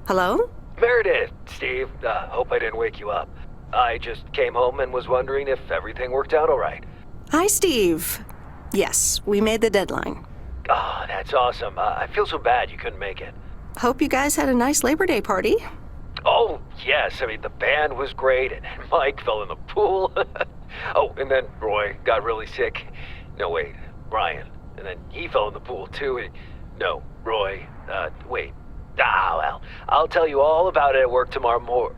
Hello? Meredith, Steve, hope I didn't wake you up. I just came home and was wondering if everything worked out all right. Hi, Steve. Yes, we made the deadline. Oh, that's awesome. I feel so bad you couldn't make it. Hope you guys had a nice Labor Day party. Oh, yes. I mean, the band was great, and Mike fell in the pool. Oh, and then Roy got really sick. No, wait, Brian. And then he fell in the pool, too. No, Roy. Wait. Well, I'll tell you all about it at work tomorrow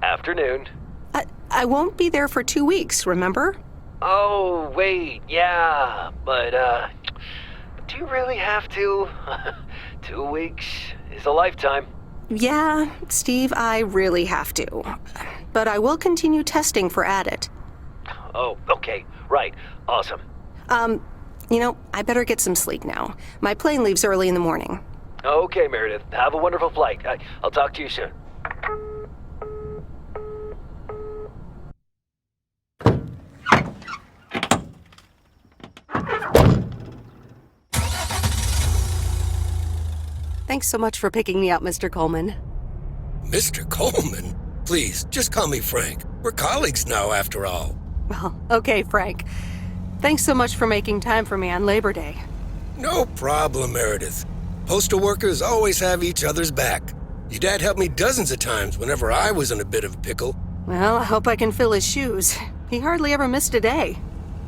afternoon. I won't be there for 2 weeks, remember? Oh, wait, yeah, but, do you really have to? 2 weeks is a lifetime. Yeah, Steve, I really have to. But I will continue testing for Addit. Oh, okay, right, awesome. I better get some sleep now. My plane leaves early in the morning. Okay, Meredith, have a wonderful flight. I'll talk to you soon. Thanks so much for picking me up, Mr. Coleman. Mr. Coleman? Please, just call me Frank. We're colleagues now, after all. Well, okay, Frank. Thanks so much for making time for me on Labor Day. No problem, Meredith. Postal workers always have each other's back. Your dad helped me dozens of times whenever I was in a bit of a pickle. Well, I hope I can fill his shoes. He hardly ever missed a day.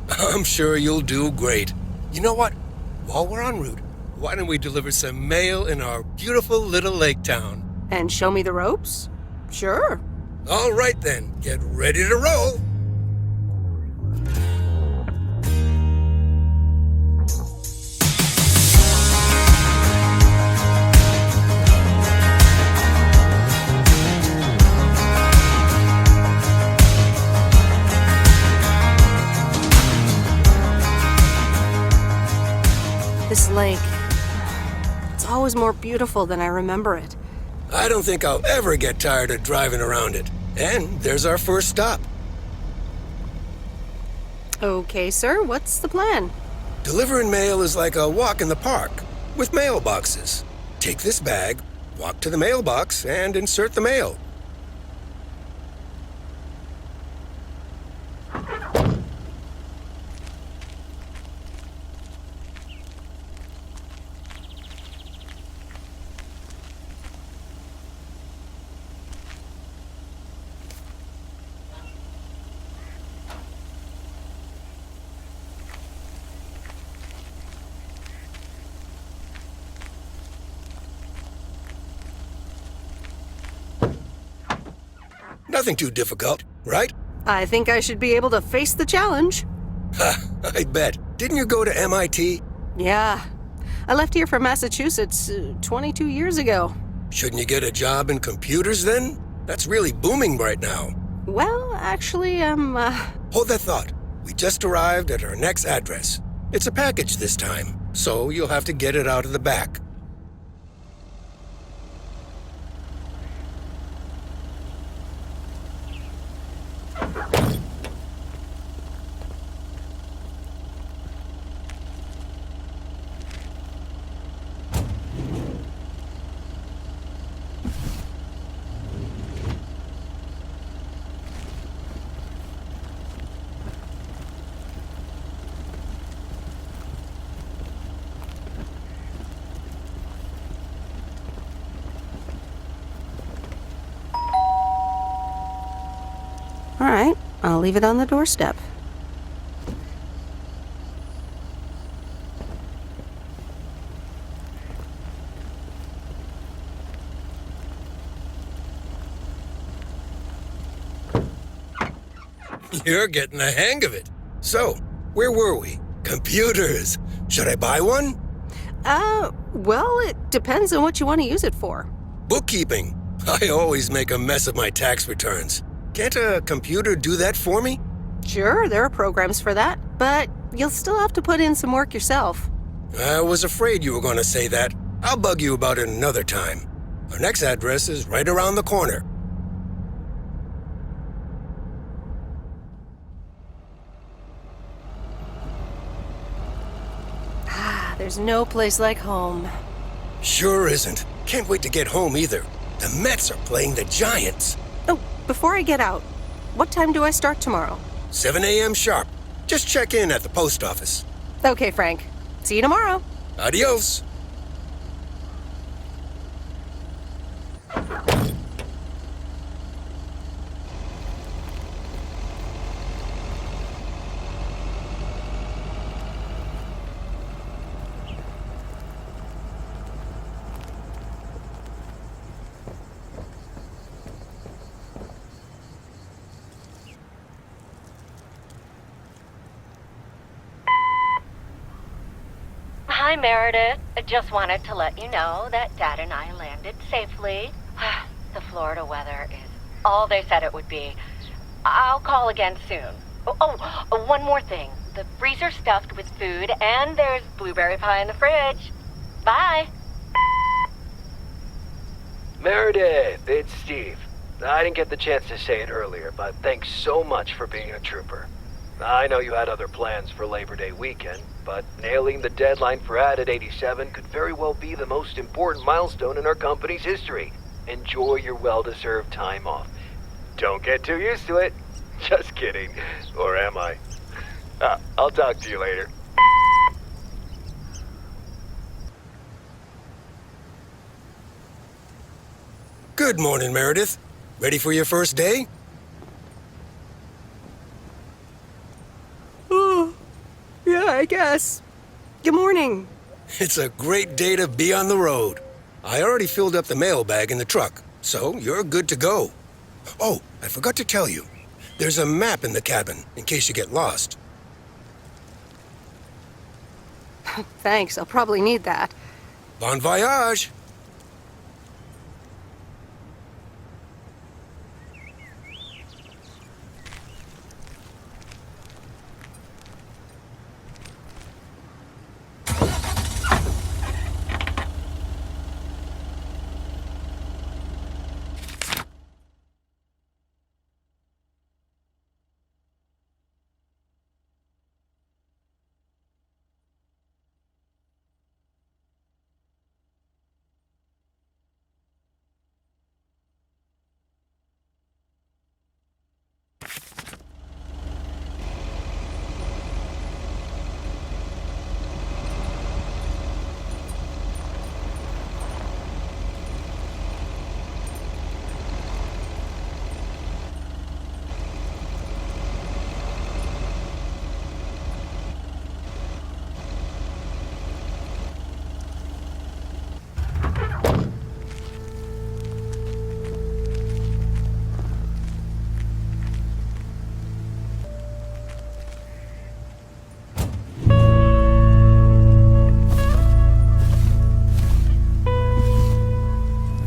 I'm sure you'll do great. You know what? While we're en route, why don't we deliver some mail in our beautiful little lake town? And show me the ropes? Sure. All right then, get ready to roll. This lake, it's always more beautiful than I remember it. I don't think I'll ever get tired of driving around it. And there's our first stop. Okay, sir, what's the plan? Delivering mail is like a walk in the park, with mailboxes. Take this bag, walk to the mailbox, and insert the mail. Nothing too difficult, right? I think I should be able to face the challenge. Ha, I bet. Didn't you go to MIT? Yeah. I left here from Massachusetts 22 years ago. Shouldn't you get a job in computers then? That's really booming right now. Well, actually, Hold that thought. We just arrived at our next address. It's a package this time, so you'll have to get it out of the back. all right, I'll leave it on the doorstep. You're getting the hang of it. So, where were we? Computers. Should I buy one? Well, it depends on what you want to use it for. Bookkeeping. I always make a mess of my tax returns. Can't a computer do that for me? Sure, there are programs for that, but you'll still have to put in some work yourself. I was afraid you were going to say that. I'll bug you about it another time. Our next address is right around the corner. There's no place like home. Sure isn't. Can't wait to get home either. The Mets are playing the Giants. Oh, before I get out, what time do I start tomorrow? 7 a.m. sharp. Just check in at the post office. Okay, Frank. See you tomorrow. Adios. Hi, Meredith. I just wanted to let you know that Dad and I landed safely. The Florida weather is all they said it would be. I'll call again soon. One more thing. The freezer's stuffed with food, and there's blueberry pie in the fridge. Bye. Meredith, it's Steve. I didn't get the chance to say it earlier, but thanks so much for being a trooper. I know you had other plans for Labor Day weekend, but nailing the deadline for Added 87 could very well be the most important milestone in our company's history. Enjoy your well-deserved time off. Don't get too used to it. Just kidding. Or am I? I'll talk to you later. Good morning, Meredith. Ready for your first day? Oh, yeah, I guess. Good morning. It's a great day to be on the road. I already filled up the mailbag in the truck, so you're good to go. Oh, I forgot to tell you. There's a map in the cabin, in case you get lost. Thanks, I'll probably need that. Bon voyage!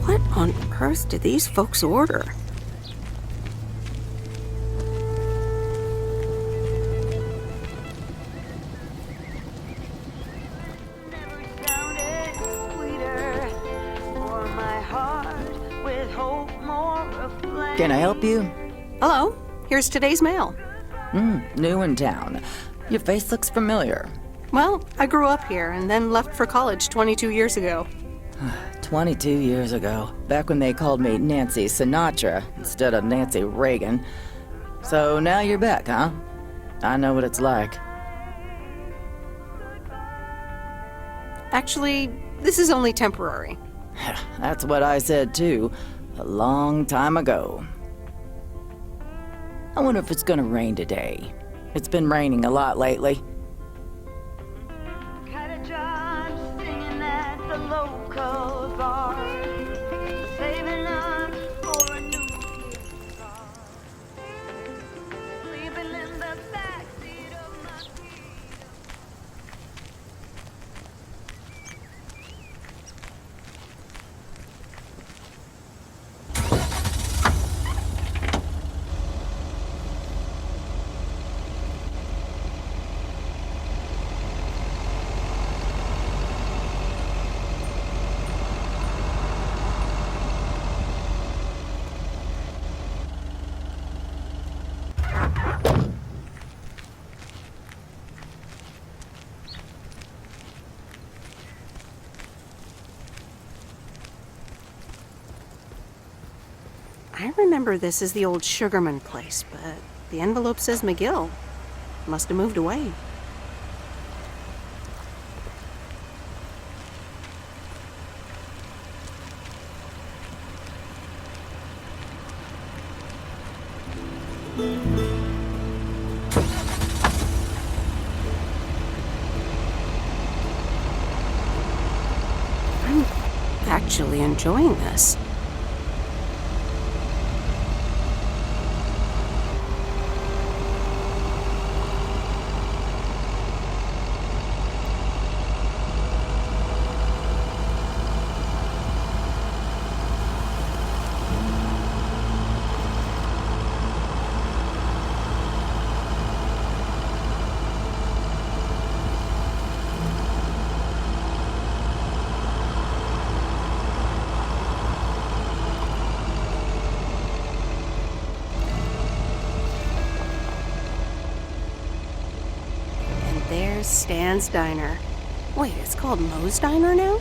What on earth did these folks order? Can I help you? Hello, here's today's mail. New in town. Your face looks familiar. Well, I grew up here and then left for college 22 years ago. 22 years ago, back when they called me Nancy Sinatra instead of Nancy Reagan. So now you're back, huh? I know what it's like. Actually, this is only temporary. That's what I said too, a long time ago. I wonder if it's gonna rain today. It's been raining a lot lately. I remember this as the old Sugarman place, but the envelope says McGill. Must have moved away. I'm actually enjoying this. There's Stan's Diner. Wait, it's called Moe's Diner now?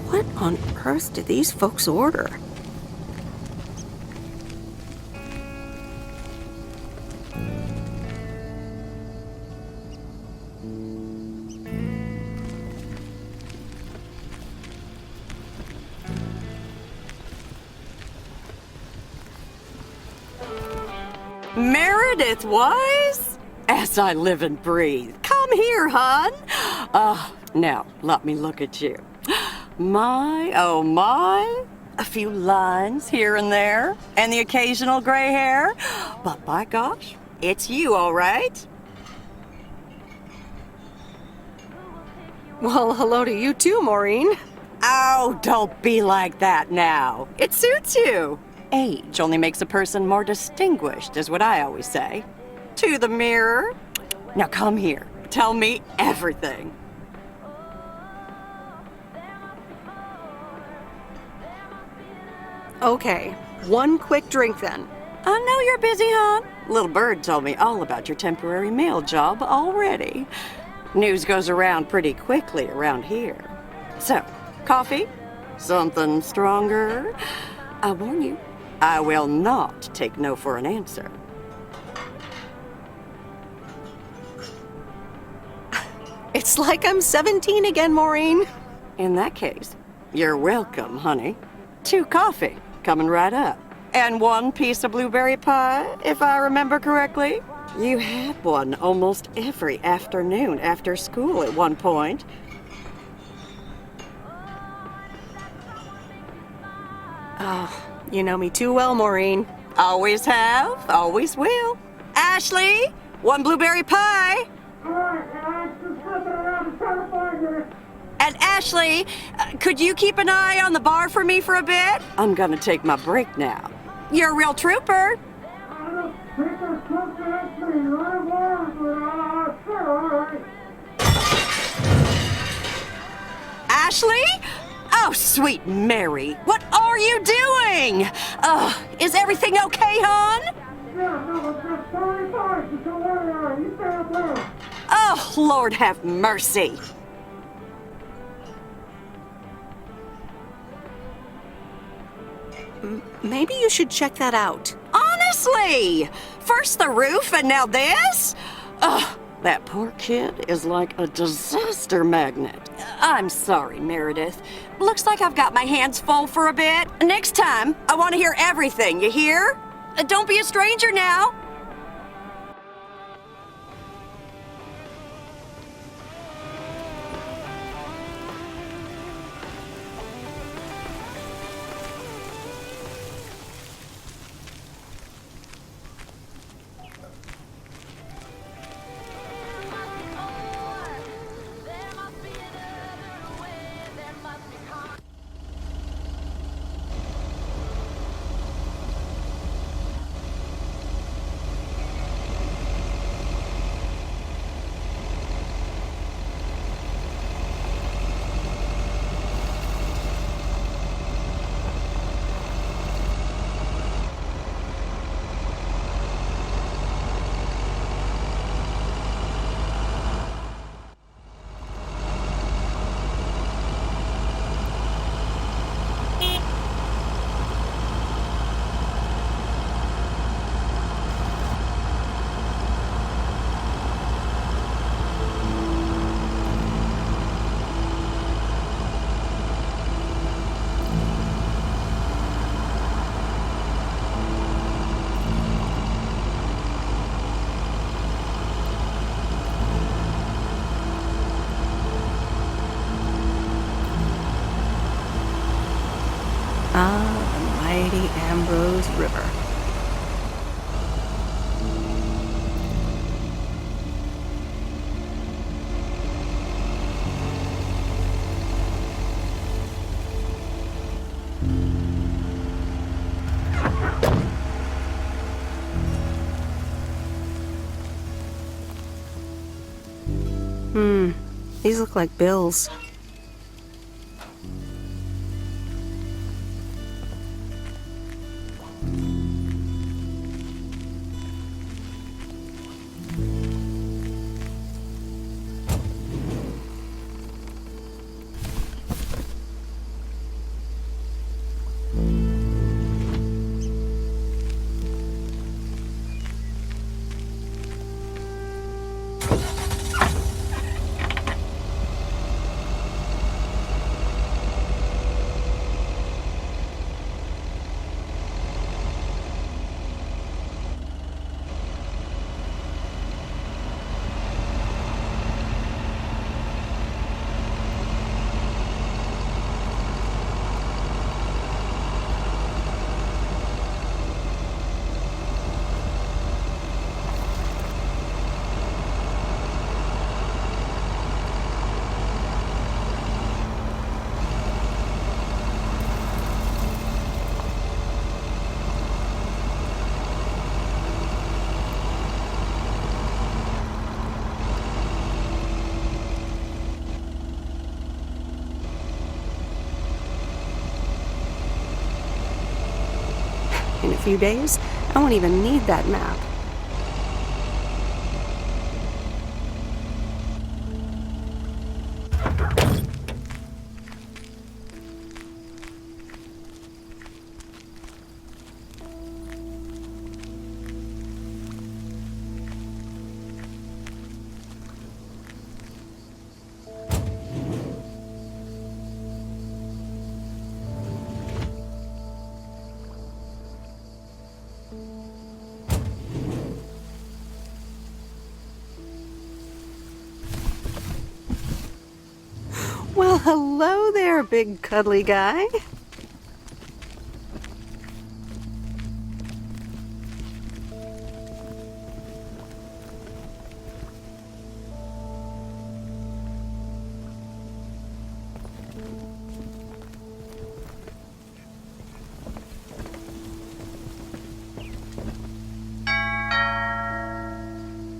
What on earth did these folks order? Meredith Wise? As I live and breathe. Come here, hon. Now, let me look at you. My, oh my. A few lines here and there, and the occasional gray hair. But by gosh, it's you, all right? Well, hello to you too, Maureen. Oh, don't be like that now. It suits you. Age only makes a person more distinguished, is what I always say. To the mirror. Now come here. Tell me everything. Okay, one quick drink then. I know you're busy, hon. Little Bird told me all about your temporary mail job already. News goes around pretty quickly around here. So, coffee? Something stronger? I warn you, I will not take no for an answer. It's like I'm 17 again, Maureen. In that case, you're welcome, honey. 2 coffee, coming right up. And 1 piece of blueberry pie, if I remember correctly. You had one almost every afternoon after school at one point. Oh, you know me too well, Maureen. Always have, always will. Ashley, 1 blueberry pie. And Ashley, could you keep an eye on the bar for me for a bit? I'm gonna take my break now. You're a real trooper. Ashley? Oh, sweet Mary, what are you doing? Is everything okay, hon? Oh, Lord have mercy. Maybe you should check that out. Honestly! First the roof and now this? Ugh, that poor kid is like a disaster magnet. I'm sorry, Meredith. Looks like I've got my hands full for a bit. Next time, I want to hear everything, you hear? Don't be a stranger now. mighty Ambrose River. These look like bills. In a few days, I won't even need that map. Well, hello there, big cuddly guy.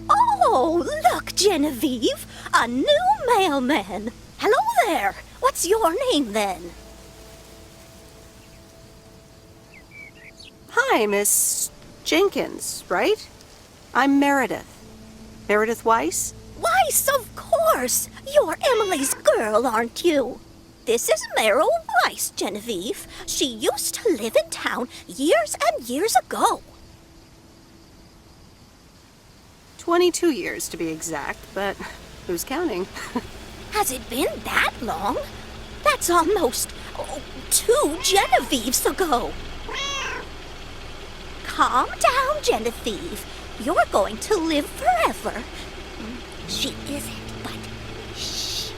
Oh, look, Genevieve, a new mailman. Hello there. What's your name, then? Hi, Miss Jenkins, right? I'm Meredith. Meredith Weiss? Weiss, of course. You're Emily's girl, aren't you? This is Meryl Weiss, Genevieve. She used to live in town years and years ago. 22 years, to be exact, but who's counting? Has it been that long? That's almost 2 Genevieves ago. Calm down, Genevieve. You're going to live forever. She isn't, but shh.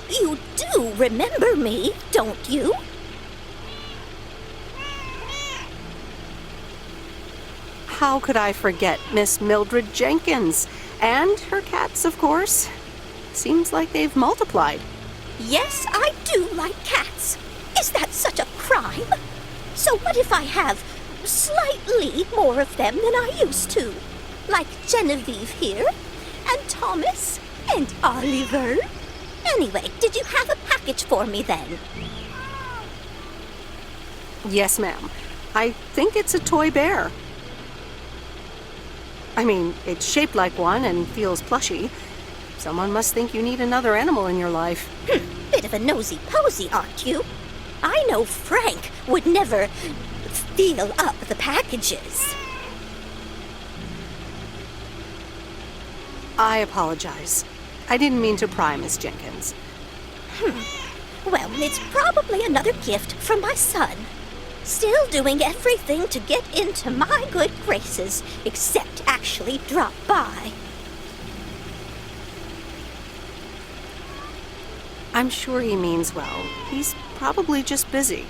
You do remember me, don't you? How could I forget Miss Mildred Jenkins? And her cats, of course. Seems like they've multiplied. Yes, I do like cats. Is that such a crime? So what if I have slightly more of them than I used to? Like Genevieve here, and Thomas, and Oliver. Anyway, did you have a package for me then? Yes, ma'am. I think it's a toy bear. I mean, it's shaped like one and feels plushy. Someone must think you need another animal in your life. Bit of a nosy-posy, aren't you? I know Frank would never feel up the packages. I apologize. I didn't mean to pry, Miss Jenkins. Well, it's probably another gift from my son. Still doing everything to get into my good graces, except actually drop by. I'm sure he means well. He's probably just busy.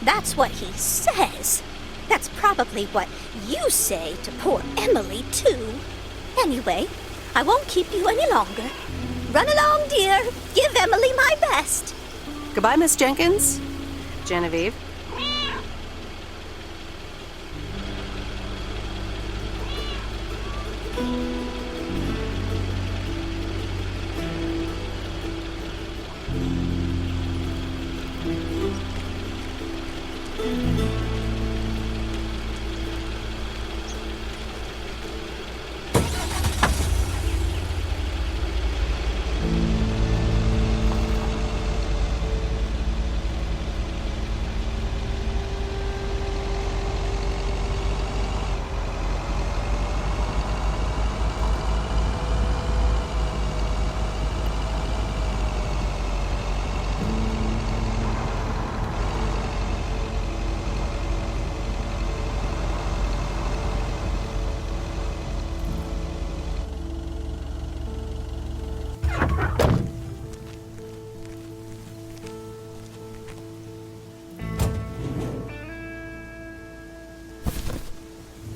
That's what he says. That's probably what you say to poor Emily, too. Anyway, I won't keep you any longer. Run along, dear. Give Emily my best. Goodbye, Miss Jenkins. Genevieve.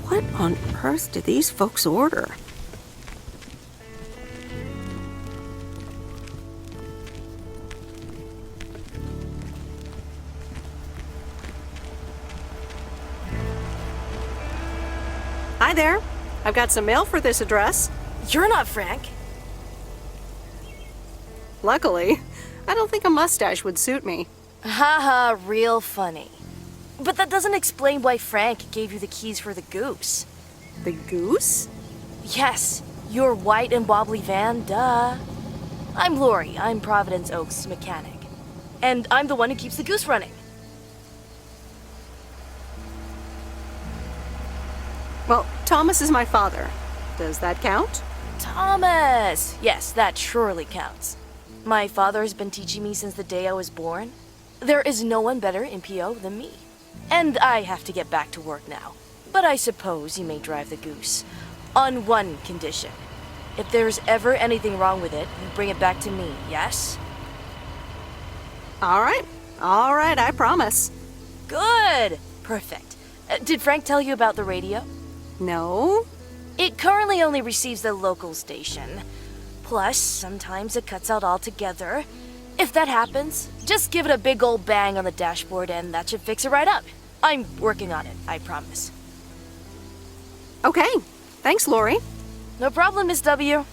What on earth did these folks order? Hi there. I've got some mail for this address. You're not Frank. Luckily, I don't think a mustache would suit me. Haha, real funny. But that doesn't explain why Frank gave you the keys for the goose. The goose? Yes, your white and wobbly van, duh. I'm Lori, I'm Провиденс Ok's mechanic. And I'm the one who keeps the goose running. Well, Thomas is my father. Does that count? Thomas! Yes, that surely counts. My father has been teaching me since the day I was born. There is no one better in PO than me. And I have to get back to work now. But I suppose you may drive the goose. On one condition. If there's ever anything wrong with it, you bring it back to me, yes? All right, I promise. Good! Perfect. Did Frank tell you about the radio? No? It currently only receives the local station. Plus, sometimes it cuts out altogether. If that happens, just give it a big old bang on the dashboard and that should fix it right up. I'm working on it, I promise. Okay, thanks, Lori. No problem, Miss W.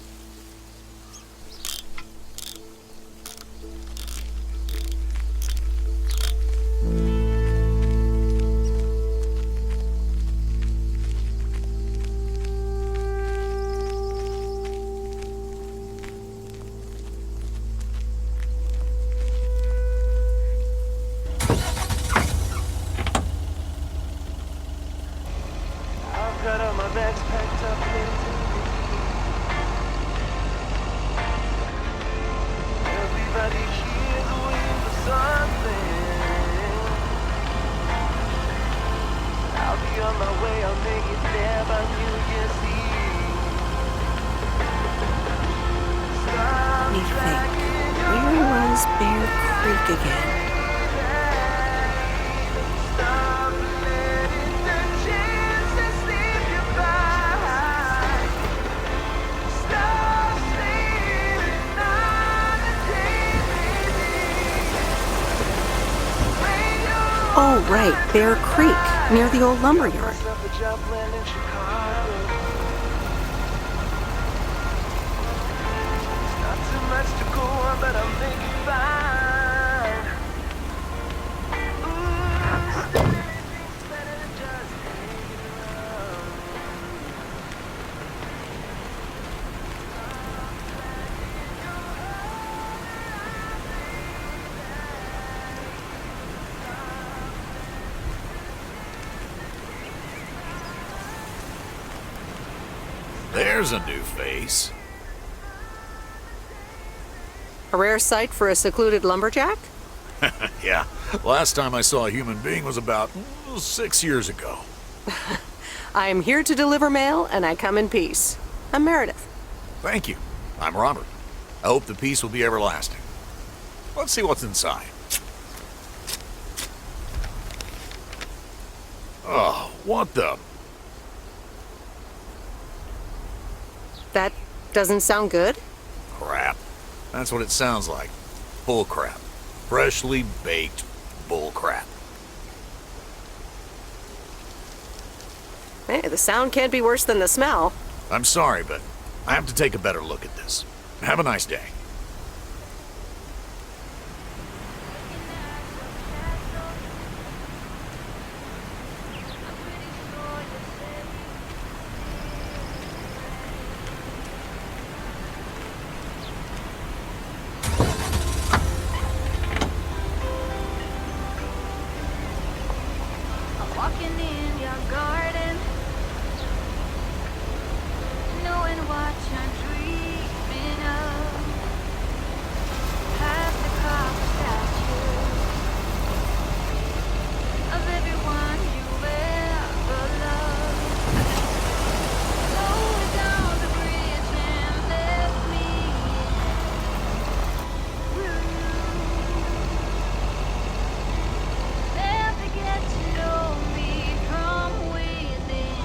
Got all my bags packed up everybody here's waiting for something. I'll be on my way, I'll make it there by New Year's Eve. Let me think. Where was Bear Creek again? Oh, right, Bear Creek, near the old lumberyard. There's a new face. A rare sight for a secluded lumberjack? Yeah, last time I saw a human being was about 6 years ago. I am here to deliver mail, and I come in peace. I'm Meredith. Thank you. I'm Robert. I hope the peace will be everlasting. Let's see what's inside. What the? That doesn't sound good. Crap. That's what it sounds like. Bull crap. Freshly baked bull crap. Hey, the sound can't be worse than the smell. I'm sorry, but I have to take a better look at this. Have a nice day. Walking in your garden, knowing what you're dreaming of. Past the copper statues of everyone you ever loved. Lower down the bridge and let me in. Will you never get to know me from within?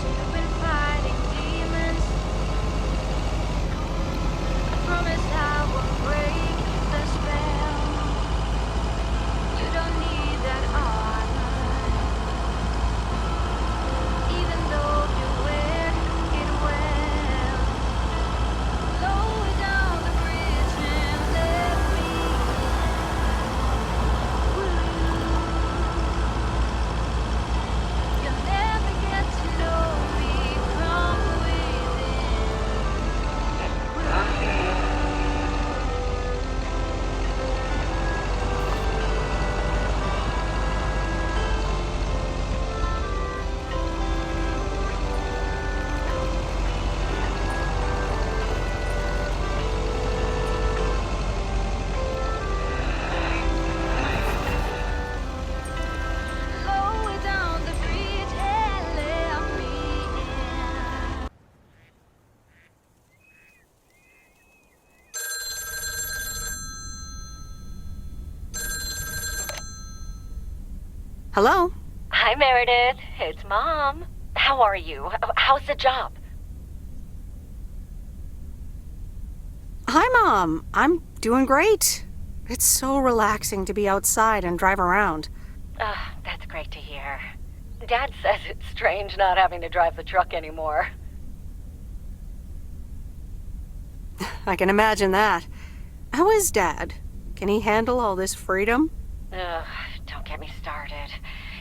You've been fighting demons. I promise I will break the spell. You don't need that armor, even though you wear it well. Lower down the bridge and let me in. Will you'll never get to know me from within. Lower down the bridge and let me in. Hello? Hi, Meredith. It's Mom. How are you? How's the job? Hi, Mom. I'm doing great. It's so relaxing to be outside and drive around. That's great to hear. Dad says it's strange not having to drive the truck anymore. I can imagine that. How is Dad? Can he handle all this freedom? Ugh, don't get me started.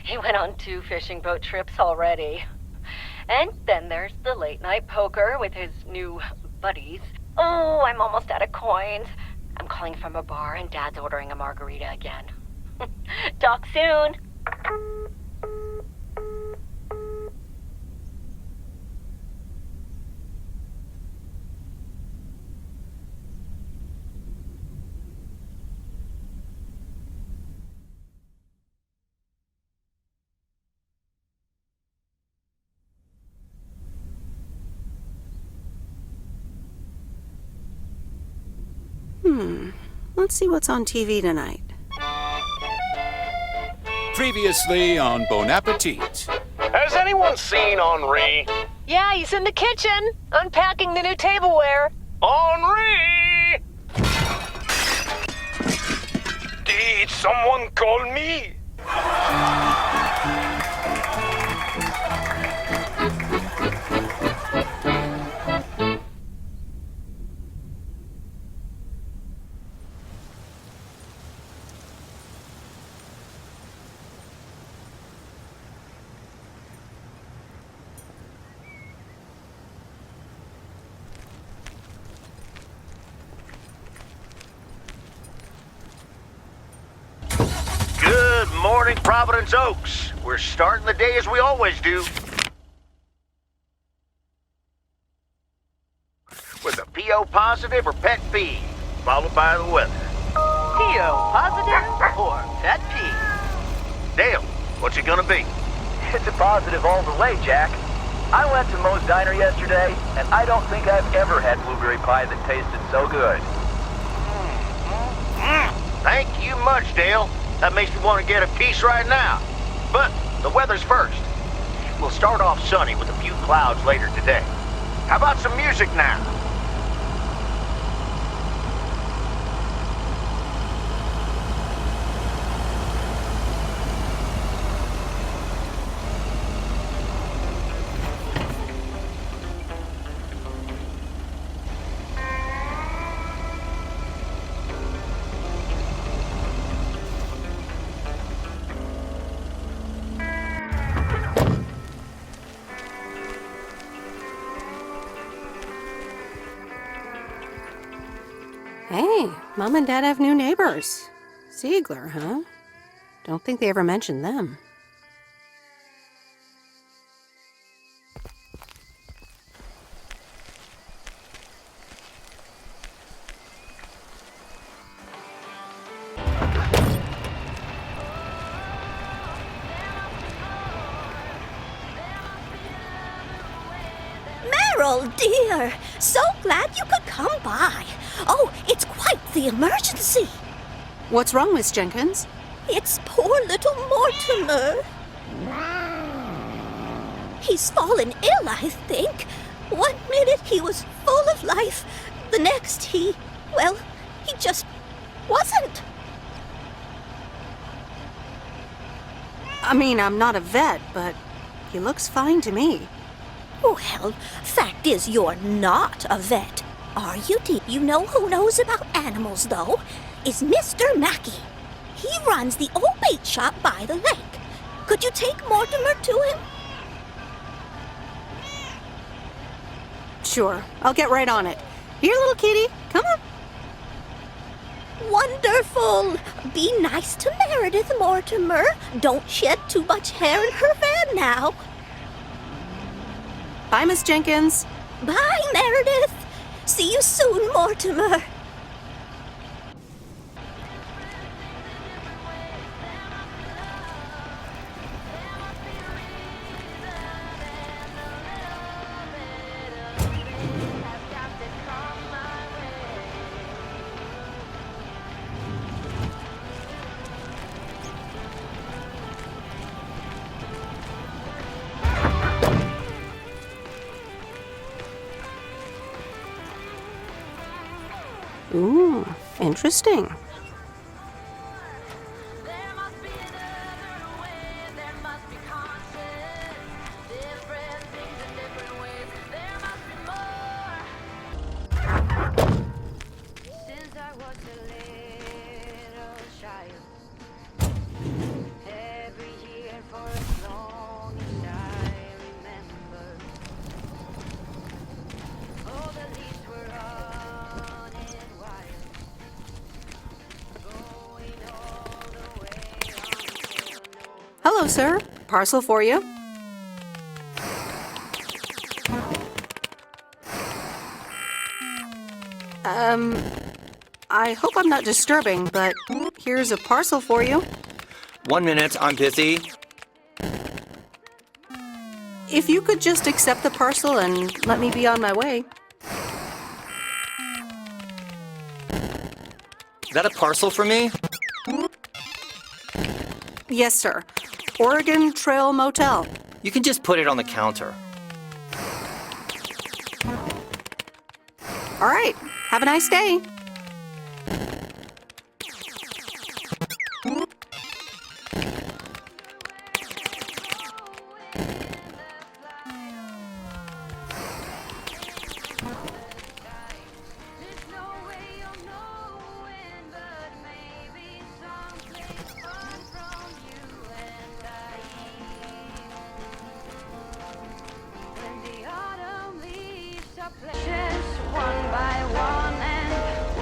He went on 2 fishing boat trips already. And then there's the late night poker with his new buddies. Oh, I'm almost out of coins. I'm calling from a bar and Dad's ordering a margarita again. Talk soon. Let's see what's on TV tonight. Previously on Bon Appetit. Has anyone seen Henri? Yeah, he's in the kitchen, unpacking the new tableware. Henri! Did someone call me? Good morning, Провиденс Ok's. We're starting the day as we always do. With a PO positive or pet peeve, followed by the weather. PO positive or pet peeve? Dale, what's it gonna be? It's a positive all the way, Jack. I went to Moe's Diner yesterday, and I don't think I've ever had blueberry pie that tasted so good. Thank you much, Dale. That makes me want to get a piece right now. But the weather's first. We'll start off sunny with a few clouds later today. How about some music now? Hey, Mom and Dad have new neighbors. Ziegler, huh? Don't think they ever mentioned them. Meryl, dear, so glad you could come by. Oh, it's quite the emergency. What's wrong, Miss Jenkins? It's poor little Mortimer. He's fallen ill, I think. 1 minute he was full of life, the next he just wasn't. I mean, I'm not a vet, but he looks fine to me. Well, fact is you're not a vet, are you, dear? You know who knows about animals, though? Is Mr. Mackey. He runs the old bait shop by the lake. Could you take Mortimer to him? Sure, I'll get right on it. Here, little kitty, come on. Wonderful. Be nice to Meredith, Mortimer. Don't shed too much hair in her van now. Bye, Miss Jenkins. Bye, Meredith. See you soon, Mortimer. Ooh, interesting. Hello, sir. Parcel for you. I hope I'm not disturbing, but here's a parcel for you. 1 minute, I'm busy. If you could just accept the parcel and let me be on my way. Is that a parcel for me? Yes, sir. Oregon Trail Motel. You can just put it on the counter. All right. Have a nice day. One by one, and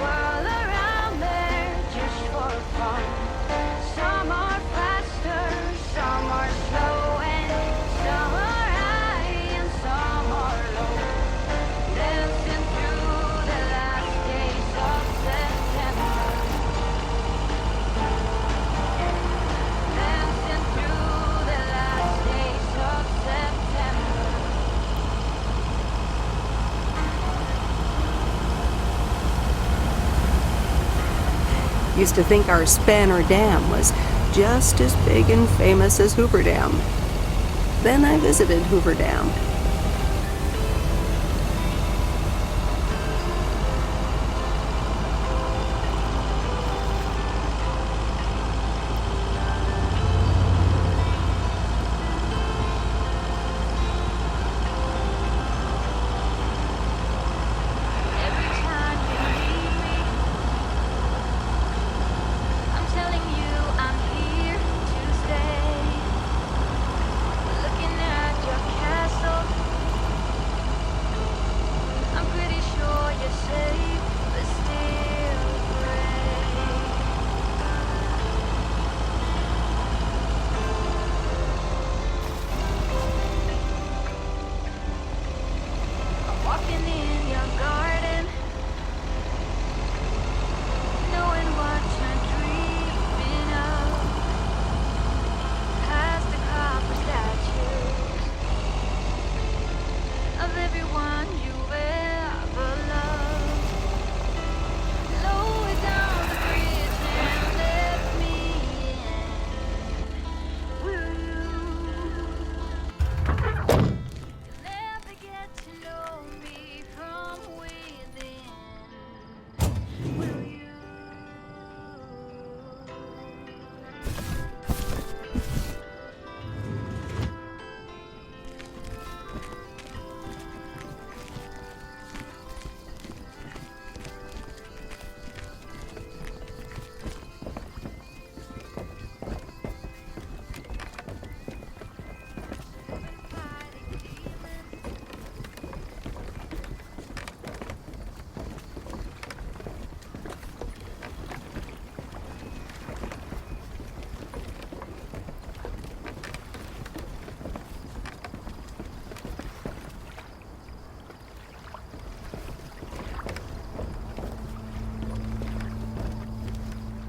Used to think our Spanner Dam was just as big and famous as Hoover Dam. Then I visited Hoover Dam.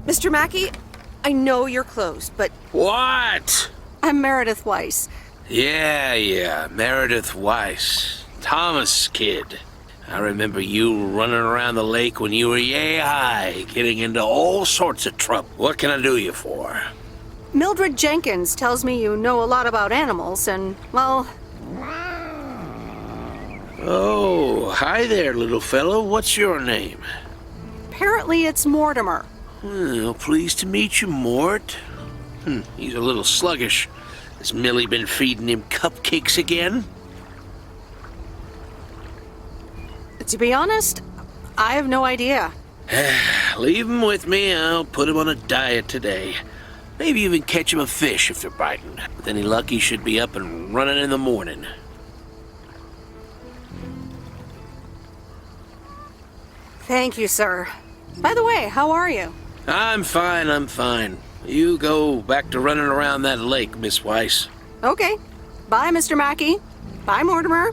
Mr. Mackey, I know you're closed, but What? I'm Meredith Weiss. Yeah, Meredith Weiss. Thomas' kid. I remember you running around the lake when you were yay high, getting into all sorts of trouble. What can I do you for? Mildred Jenkins tells me you know a lot about animals, and, well... Oh, hi there, little fellow. What's your name? Apparently it's Mortimer. Well, pleased to meet you, Mort. He's a little sluggish. Has Millie been feeding him cupcakes again? To be honest, I have no idea. Leave him with me. I'll put him on a diet today. Maybe even catch him a fish if they're biting. With any luck, he should be up and running in the morning. Thank you, sir. By the way, how are you? I'm fine. You go back to running around that lake, Miss Weiss. Okay. Bye, Mr. Mackey. Bye, Mortimer.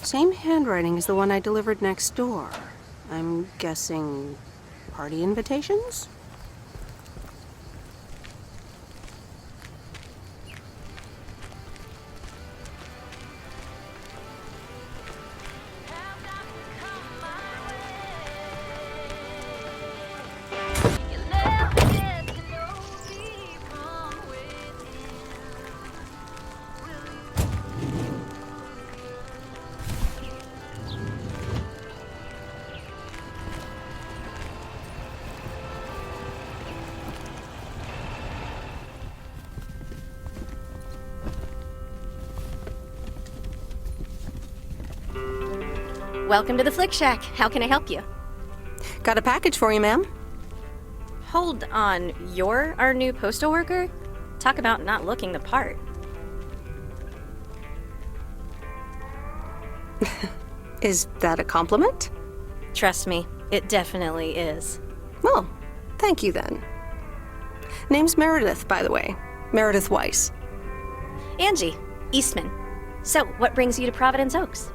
Same handwriting as the one I delivered next door. I'm guessing party invitations? Welcome to the Flick Shack. How can I help you? Got a package for you, ma'am. Hold on, you're our new postal worker? Talk about not looking the part. Is that a compliment? Trust me, it definitely is. Well, thank you then. Name's Meredith, by the way. Meredit Waiss. Angie, Eastman. So, what brings you to Провиденс Окс?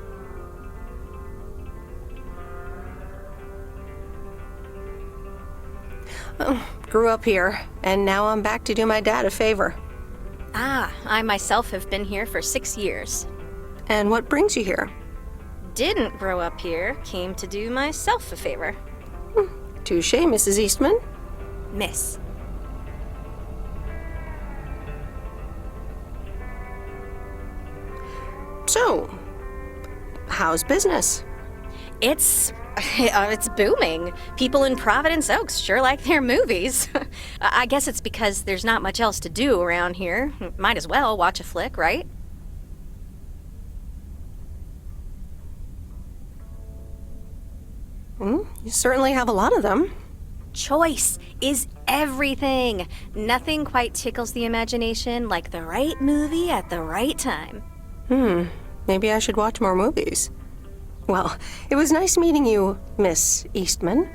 Grew up here, and now I'm back to do my dad a favor. Ah, I myself have been here for 6 years. And what brings you here? Didn't grow up here, came to do myself a favor. Touche, Mrs. Eastman. Miss. So, how's business? It's booming. People in Провиденс Окс sure like their movies. I guess it's because there's not much else to do around here. Might as well watch a flick, right? You certainly have a lot of them. Choice is everything. Nothing quite tickles the imagination like the right movie at the right time. Maybe I should watch more movies. Well, it was nice meeting you, Miss Eastman.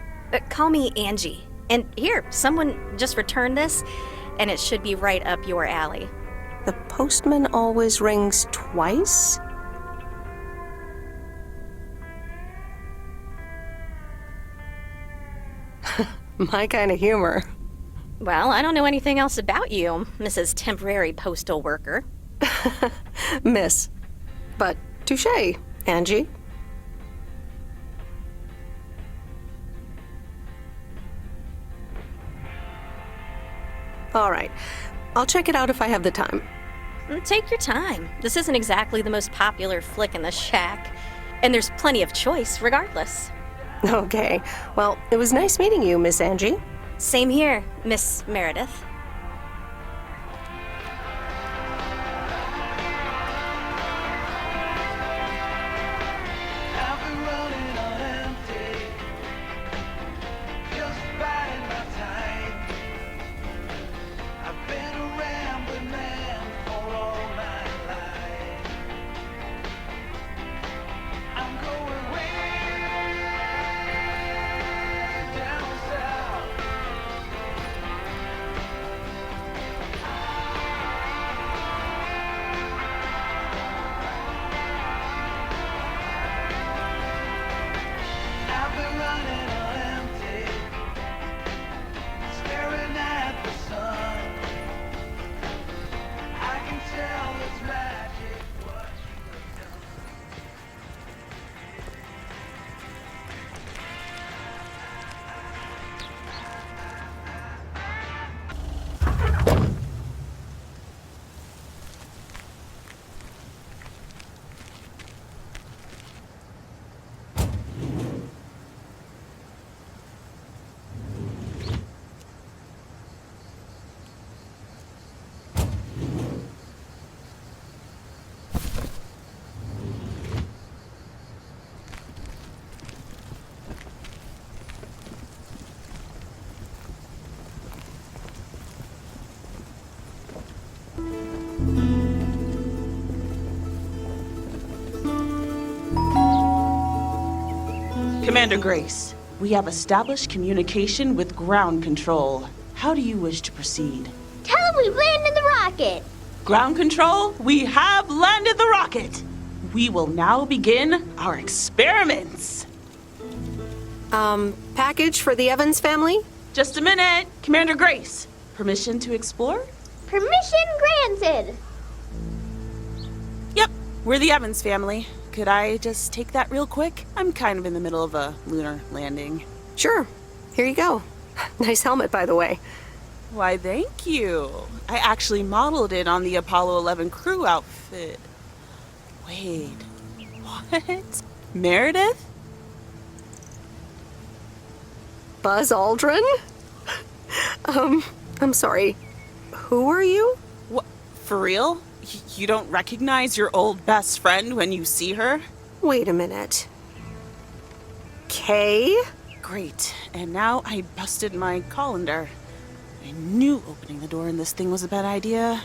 Call me Angie. And here, someone just returned this, and it should be right up your alley. The postman always rings twice? My kind of humor. Well, I don't know anything else about you, Mrs. Temporary Postal Worker. Miss. But touche, Angie. All right. I'll check it out if I have the time. Take your time. This isn't exactly the most popular flick in the shack, and there's plenty of choice regardless. Okay. Well, it was nice meeting you, Miss Angie. Same here, Miss Meredith. Commander Grace, we have established communication with ground control. How do you wish to proceed? Tell them we landed the rocket. Ground control, we have landed the rocket. We will now begin our experiments. Package for the Evans family? Just a minute. Commander Grace, permission to explore? Permission granted. Yep, we're the Evans family. Could I just take that real quick? I'm kind of in the middle of a lunar landing. Sure. Here you go. Nice helmet, by the way. Why, thank you. I actually modeled it on the Apollo 11 crew outfit. Wait, what? Meredith? Buzz Aldrin? I'm sorry. Who are you? What? For real? You don't recognize your old best friend when you see her? Wait a minute. Kay? Great. And now I busted my colander. I knew opening the door in this thing was a bad idea.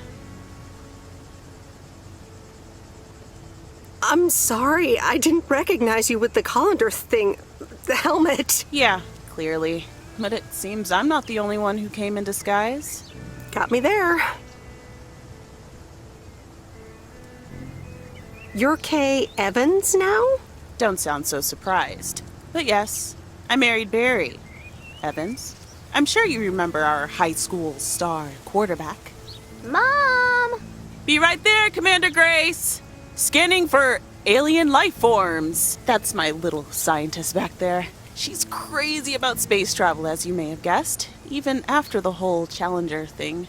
I'm sorry. I didn't recognize you with the colander thing. The helmet. Yeah, clearly. But it seems I'm not the only one who came in disguise. Got me there. You're Kay Evans now? Don't sound so surprised. But yes, I married Barry Evans. I'm sure you remember our high school star quarterback. Mom! Be right there, Commander Grace! Scanning for alien life forms. That's my little scientist back there. She's crazy about space travel, as you may have guessed, even after the whole Challenger thing.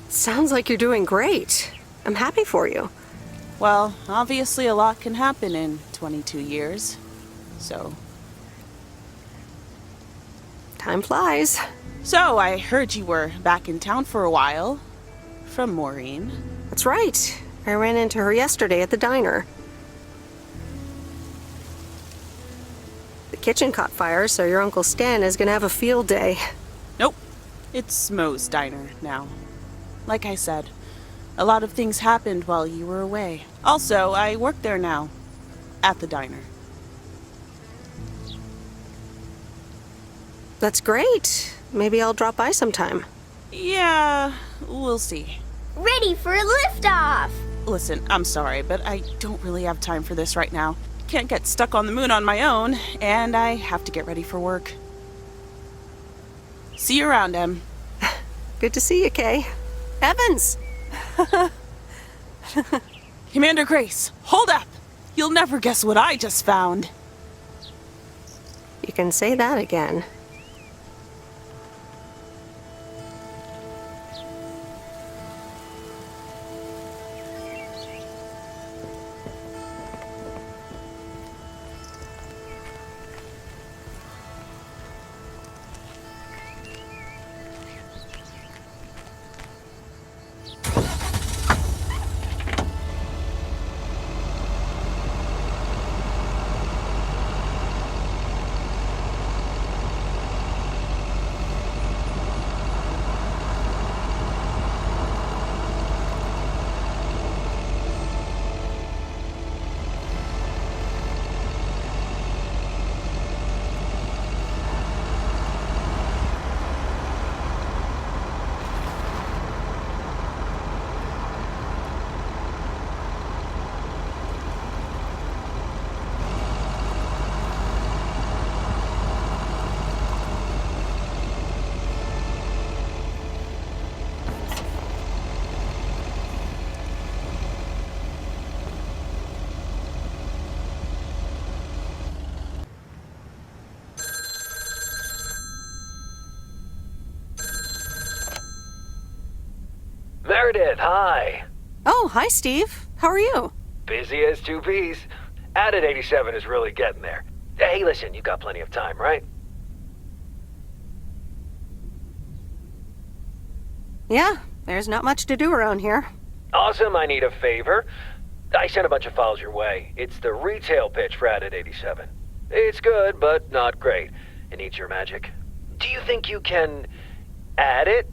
Sounds like you're doing great. I'm happy for you. Well, obviously a lot can happen in 22 years, so... Time flies. So, I heard you were back in town for a while. From Maureen. That's right. I ran into her yesterday at the diner. The kitchen caught fire, so your Uncle Stan is gonna have a field day. Nope. It's Mo's diner now. Like I said, a lot of things happened while you were away. Also, I work there now. At the diner. That's great. Maybe I'll drop by sometime. Yeah, we'll see. Ready for a liftoff! Listen, I'm sorry, but I don't really have time for this right now. Can't get stuck on the moon on my own, and I have to get ready for work. See you around, Em. Good to see you, Kay. Evans! Commander Grace, hold up! You'll never guess what I just found. You can say that again. Meredith, hi. Oh, hi, Steve. How are you? Busy as two peas. Added 87 is really getting there. Hey, listen, you got plenty of time, right? Yeah, there's not much to do around here. Awesome, I need a favor. I sent a bunch of files your way. It's the retail pitch for Added 87. It's good, but not great. It needs your magic. Do you think you can add it?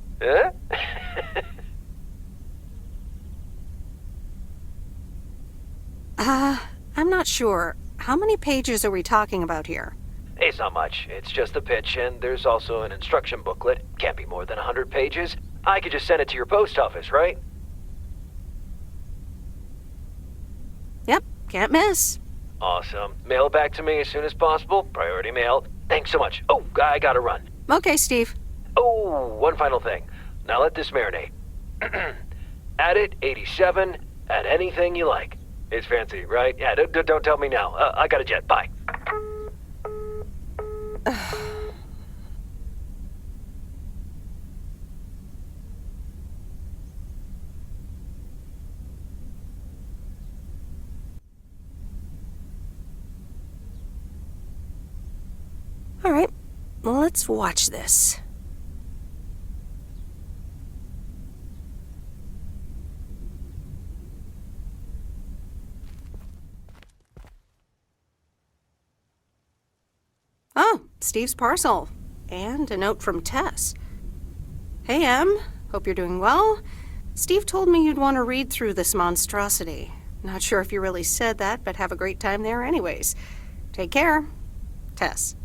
Huh? I'm not sure. How many pages are we talking about here? It's not much. It's just the pitch, and there's also an instruction booklet. Can't be more than 100 pages. I could just send it to your post office, right? Yep, can't miss. Awesome. Mail it back to me as soon as possible. Priority mail. Thanks so much. Oh, I gotta run. Okay, Steve. Oh, one final thing. Now let this marinate. Add it 87, add anything you like. It's fancy, right? Yeah, don't tell me now. I got a jet. Bye. All right, let's watch this. Oh, Steve's parcel. And a note from Tess. Hey, Em. Hope you're doing well. Steve told me you'd want to read through this monstrosity. Not sure if you really said that, but have a great time there anyways. Take care. Tess.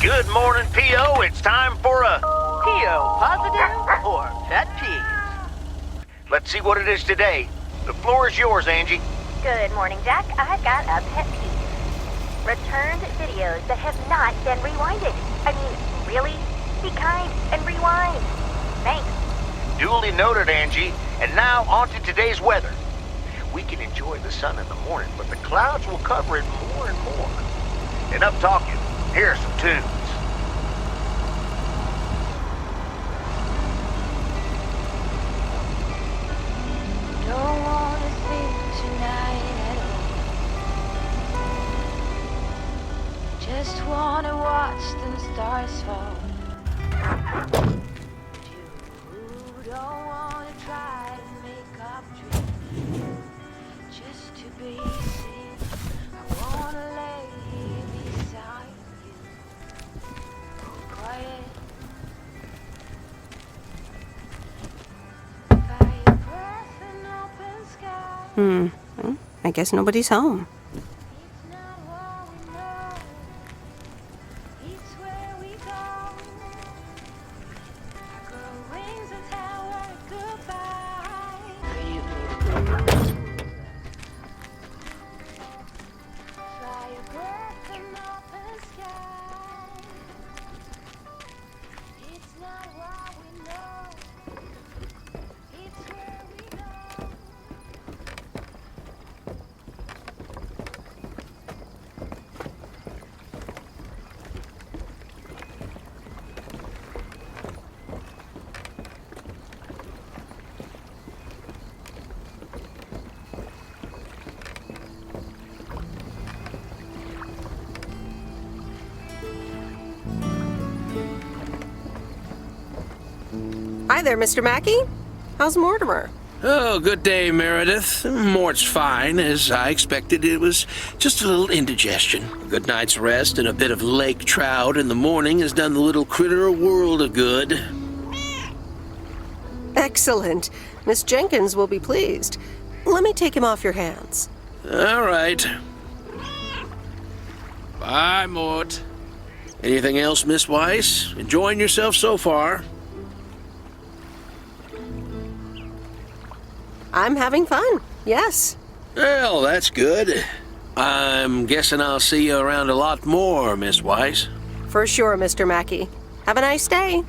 Good morning, P.O. It's time for a... P.O. positive or pet peeve? Let's see what it is today. The floor is yours, Angie. Good morning, Jack. I've got a pet peeve. Returned videos that have not been rewinded. I mean, really? Be kind and rewind. Thanks. Duly noted, Angie. And now on to today's weather. We can enjoy the sun in the morning, but the clouds will cover it more and more. Enough talking. Here are some tunes. Don't wanna think tonight at all. Just wanna watch them stars fall. You don't wanna try to make up dreams. Just to be seen. I wanna lay here beside you. Quiet. Well, I guess nobody's home. Hi there, Mr. Mackey. How's Mortimer? Oh, good day, Meredith. Mort's fine. As I expected, it was just a little indigestion. A good night's rest and a bit of lake trout in the morning has done the little critter a world of good. Excellent. Miss Jenkins will be pleased. Let me take him off your hands. All right. Bye, Mort. Anything else, Miss Weiss? Enjoying yourself so far? I'm having fun, yes. Well, that's good. I'm guessing I'll see you around a lot more, Miss Weiss. For sure, Mr. Mackey. Have a nice day.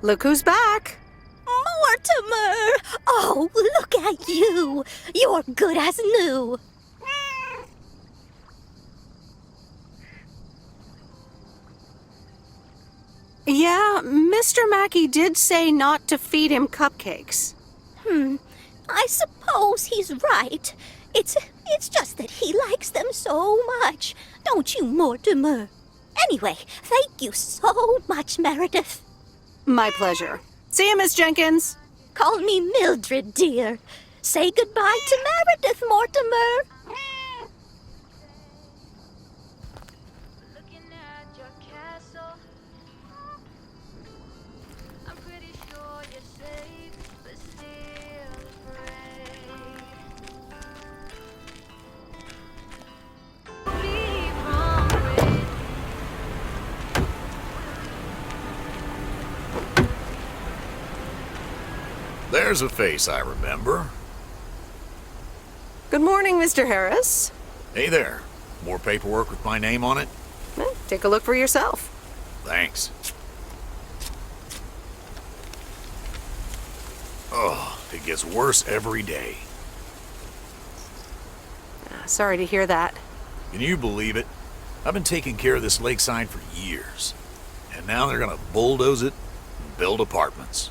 Look who's back. Mortimer! Oh, look at you. You're good as new. Yeah, Mr. Mackey did say not to feed him cupcakes. I suppose he's right. It's just that he likes them so much. Don't you, Mortimer? Anyway, thank you so much, Meredith. My pleasure. See you, Miss Jenkins. Call me Mildred, dear. Say goodbye to Meredith, Mortimer. There's a face I remember. Good morning, Mr. Harris. Hey there. More paperwork with my name on it? Take a look for yourself. Thanks. Oh, it gets worse every day. Sorry to hear that. Can you believe it? I've been taking care of this lakeside for years. And now they're gonna bulldoze it and build apartments.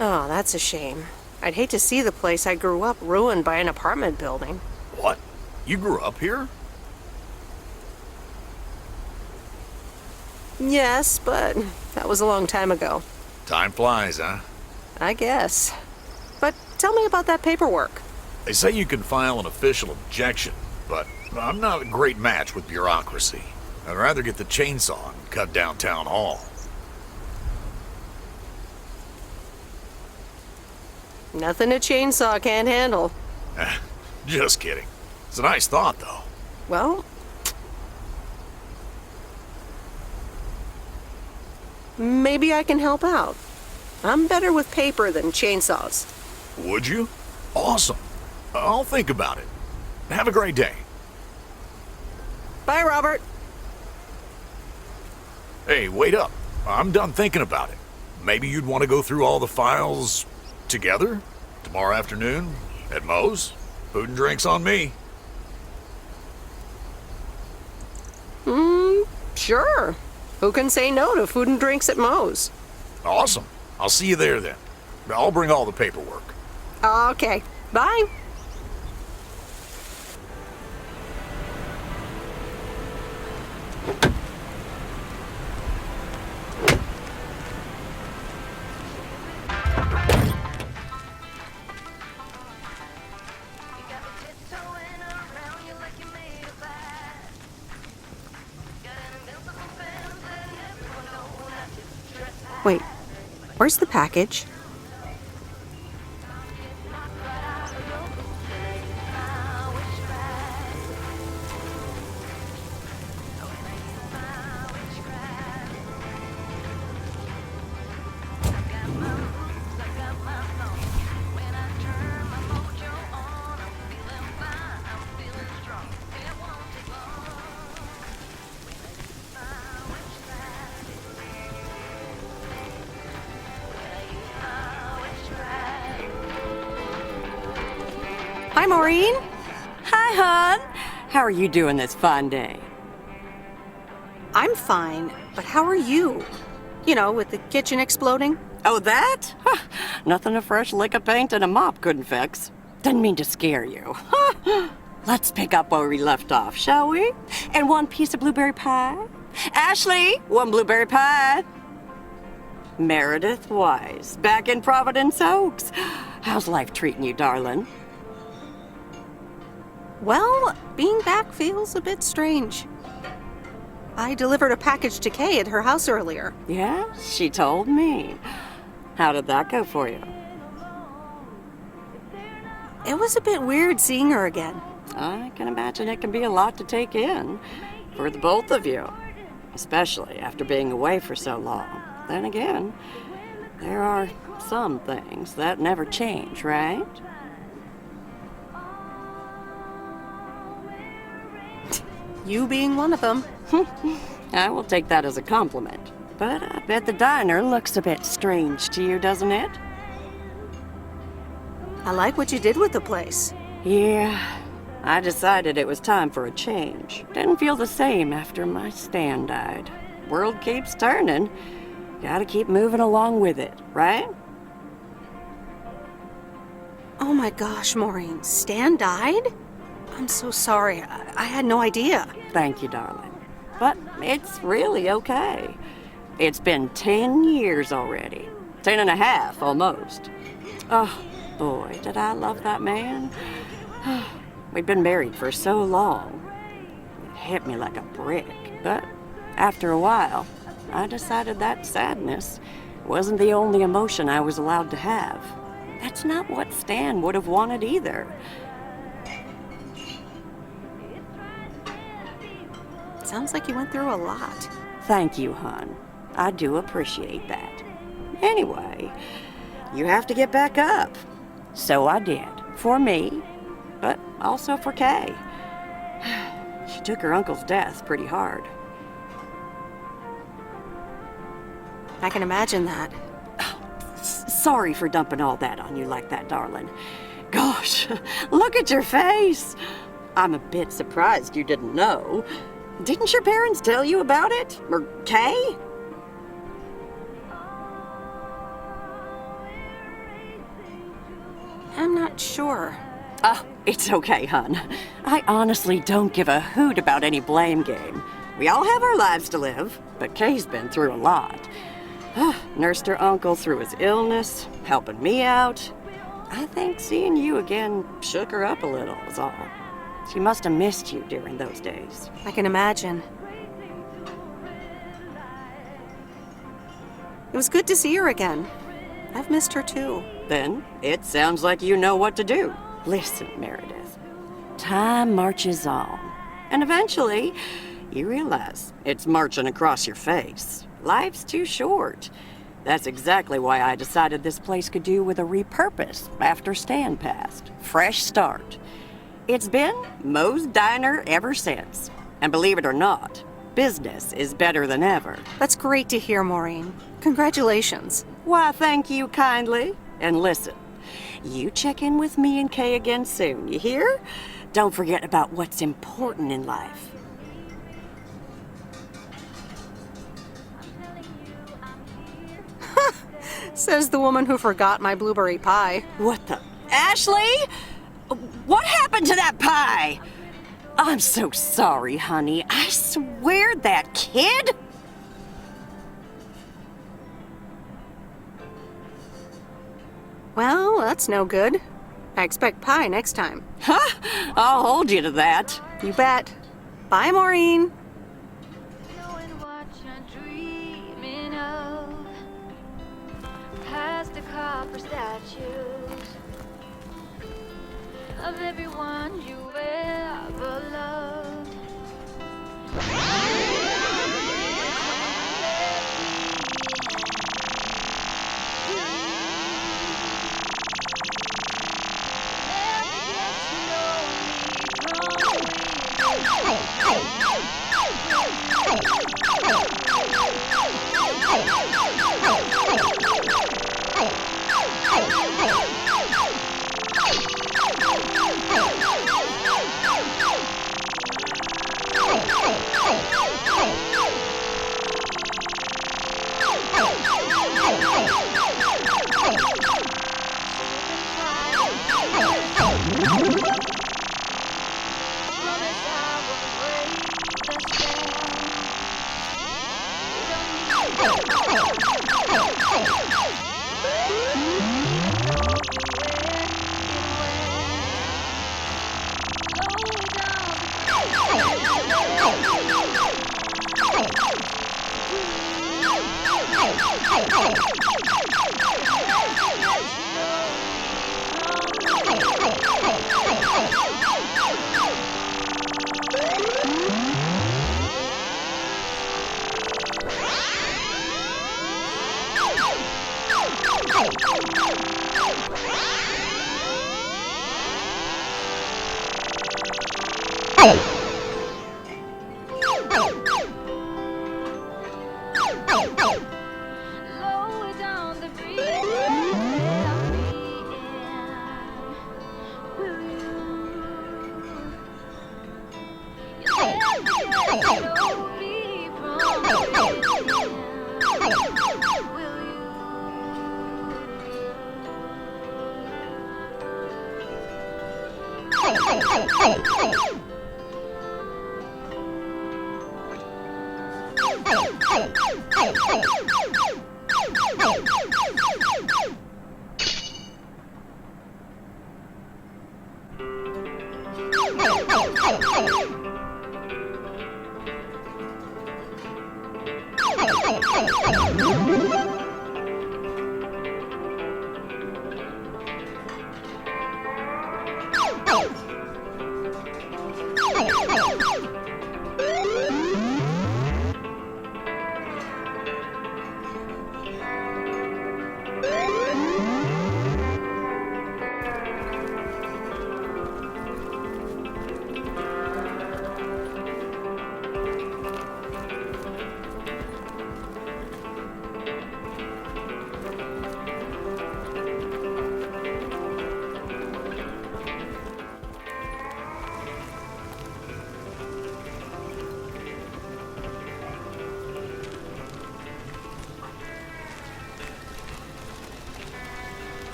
Oh, that's a shame. I'd hate to see the place I grew up ruined by an apartment building. What? You grew up here? Yes, but that was a long time ago. Time flies, huh? I guess. But tell me about that paperwork. They say you can file an official objection, but I'm not a great match with bureaucracy. I'd rather get the chainsaw and cut down town hall. Nothing a chainsaw can't handle. Just kidding. It's a nice thought, though. Well, maybe I can help out. I'm better with paper than chainsaws. Would you? Awesome. I'll think about it. Have a great day. Bye, Robert. Hey, wait up. I'm done thinking about it. Maybe you'd want to go through all the files together? Tomorrow afternoon? At Moe's? Food and drinks on me. Sure. Who can say no to food and drinks at Moe's? Awesome. I'll see you there then. I'll bring all the paperwork. Okay. Bye. Wait, where's the package? Hi, Maureen. Hi, hon. How are you doing this fine day? I'm fine, but how are you? You know, with the kitchen exploding? Oh, that? Huh. Nothing a fresh lick of paint and a mop couldn't fix. Didn't mean to scare you. Let's pick up where we left off, shall we? And one piece of blueberry pie? Ashley, one blueberry pie. Meredith Wise, back in Провиденс Okс. How's life treating you, darling? Well, being back feels a bit strange. I delivered a package to Kay at her house earlier. Yeah, she told me. How did that go for you? It was a bit weird seeing her again. I can imagine it can be a lot to take in for the both of you, especially after being away for so long. Then again, there are some things that never change, right? You being one of them. I will take that as a compliment. But I bet the diner looks a bit strange to you, doesn't it? I like what you did with the place. Yeah, I decided it was time for a change. Didn't feel the same after my Stan died. World keeps turning. Gotta keep moving along with it, right? Oh my gosh, Maureen, Stan died? I'm so sorry. I had no idea. Thank you, darling. But it's really okay. It's been 10 years already. 10 and a half, almost. Oh, boy, did I love that man. We'd been married for so long. It hit me like a brick. But after a while, I decided that sadness wasn't the only emotion I was allowed to have. That's not what Stan would have wanted either. Sounds like you went through a lot. Thank you, hon. I do appreciate that. Anyway, you have to get back up. So I did. For me, but also for Kay. She took her uncle's death pretty hard. I can imagine that. Sorry for dumping all that on you like that, darling. Gosh, look at your face. I'm a bit surprised you didn't know. Didn't your parents tell you about it? Or Kay? I'm not sure. Oh, it's okay, hon. I honestly don't give a hoot about any blame game. We all have our lives to live, but Kay's been through a lot. Nursed her uncle through his illness, helping me out. I think seeing you again shook her up a little, is all. She must have missed you during those days. I can imagine. It was good to see her again. I've missed her too. Then it sounds like you know what to do. Listen, Meredith. Time marches on. And eventually, you realize it's marching across your face. Life's too short. That's exactly why I decided this place could do with a repurpose after Stan passed. Fresh start. It's been Moe's Diner ever since. And believe it or not, business is better than ever. That's great to hear, Maureen. Congratulations. Why, thank you kindly. And listen, you check in with me and Kay again soon, you hear? Don't forget about what's important in life. Says the woman who forgot my blueberry pie. What the? Ashley? What happened to that pie? I'm so sorry, honey. I swear that kid... Well, that's no good. I expect pie next time. Huh? I'll hold you to that. You bet. Bye, Maureen. Past the copper statues of everyone you ever loved.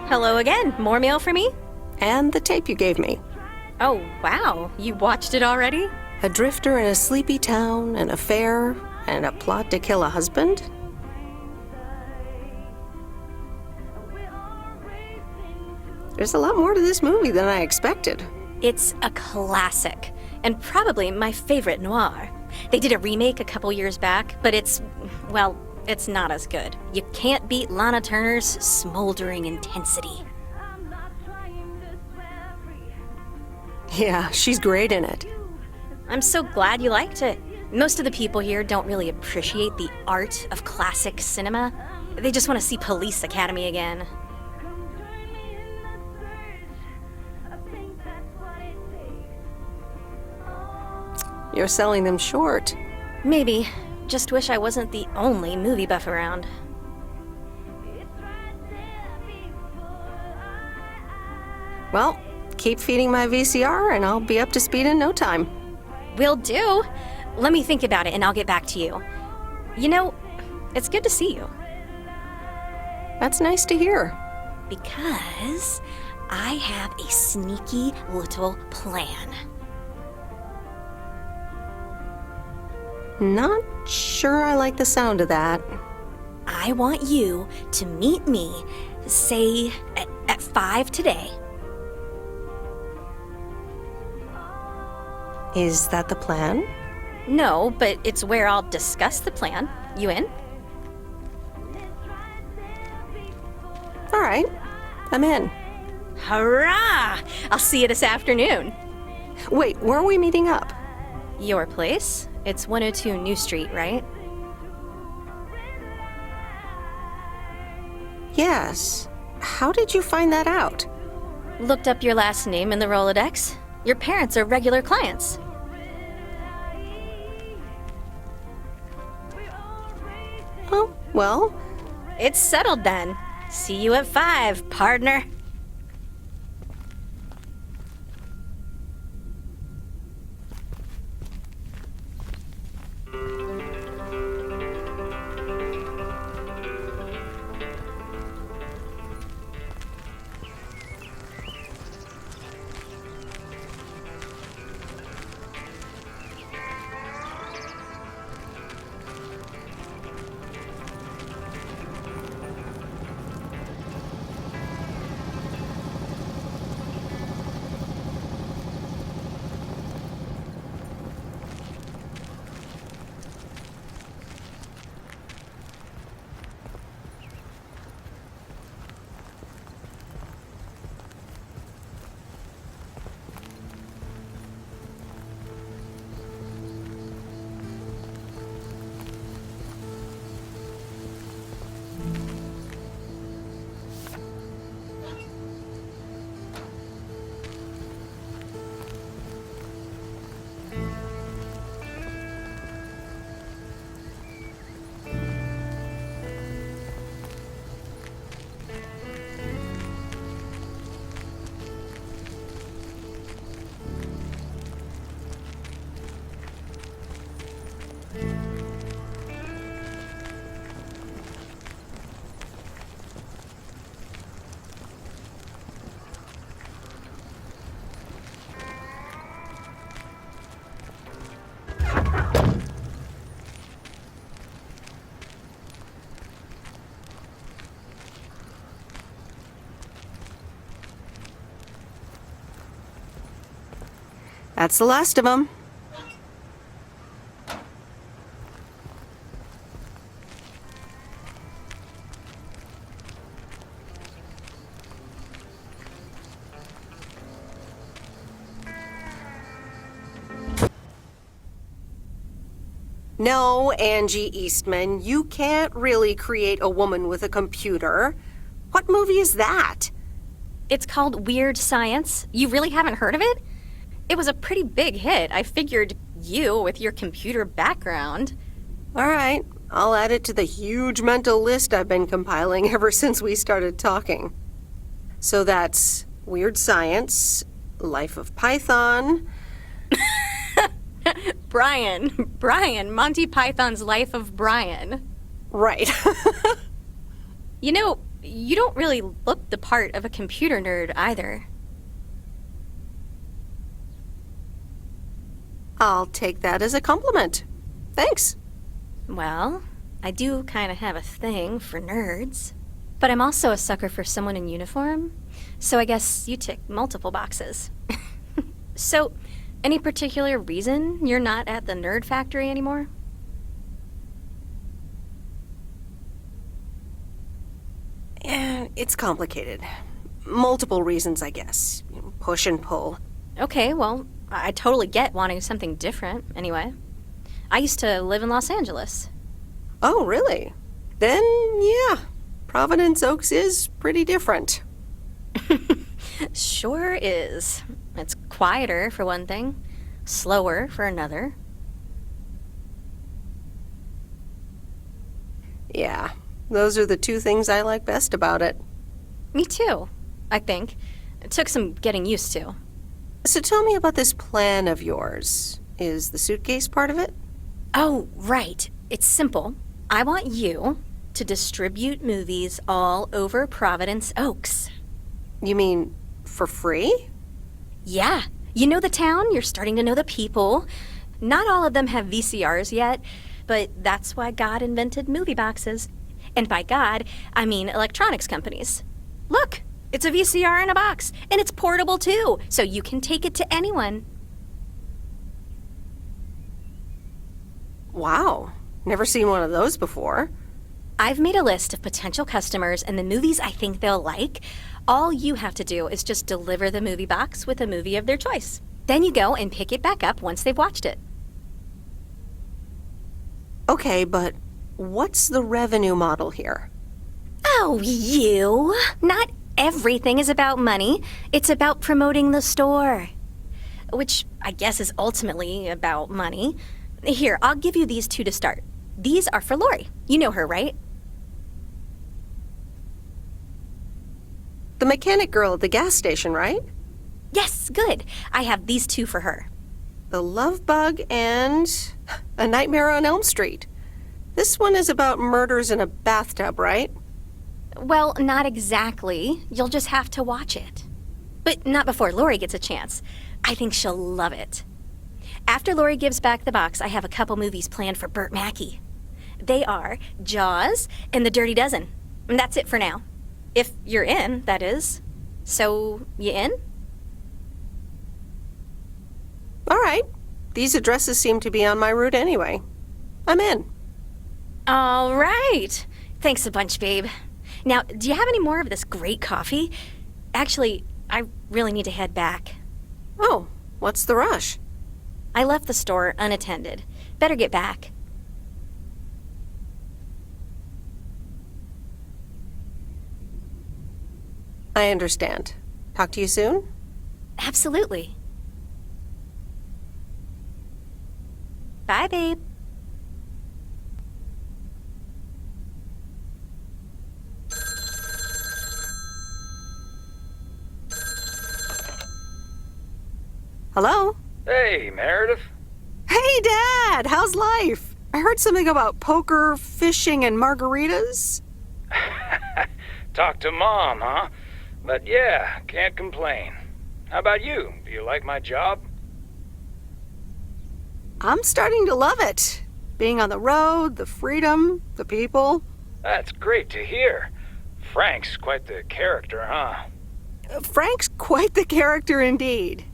Hello again. More mail for me? And the tape you gave me. Oh, wow. You watched it already? A drifter in a sleepy town, an affair, and a plot to kill a husband? There's a lot more to this movie than I expected. It's a classic, and probably my favorite noir. They did a remake a couple years back, but it's not as good. You can't beat Lana Turner's smoldering intensity. Yeah, she's great in it. I'm so glad you liked it. Most of the people here don't really appreciate the art of classic cinema. They just want to see Police Academy again. You're selling them short. Maybe. Just wish I wasn't the only movie buff around. Well, keep feeding my VCR and I'll be up to speed in no time. Will do. Let me think about it and I'll get back to you. You know, it's good to see you. That's nice to hear. Because I have a sneaky little plan. Not sure I like the sound of that. I want you to meet me, say, at 5 today. Is that the plan? No, but it's where I'll discuss the plan. You in? All right, I'm in. Hurrah! I'll see you this afternoon. Wait, where are we meeting up? Your place? It's 102 New Street, right? Yes. How did you find that out? Looked up your last name in the Rolodex. Your parents are regular clients. Oh, well. It's settled then. See you at 5, partner. That's the last of them. No, Angie Eastman, you can't really create a woman with a computer. What movie is that? It's called Weird Science. You really haven't heard of it? It was a pretty big hit. I figured you, with your computer background. All right, I'll add it to the huge mental list I've been compiling ever since we started talking. So that's Weird Science, Life of Python. Brian, Monty Python's Life of Brian. Right. You know, you don't really look the part of a computer nerd either. I'll take that as a compliment. Thanks. Well, I do kind of have a thing for nerds. But I'm also a sucker for someone in uniform, so I guess you tick multiple boxes. So, any particular reason you're not at the Nerd Factory anymore? It's complicated. Multiple reasons, I guess. Push and pull. Okay, well, I totally get wanting something different, anyway. I used to live in Los Angeles. Oh, really? Then, yeah. Providence Okes is pretty different. Sure is. It's quieter, for one thing. Slower, for another. Yeah, those are the two things I like best about it. Me too, I think. It took some getting used to. So tell me about this plan of yours. Is the suitcase part of it? Oh, right. It's simple. I want you to distribute movies all over Providence Okes. You mean for free? Yeah. You know the town, you're starting to know the people. Not all of them have VCRs yet, but that's why God invented movie boxes. And by God, I mean electronics companies. Look, it's a VCR in a box, and it's portable too, so you can take it to anyone. Wow, never seen one of those before. I've made a list of potential customers and the movies I think they'll like. All you have to do is just deliver the movie box with a movie of their choice. Then you go and pick it back up once they've watched it. Okay, but what's the revenue model here? Oh, you! Not everything is about money. It's about promoting the store. Which I guess is ultimately about money. Here, I'll give you these two to start. These are for Lori. You know her, right? The mechanic girl at the gas station, right? Yes, good. I have these two for her. The Love Bug and A Nightmare on Elm Street. This one is about murders in a bathtub, right? Well, not exactly. You'll just have to watch it. But not before Lori gets a chance. I think she'll love it. After Lori gives back the box, I have a couple movies planned for Burt Mackey. They are Jaws and The Dirty Dozen. And that's it for now. If you're in, that is. So, you in? All right. These addresses seem to be on my route anyway. I'm in. All right. Thanks a bunch, babe. Now, do you have any more of this great coffee? Actually, I really need to head back. Oh, what's the rush? I left the store unattended. Better get back. I understand. Talk to you soon? Absolutely. Bye, babe. Hello? Hey, Meredith. Hey, Dad! How's life? I heard something about poker, fishing, and margaritas. Talk to Mom, huh? But yeah, can't complain. How about you? Do you like my job? I'm starting to love it. Being on the road, the freedom, the people. That's great to hear. Frank's quite the character, huh? Frank's quite the character indeed.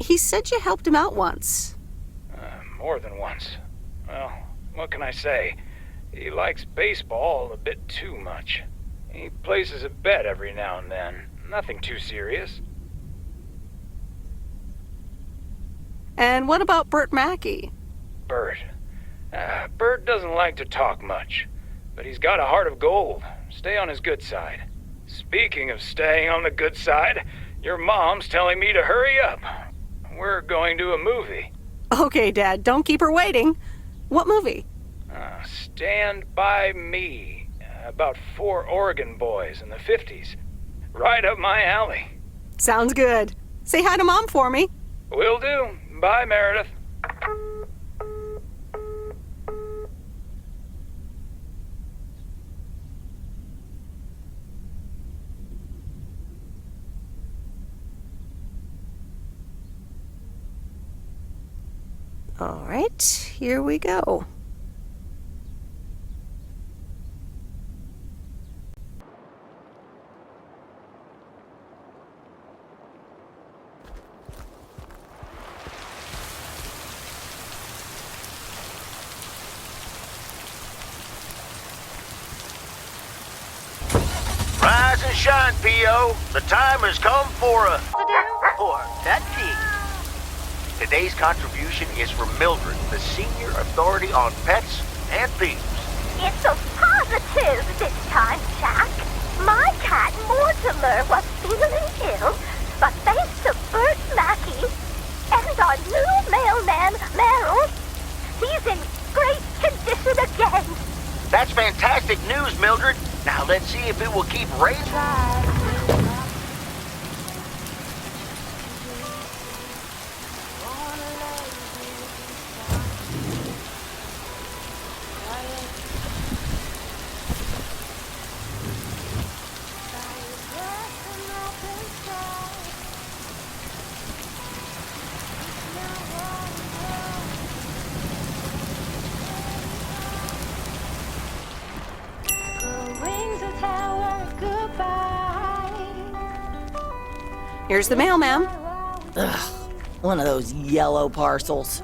He said you helped him out once. More than once. Well, what can I say? He likes baseball a bit too much. He places a bet every now and then. Nothing too serious. And what about Bert Mackey? Bert. Bert doesn't like to talk much, but he's got a heart of gold. Stay on his good side. Speaking of staying on the good side, your mom's telling me to hurry up. We're going to a movie. Okay, Dad, don't keep her waiting. What movie? Stand By Me. About 4 Oregon boys in the 50s. Right up my alley. Sounds good. Say hi to Mom for me. Will do. Bye, Meredith. All right, here we go. Rise and shine, P.O. The time has come for a... or pet peeve. Today's contribution is from Mildred, the senior authority on pets and peeves. It's a positive this time, Jack. My cat Mortimer was feeling ill, but thanks to Bert Mackey and our new mailman, Merrill, he's in great condition again. That's fantastic news, Mildred. Now let's see if it will keep raising. Here's the mail, ma'am. Ugh, one of those yellow parcels.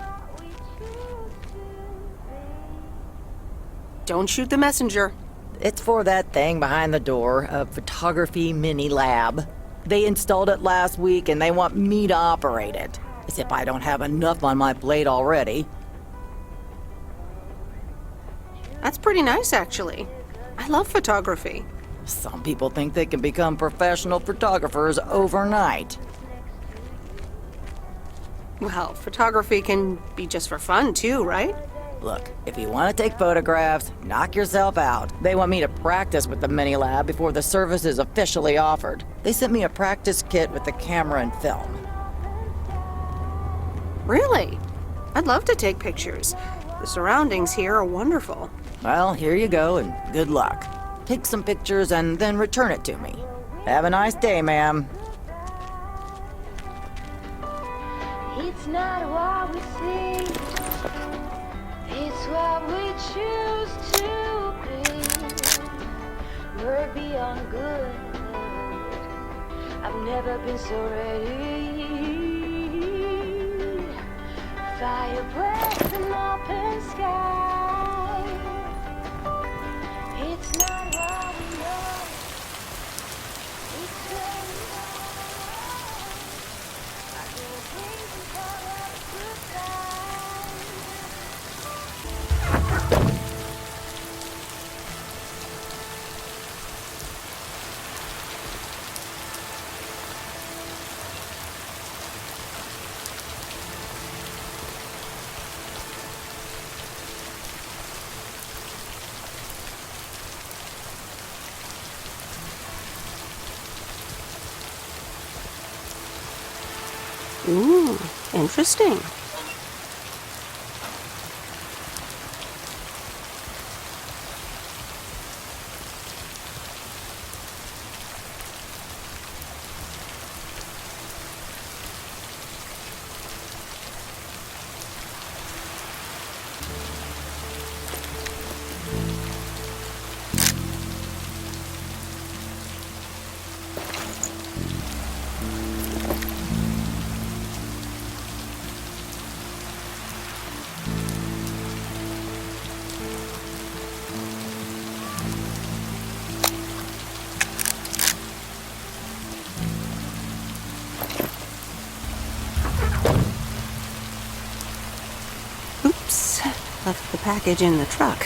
Don't shoot the messenger. It's for that thing behind the door, a photography mini lab. They installed it last week and they want me to operate it. As if I don't have enough on my plate already. That's pretty nice, actually. I love photography. Some people think they can become professional photographers overnight. Well, photography can be just for fun, too, right? Look, if you want to take photographs, knock yourself out. They want me to practice with the mini lab before the service is officially offered. They sent me a practice kit with the camera and film. Really? I'd love to take pictures. The surroundings here are wonderful. Well, here you go, and good luck. Take some pictures and then return it to me. Have a nice day, ma'am. It's not what we see, it's what we choose to be. We're beyond good. I've never been so ready. Fire breath and open sky. It's not what we know. It's what we I feel crazy for a good time. Ooh, interesting. Left the package in the truck.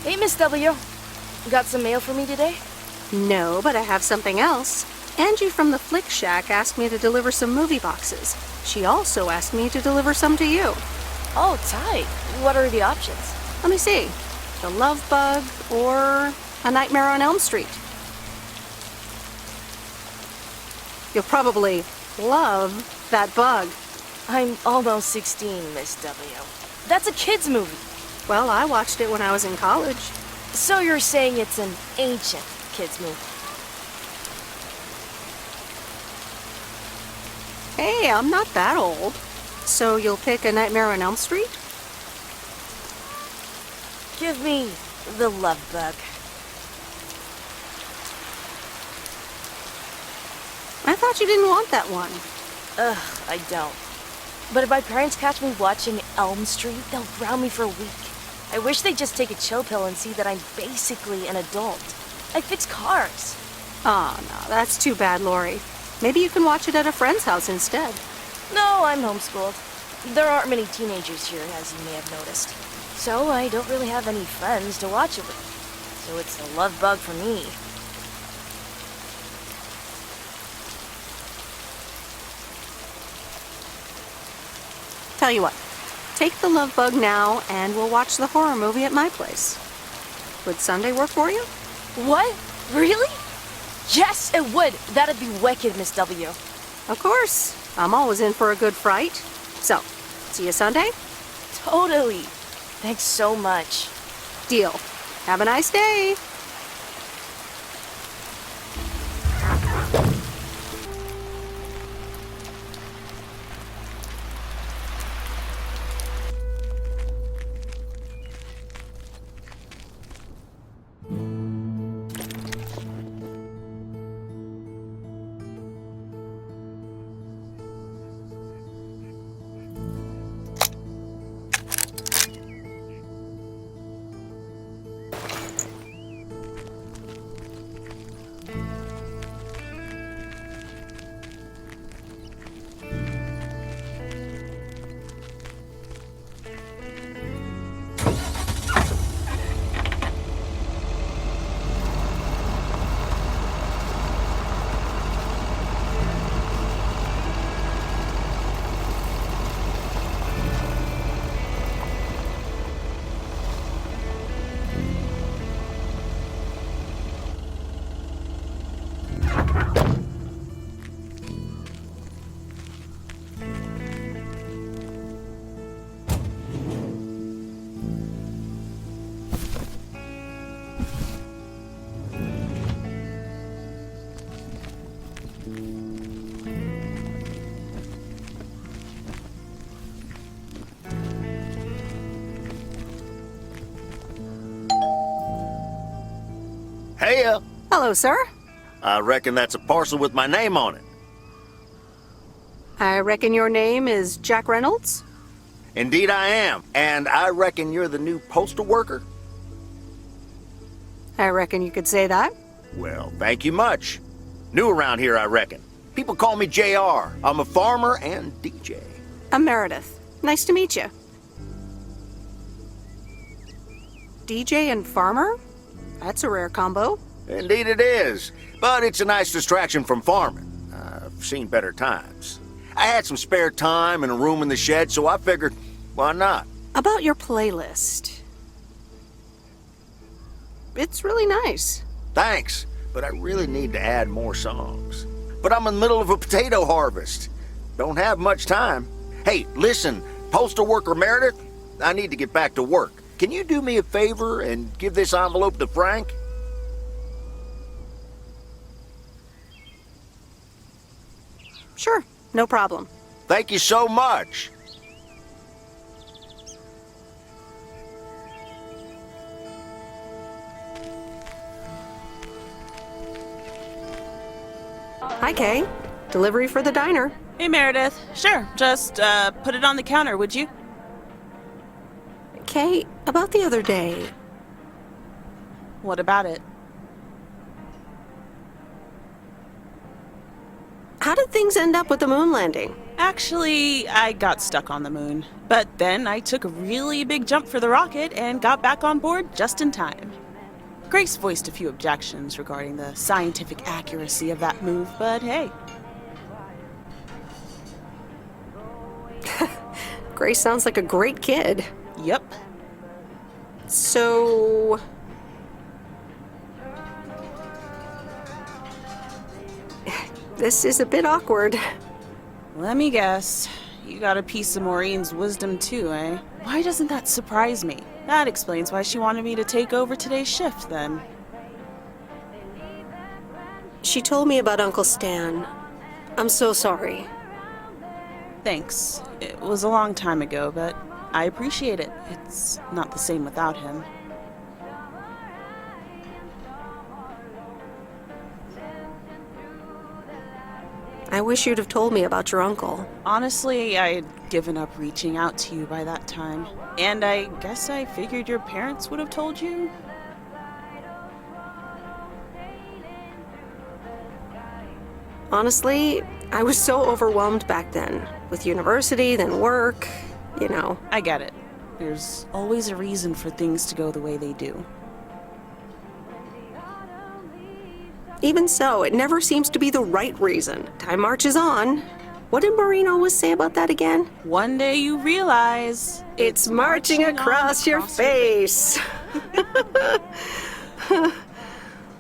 Hey, Miss W. Got some mail for me today? No, but I have something else. Angie from the Flick Shack asked me to deliver some movie boxes. She also asked me to deliver some to you. Oh, tight. What are the options? Let me see. The Love Bug or A Nightmare on Elm Street. You'll probably love that bug. I'm almost 16, Miss W. That's a kid's movie. Well, I watched it when I was in college. So you're saying it's an ancient kid's movie? Hey, I'm not that old. So you'll pick A Nightmare on Elm Street? Give me the Love Bug. I thought you didn't want that one. Ugh, I don't. But if my parents catch me watching Elm Street, they'll ground me for a week. I wish they'd just take a chill pill and see that I'm basically an adult. I fix cars. Oh, no, that's too bad, Lori. Maybe you can watch it at a friend's house instead. No, I'm homeschooled. There aren't many teenagers here, as you may have noticed. So I don't really have any friends to watch it with. So it's the Love Bug for me. Tell you what, take the Love Bug now and we'll watch the horror movie at my place. Would Sunday work for you? What? Really? Yes, it would. That'd be wicked, Miss W. Of course. I'm always in for a good fright. So, see you Sunday? Totally. Thanks so much. Deal. Have a nice day. Hey, Hello, sir. I reckon that's a parcel with my name on it. I reckon your name is Jack Reynolds? Indeed I am. And I reckon you're the new postal worker? I reckon you could say that. Well, thank you much. New around here, I reckon. People call me JR. I'm a farmer and DJ. I'm Meredith. Nice to meet you. DJ and farmer? That's a rare combo. Indeed it is. But it's a nice distraction from farming. I've seen better times. I had some spare time and a room in the shed, so I figured, why not? About your playlist. It's really nice. Thanks, but I really need to add more songs. But I'm in the middle of a potato harvest. Don't have much time. Hey, listen, postal worker Meredith, I need to get back to work. Can you do me a favor and give this envelope to Frank? Sure, no problem. Thank you so much. Hi, Kay. Delivery for the diner. Hey, Meredith. Sure, just put it on the counter, would you? Kay, about the other day. What about it? How did things end up with the moon landing? Actually, I got stuck on the moon. But then I took a really big jump for the rocket and got back on board just in time. Grace voiced a few objections regarding the scientific accuracy of that move, but hey. Grace sounds like a great kid. Yep. So... this is a bit awkward. Let me guess. You got a piece of Maureen's wisdom too, eh? Why doesn't that surprise me? That explains why she wanted me to take over today's shift, then. She told me about Uncle Stan. I'm so sorry. Thanks. It was a long time ago, but I appreciate it. It's not the same without him. I wish you'd have told me about your uncle. Honestly, I had given up reaching out to you by that time. And I guess I figured your parents would have told you? Honestly, I was so overwhelmed back then. With university, then work, you know. I get it. There's always a reason for things to go the way they do. Even so, it never seems to be the right reason. Time marches on. What did Maureen always say about that again? One day you realize... It's marching across your face.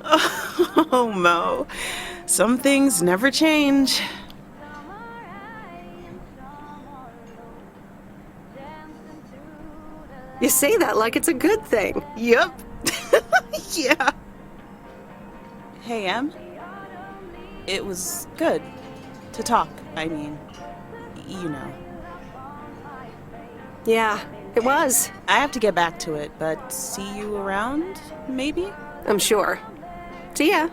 Oh, Mo. Some things never change. You say that like it's a good thing. Yep. Yeah. Hey, Em. It was good to talk. I mean, you know. Yeah, it was. I have to get back to it, but see you around, maybe? I'm sure. See ya.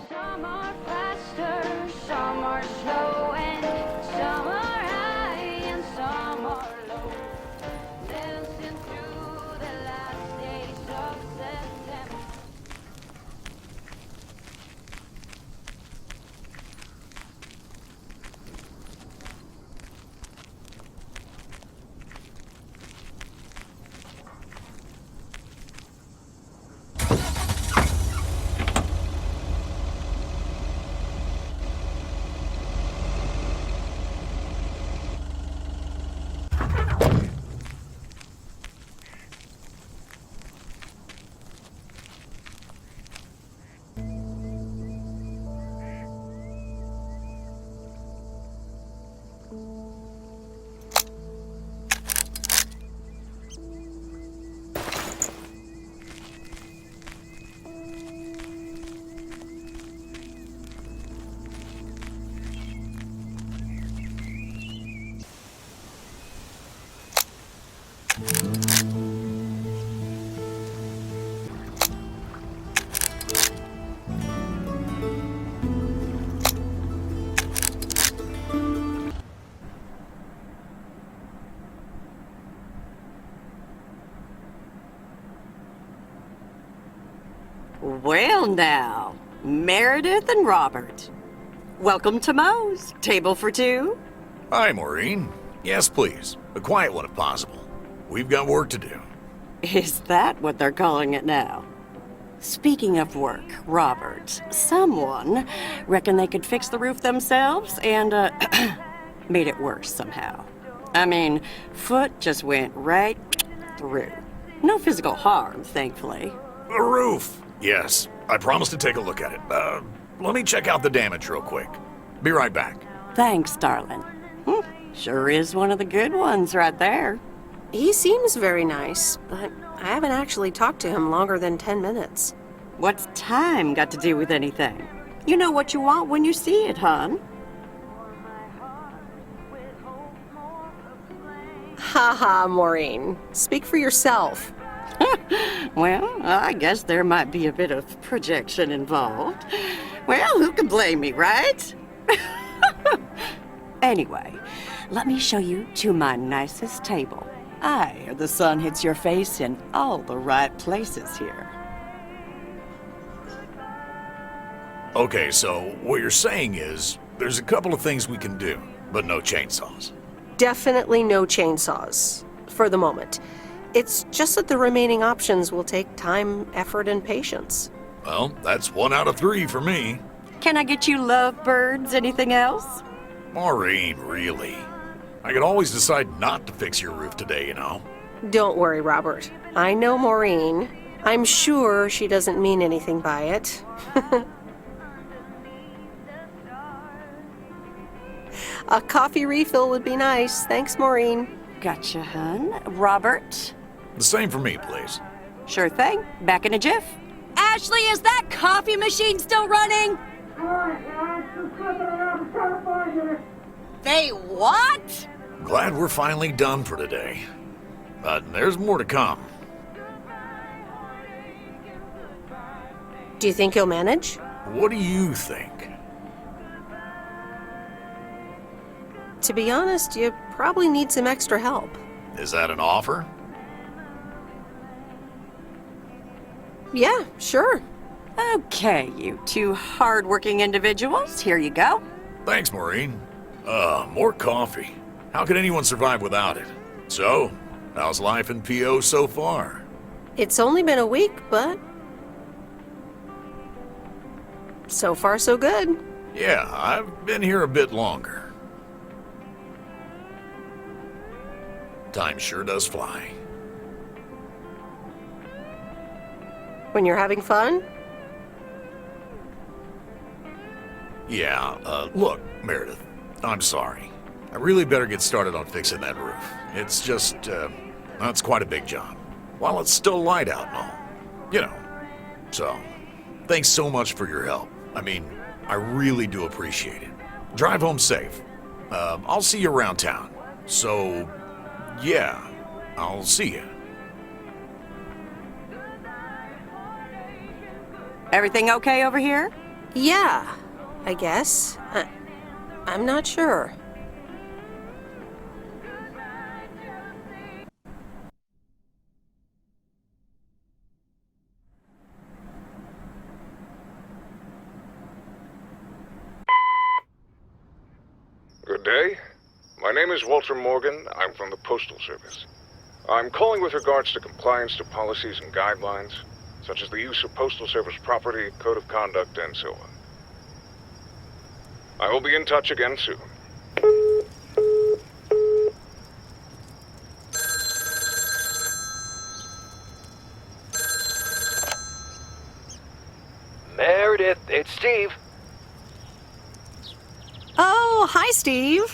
Some are faster, some are slow, and some are high and some are low. Dancing through the last days of September. Well now, Meredith and Robert. Welcome to Mo's. Table for two? Hi, Maureen. Yes, please. A quiet one if possible. We've got work to do. Is that what they're calling it now? Speaking of work, Robert, someone reckoned they could fix the roof themselves and, made it worse somehow. I mean, foot just went right through. No physical harm, thankfully. The roof! Yes, I promised to take a look at it. Let me check out the damage real quick. Be right back. Thanks, darling. Sure is one of the good ones right there. He seems very nice, but I haven't actually talked to him longer than 10 minutes. What's time got to do with anything? You know what you want when you see it, hon. Haha, Maureen. Speak for yourself. Well, I guess there might be a bit of projection involved. Well, who can blame me, right? Anyway, let me show you to my nicest table. The sun hits your face in all the right places here. Okay, so what you're saying is there's a couple of things we can do, but no chainsaws. Definitely no chainsaws, for the moment. It's just that the remaining options will take time, effort, and patience. Well, that's 1 out of 3 for me. Can I get you lovebirds? Anything else? Maureen, really? I could always decide not to fix your roof today, you know? Don't worry, Robert. I know Maureen. I'm sure she doesn't mean anything by it. A coffee refill would be nice. Thanks, Maureen. Gotcha, hun. Robert? The same for me, please. Sure thing. Back in a jiff. Ashley, is that coffee machine still running? They what? Glad we're finally done for today. But there's more to come. Do you think you'll manage? What do you think? To be honest, you probably need some extra help. Is that an offer? Yeah, sure. Okay, you two hard-working individuals, here you go. Thanks, Maureen. More coffee. How could anyone survive without it? So, how's life in PO so far? It's only been a week, but so far so good. Yeah, I've been here a bit longer. Time sure does fly. When you're having fun? Yeah, look, Meredith, I'm sorry. I really better get started on fixing that roof. It's just, it's quite a big job. While it's still light out and all. You know. So, thanks so much for your help. I mean, I really do appreciate it. Drive home safe. I'll see you around town. So, yeah, I'll see you. Everything okay over here? Yeah, I guess. I'm not sure. Good day. My name is Walter Morgan. I'm from the Postal Service. I'm calling with regards to compliance to policies and guidelines, such as the use of Postal Service property, code of conduct, and so on. I will be in touch again soon. Meredith, it's Steve. Oh, hi, Steve.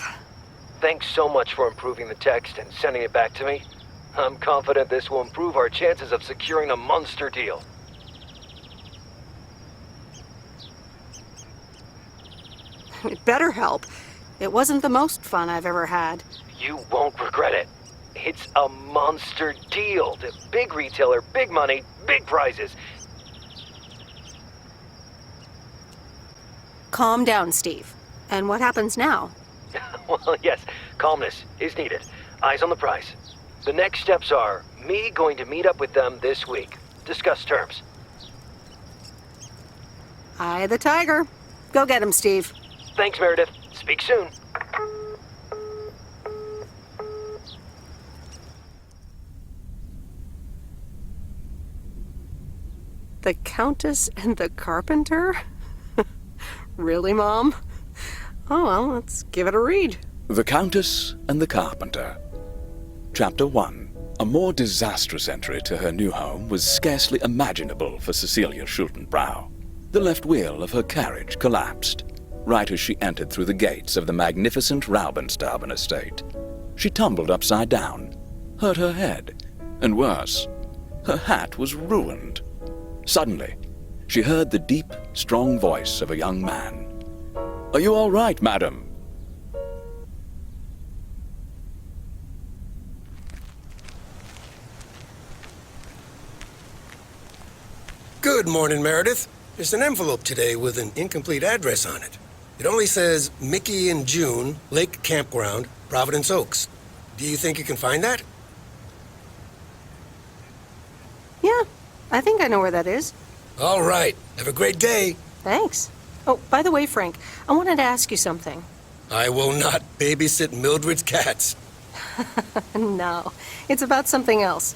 Thanks so much for improving the text and sending it back to me. I'm confident this will improve our chances of securing a monster deal. It better help. It wasn't the most fun I've ever had. You won't regret it. It's a monster deal. The big retailer, big money, big prizes. Calm down, Steve. And what happens now? Well, yes, calmness is needed. Eyes on the prize. The next steps are me going to meet up with them this week. Discuss terms. Eye the tiger. Go get him, Steve. Thanks, Meredith. Speak soon. The Countess and the Carpenter? Really, Mom? Oh, well, let's give it a read. The Countess and the Carpenter. Chapter 1. A more disastrous entry to her new home was scarcely imaginable for Cecilia Schultenbrow. The left wheel of her carriage collapsed, right as she entered through the gates of the magnificent Raubenstaben estate. She tumbled upside down, hurt her head, and worse, her hat was ruined. Suddenly, she heard the deep, strong voice of a young man. "Are you all right, madam?" Good morning, Meredith. There's an envelope today with an incomplete address on it. It only says Mickey and June, Lake Campground, Провиденс Okes. Do you think you can find that? Yeah, I think I know where that is. All right. Have a great day. Thanks. Oh, by the way, Frank, I wanted to ask you something. I will not babysit Mildred's cats. No, it's about something else.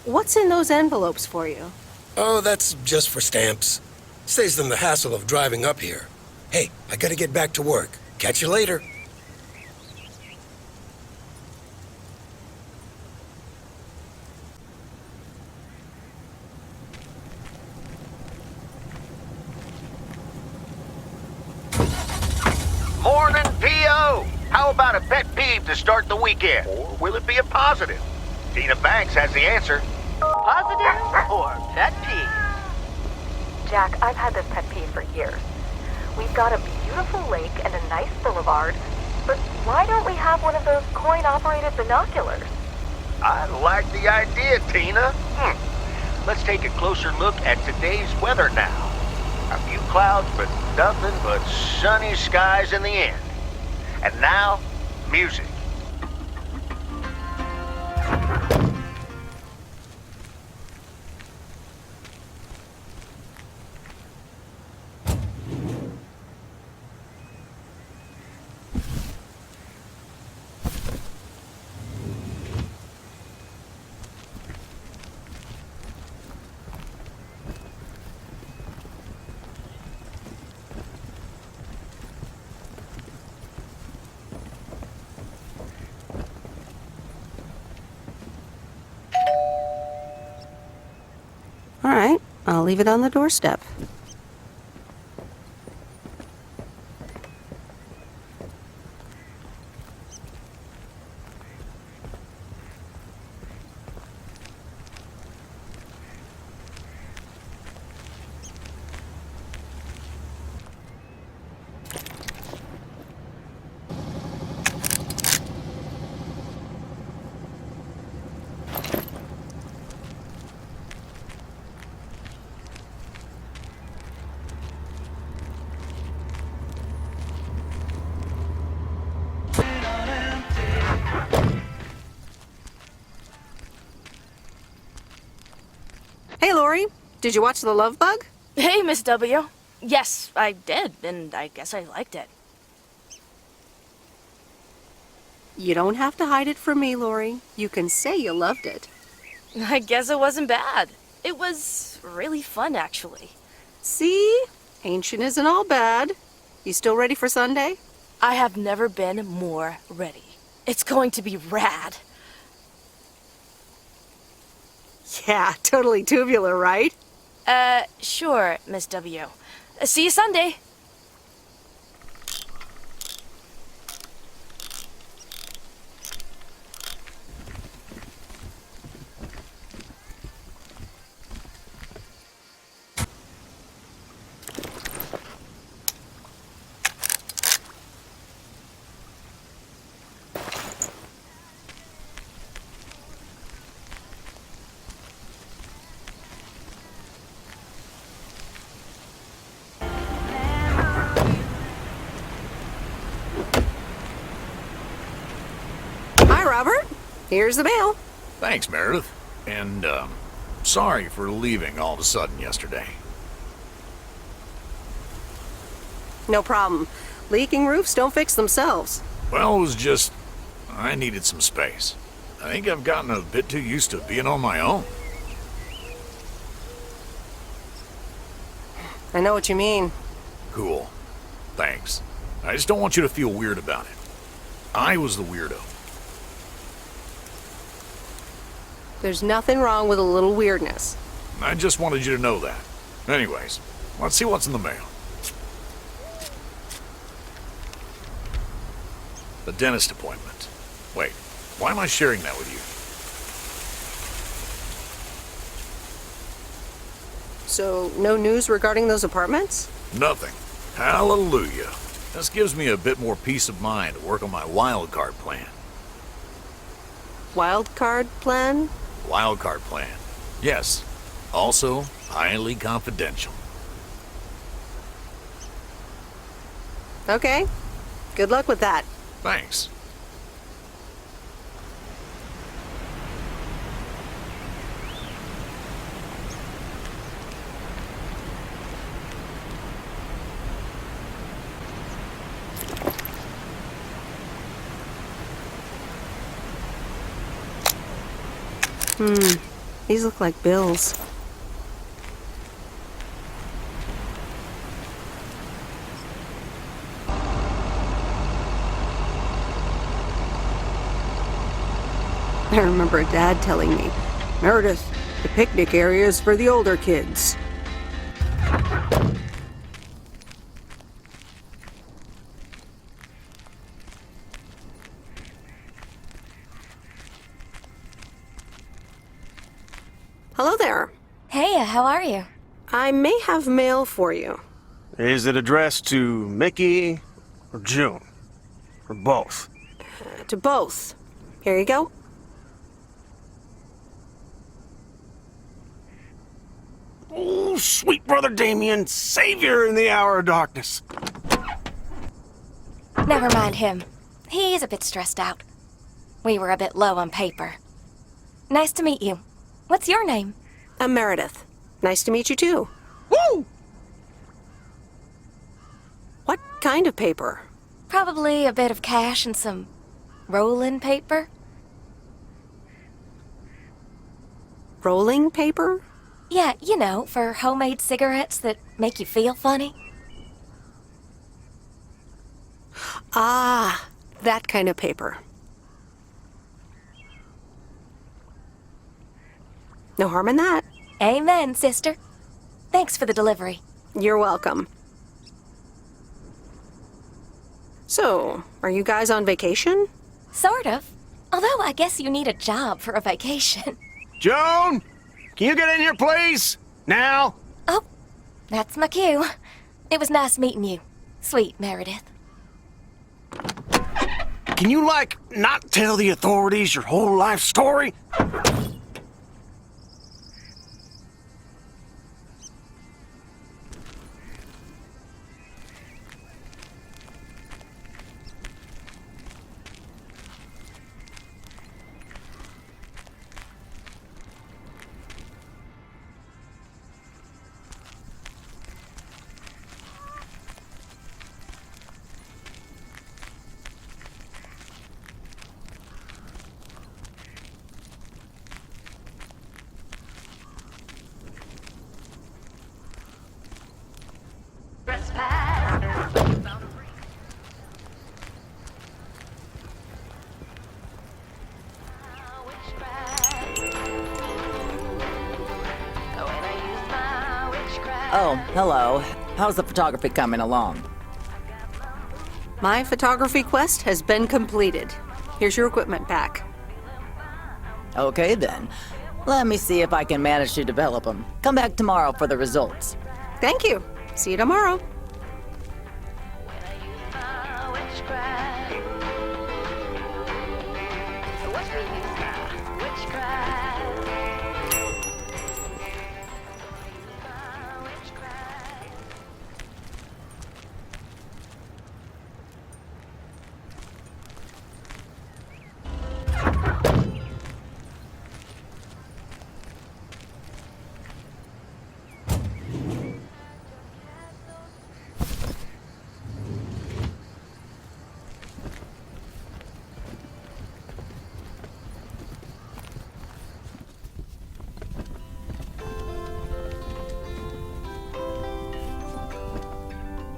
What's in those envelopes for you? Oh, that's just for stamps. Saves them the hassle of driving up here. Hey, I gotta get back to work. Catch you later. Morning, P.O. How about a pet peeve to start the weekend? Or will it be a positive? Tina Banks has the answer. Positive or pet peeve? Jack, I've had this pet peeve for years. We've got a beautiful lake and a nice boulevard, but why don't we have one of those coin-operated binoculars? I like the idea, Tina. Let's take a closer look at today's weather now. A few clouds, but nothing but sunny skies in the end. And now, music. All right, I'll leave it on the doorstep. Hey, Lori, did you watch The Love Bug? Hey, Miss W. Yes, I did, and I guess I liked it. You don't have to hide it from me, Lori. You can say you loved it. I guess it wasn't bad. It was really fun, actually. See? Ancient isn't all bad. You still ready for Sunday? I have never been more ready. It's going to be rad. Yeah, totally tubular, right? Sure, Miss W. See you Sunday. Robert, here's the mail. Thanks, Meredith. And, sorry for leaving all of a sudden yesterday. No problem. Leaking roofs don't fix themselves. Well, it was just... I needed some space. I think I've gotten a bit too used to being on my own. I know what you mean. Cool. Thanks. I just don't want you to feel weird about it. I was the weirdo. There's nothing wrong with a little weirdness. I just wanted you to know that. Anyways, let's see what's in the mail. The dentist appointment. Wait, why am I sharing that with you? So, no news regarding those apartments? Nothing. Hallelujah. This gives me a bit more peace of mind to work on my wild card plan. Wild card plan? Wild card plan. Yes. Also, highly confidential. Okay. Good luck with that. Thanks. These look like bills. I remember Dad telling me, Meredith, the picnic area is for the older kids. Hello there. Hey, how are you? I may have mail for you. Is it addressed to Mickey or June? Or both? To both. Here you go. Oh, sweet brother Damien, savior in the hour of darkness. Never mind him. He's a bit stressed out. We were a bit low on paper. Nice to meet you. What's your name? I'm Meredith. Nice to meet you too. Woo! What kind of paper? Probably a bit of cash and some rolling paper. Rolling paper? Yeah, you know, for homemade cigarettes that make you feel funny. Ah, that kind of paper. No harm in that. Amen, sister. Thanks for the delivery. You're welcome. So, are you guys on vacation? Sort of. Although I guess you need a job for a vacation. Joan! Can you get in here, please? Now? Oh, that's my cue. It was nice meeting you, sweet Meredith. Can you, not tell the authorities your whole life story? Oh, hello. How's the photography coming along? My photography quest has been completed. Here's your equipment back. Okay then. Let me see if I can manage to develop them. Come back tomorrow for the results. Thank you. See you tomorrow.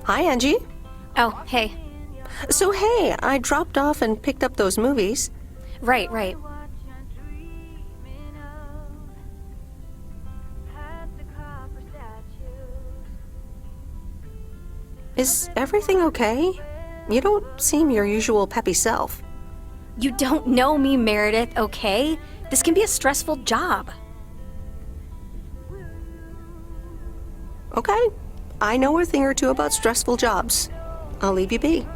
Hi, Angie. Oh, hey. So, hey, I dropped off and picked up those movies. Right. Is everything okay? You don't seem your usual peppy self. You don't know me, Meredith, okay? This can be a stressful job. Okay. I know a thing or two about stressful jobs. I'll leave you be.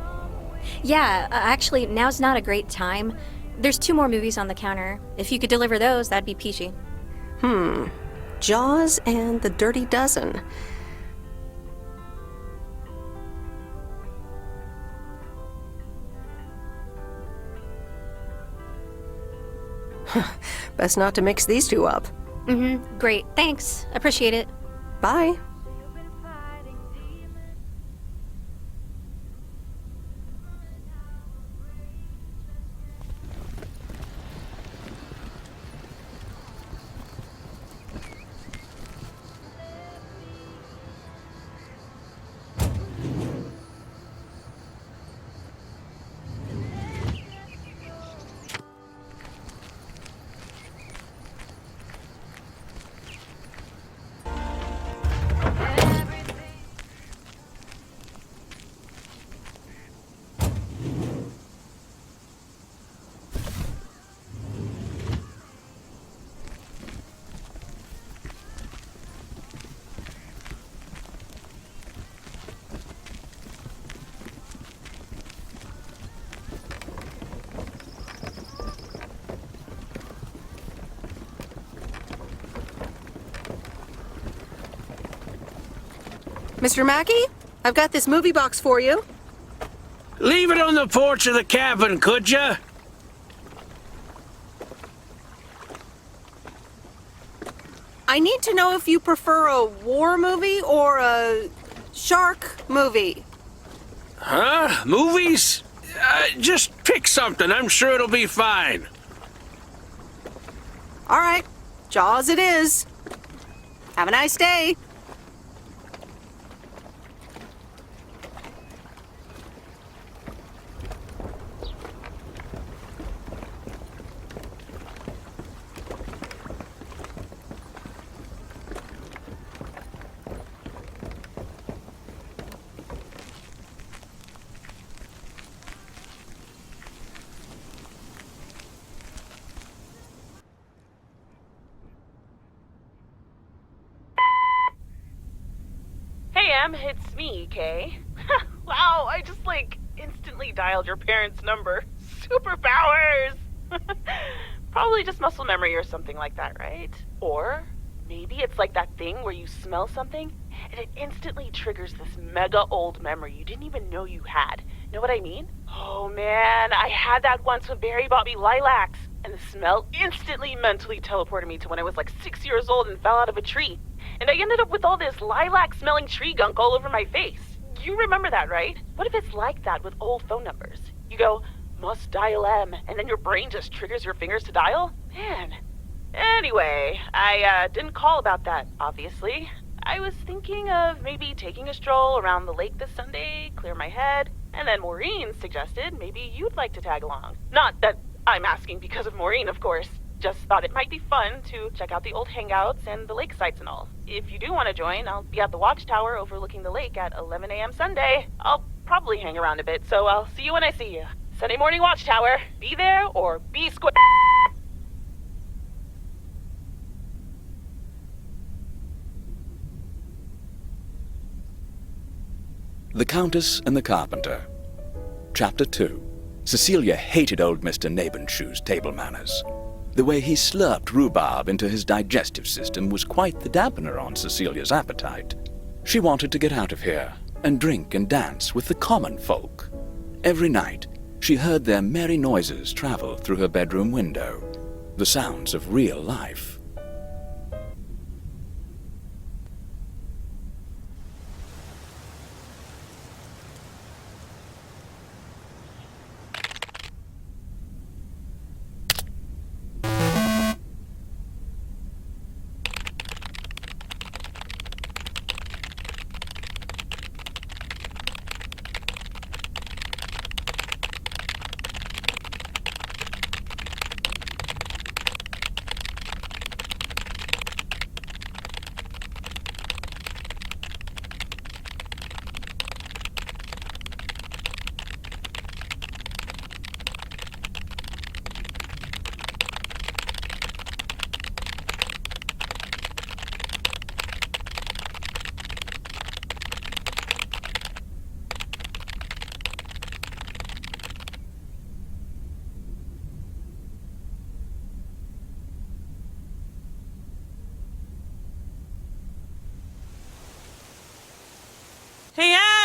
Yeah, actually, now's not a great time. There's 2 more movies on the counter. If you could deliver those, that'd be peachy. Jaws and the Dirty Dozen. Best not to mix these two up. Mm-hmm. Great. Thanks. Appreciate it. Bye. Mr. Mackey, I've got this movie box for you. Leave it on the porch of the cabin, could ya? I need to know if you prefer a war movie or a shark movie. Huh? Movies? Just pick something. I'm sure it'll be fine. All right, Jaws it is. Have a nice day. It's me, Kay. Wow, I just, instantly dialed your parents' number. Superpowers! Probably just muscle memory or something like that, right? Or maybe it's like that thing where you smell something and it instantly triggers this mega old memory you didn't even know you had. Know what I mean? Oh man, I had that once when Barry bought me lilacs, and the smell instantly mentally teleported me to when I was 6 years old and fell out of a tree. And I ended up with all this lilac-smelling tree gunk all over my face. You remember that, right? What if it's like that with old phone numbers? You go, must dial M, and then your brain just triggers your fingers to dial? Man. Anyway, I didn't call about that, obviously. I was thinking of maybe taking a stroll around the lake this Sunday, clear my head, and then Maureen suggested maybe you'd like to tag along. Not that I'm asking because of Maureen, of course. Just thought it might be fun to check out the old hangouts and the lake sites and all. If you do want to join, I'll be at the watchtower overlooking the lake at 11 a.m. Sunday. I'll probably hang around a bit, so I'll see you when I see you. Sunday morning watchtower. Be there or be square. The Countess and the Carpenter. Chapter 2. Cecilia hated old Mr. Nabenshoe's table manners. The way he slurped rhubarb into his digestive system was quite the dampener on Cecilia's appetite. She wanted to get out of here and drink and dance with the common folk. Every night, she heard their merry noises travel through her bedroom window, the sounds of real life.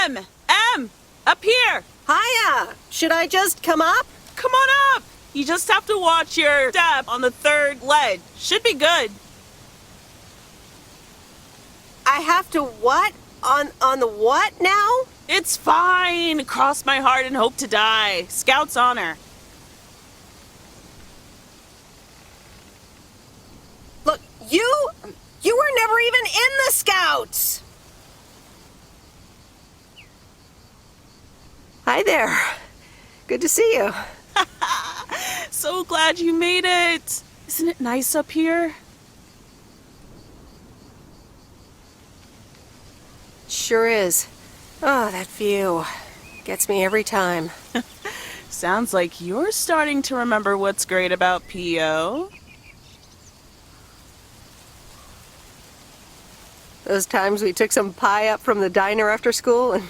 M! Up here! Hiya! Should I just come up? Come on up! You just have to watch your step on the third ledge. Should be good. I have to what? On the what now? It's fine. Cross my heart and hope to die. Scout's honor. Look, you were never even in the Scouts! Hi there. Good to see you. So glad you made it. Isn't it nice up here? Sure is. Oh, that view. Gets me every time. Sounds like you're starting to remember what's great about PO. Those times we took some pie up from the diner after school and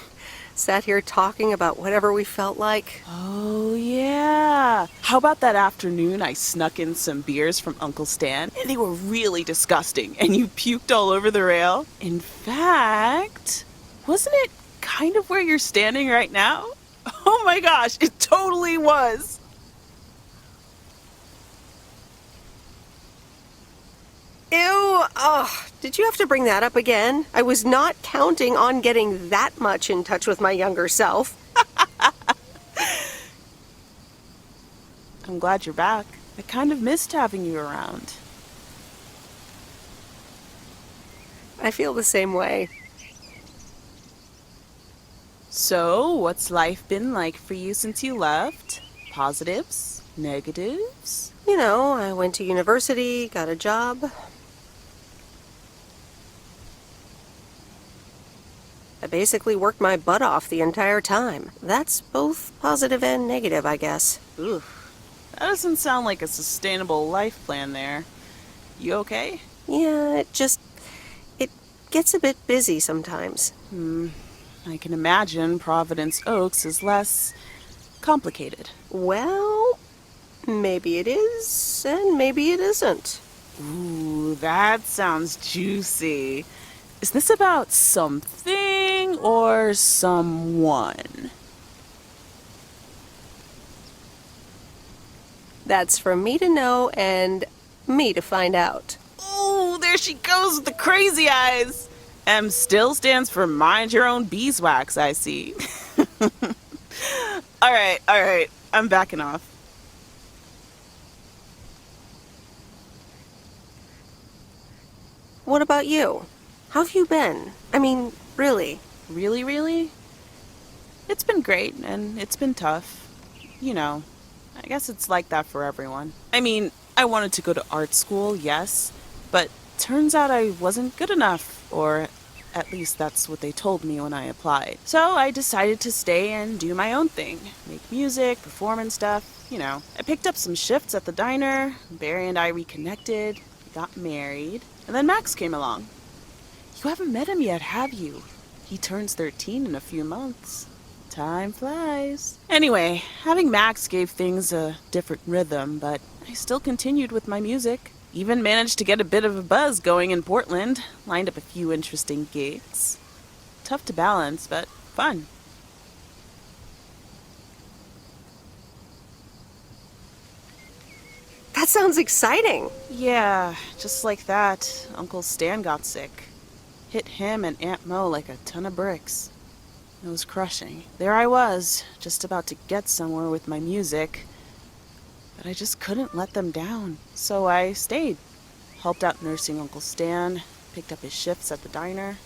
sat here talking about whatever we felt like. Oh, yeah. How about that afternoon I snuck in some beers from Uncle Stan? And they were really disgusting, and you puked all over the rail. In fact, wasn't it kind of where you're standing right now? Oh my gosh, it totally was. Ew! Oh, did you have to bring that up again? I was not counting on getting that much in touch with my younger self. I'm glad you're back. I kind of missed having you around. I feel the same way. So, what's life been like for you since you left? Positives? Negatives? You know, I went to university, got a job. I basically worked my butt off the entire time. That's both positive and negative, I guess. Ooh, that doesn't sound like a sustainable life plan there. You okay? Yeah, it gets a bit busy sometimes. I can imagine Провиденс Окс is less complicated. Well, maybe it is, and maybe it isn't. Ooh, that sounds juicy. Is this about something or someone? That's for me to know and me to find out. Ooh, there she goes with the crazy eyes. M still stands for mind your own beeswax, I see. All right, I'm backing off. What about you? How have you been? I mean, really? Really? It's been great, and it's been tough. You know, I guess it's like that for everyone. I mean, I wanted to go to art school, yes, but turns out I wasn't good enough, or at least that's what they told me when I applied. So I decided to stay and do my own thing. Make music, perform and stuff, you know. I picked up some shifts at the diner, Barry and I reconnected, got married, and then Max came along. You haven't met him yet, have you? He turns 13 in a few months. Time flies. Anyway, having Max gave things a different rhythm, but I still continued with my music. Even managed to get a bit of a buzz going in Portland. Lined up a few interesting gigs. Tough to balance, but fun. That sounds exciting. Yeah, just like that, Uncle Stan got sick. Hit him and Aunt Mo like a ton of bricks. It was crushing. There I was, just about to get somewhere with my music, but I just couldn't let them down. So I stayed. Helped out nursing Uncle Stan, picked up his shifts at the diner.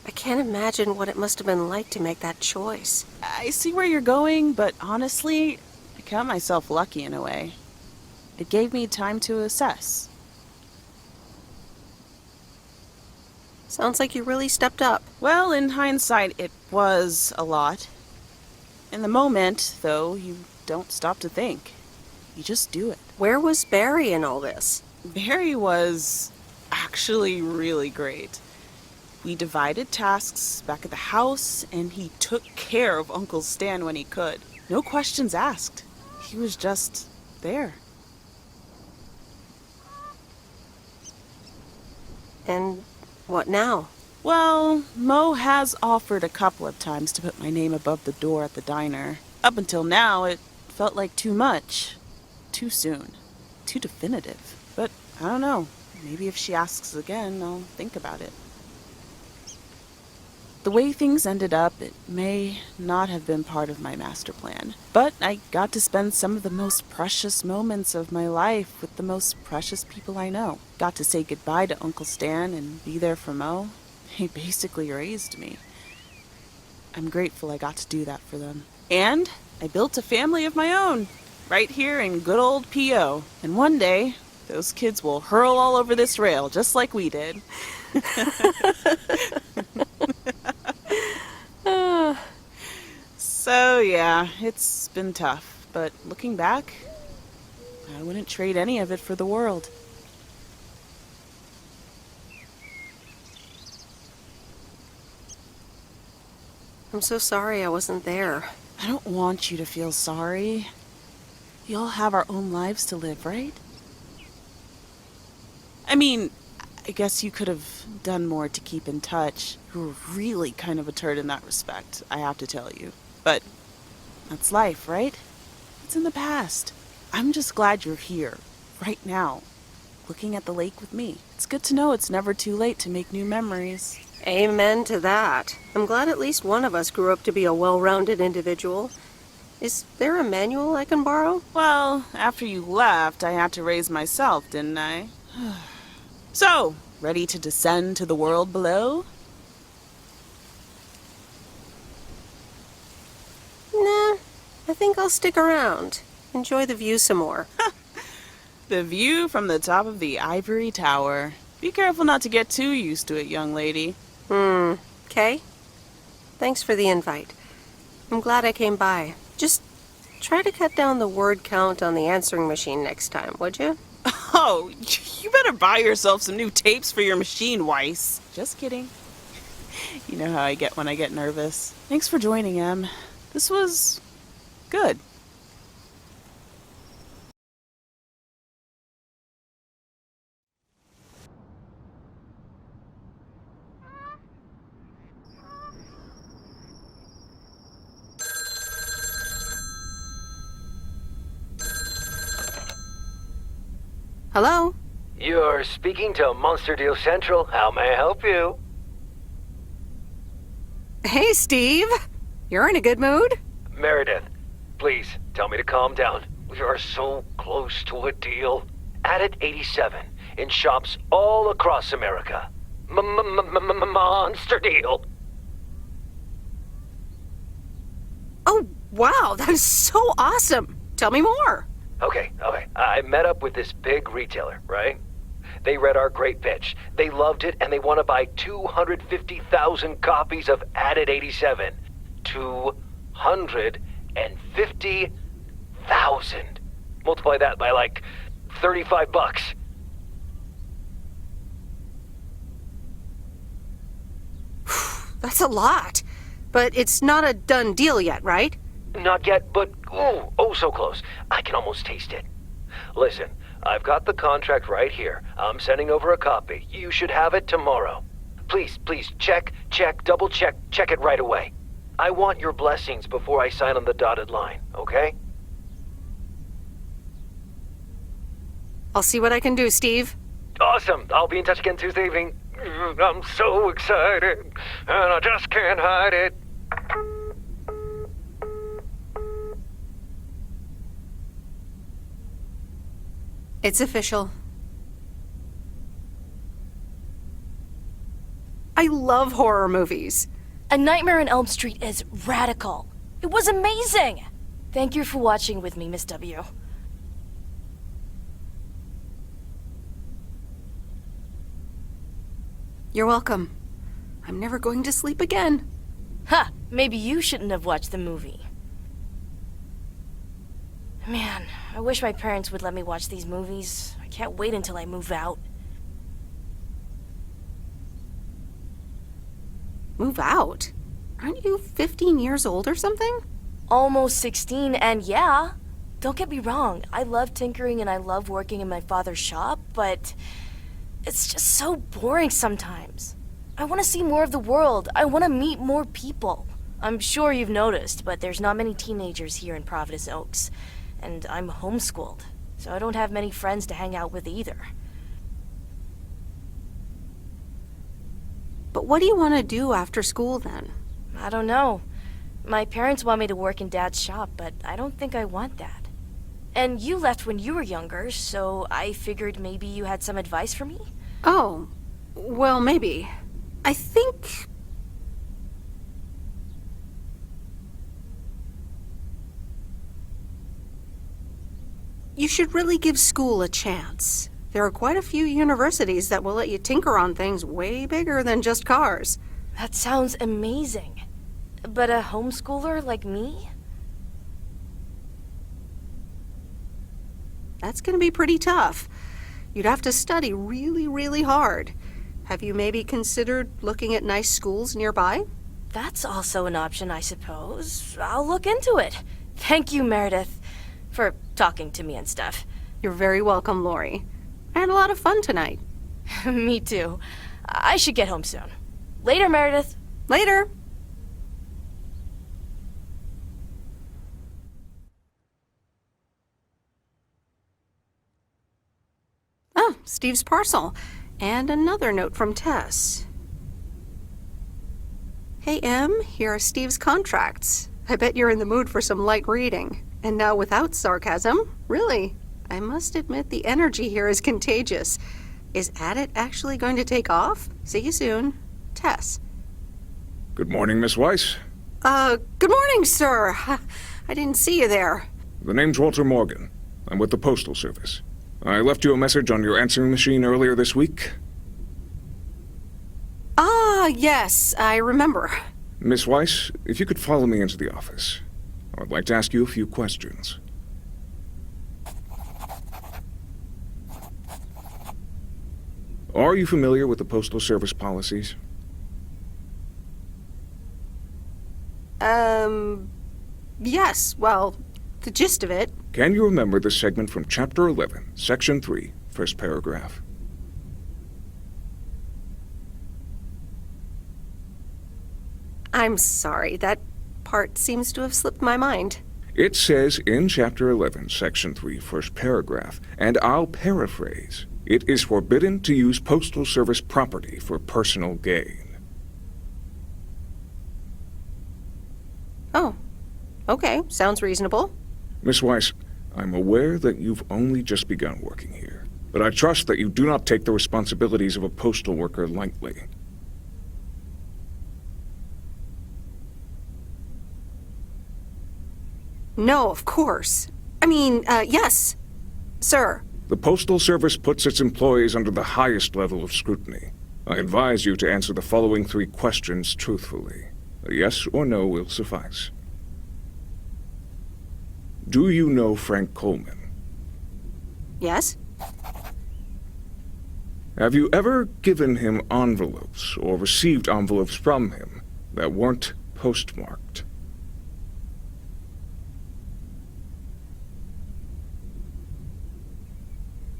I can't imagine what it must have been like to make that choice. I see where you're going, but honestly, I count myself lucky in a way. It gave me time to assess. Sounds like you really stepped up. Well, in hindsight, it was a lot. In the moment, though, you don't stop to think. You just do it. Where was Barry in all this? Barry was actually really great. We divided tasks back at the house, and he took care of Uncle Stan when he could. No questions asked. He was just there. And What now? Well, Mo has offered a couple of times to put my name above the door at the diner. Up until now, it felt like too much. Too soon. Too definitive. But I don't know. Maybe if she asks again, I'll think about it. The way things ended up, it may not have been part of my master plan. But I got to spend some of the most precious moments of my life with the most precious people I know. Got to say goodbye to Uncle Stan and be there for Mo. He basically raised me. I'm grateful I got to do that for them. And I built a family of my own, right here in good old P.O. And one day, those kids will hurl all over this rail just like we did. So yeah, it's been tough, but looking back, I wouldn't trade any of it for the world. I'm so sorry I wasn't there. I don't want you to feel sorry. We all have our own lives to live, right? I mean, I guess you could have done more to keep in touch. You were really kind of a turd in that respect, I have to tell you. But that's life, right? It's in the past. I'm just glad you're here, right now, looking at the lake with me. It's good to know it's never too late to make new memories. Amen to that. I'm glad at least one of us grew up to be a well-rounded individual. Is there a manual I can borrow? Well, after you left, I had to raise myself, didn't I? So, ready to descend to the world below? Nah, I think I'll stick around. Enjoy the view some more. The view from the top of the ivory tower. Be careful not to get too used to it, young lady. Okay. Thanks for the invite. I'm glad I came by. Just try to cut down the word count on the answering machine next time, would you? Oh, you better buy yourself some new tapes for your machine, Weiss. Just kidding. You know how I get when I get nervous. Thanks for joining, Em. This was good. Hello? You're speaking to Monster Deal Central. How may I help you? Hey, Steve. You're in a good mood? Meredith, please tell me to calm down. We are so close to a deal. Added 87 in shops all across America. Monster deal. Oh, wow, that is so awesome. Tell me more. Okay. I met up with this big retailer, right? They read our great pitch. They loved it, and they want to buy 250,000 copies of Added 87. 250,000. Multiply that by like $35. That's a lot. But it's not a done deal yet, right? Not yet, but oh, so close. I can almost taste it. Listen, I've got the contract right here. I'm sending over a copy. You should have it tomorrow. Please, check, double check it right away. I want your blessings before I sign on the dotted line, okay? I'll see what I can do, Steve. Awesome. I'll be in touch again Tuesday evening. I'm so excited, and I just can't hide it. It's official. I love horror movies. A Nightmare on Elm Street is radical. It was amazing! Thank you for watching with me, Miss W. You're welcome. I'm never going to sleep again. Ha! Maybe you shouldn't have watched the movie. Man, I wish my parents would let me watch these movies. I can't wait until I move out. Move out? Aren't you 15 years old or something? Almost 16, and yeah. Don't get me wrong, I love tinkering and I love working in my father's shop, but It's just so boring sometimes. I want to see more of the world. I want to meet more people. I'm sure you've noticed, but there's not many teenagers here in Провиденс Окс. And I'm homeschooled, so I don't have many friends to hang out with either. But what do you want to do after school then? I don't know. My parents want me to work in Dad's shop, but I don't think I want that. And you left when you were younger, so I figured maybe you had some advice for me? Oh, well, maybe. I think... you should really give school a chance. There are quite a few universities that will let you tinker on things way bigger than just cars. That sounds amazing. But a homeschooler like me? That's gonna be pretty tough. You'd have to study really, really hard. Have you maybe considered looking at nice schools nearby? That's also an option, I suppose. I'll look into it. Thank you, Meredith, for talking to me and stuff. You're very welcome, Lori. I had a lot of fun tonight. Me too. I should get home soon. Later, Meredith. Later. Oh, Steve's parcel. And another note from Tess. Hey, Em, here are Steve's contracts. I bet you're in the mood for some light reading. And now without sarcasm, really. I must admit the energy here is contagious. Is Adit actually going to take off? See you soon. Tess. Good morning, Miss Weiss. Good morning, sir. I didn't see you there. The name's Walter Morgan. I'm with the Postal Service. I left you a message on your answering machine earlier this week. Ah, yes, I remember. Miss Weiss, if you could follow me into the office. I would like to ask you a few questions. Are you familiar with the Postal Service policies? Yes, well, the gist of it. Can you remember the segment from Chapter 11, Section 3, first paragraph? I'm sorry, that part seems to have slipped my mind. It says in Chapter 11, Section 3, first paragraph, and I'll paraphrase, it is forbidden to use Postal Service property for personal gain. Oh, okay, sounds reasonable. Miss Weiss, I'm aware that you've only just begun working here, but I trust that you do not take the responsibilities of a postal worker lightly. No, of course. I mean, yes, sir. The Postal Service puts its employees under the highest level of scrutiny. I advise you to answer the following 3 questions truthfully. A yes or no will suffice. Do you know Frank Coleman? Yes? Have you ever given him envelopes or received envelopes from him that weren't postmarked?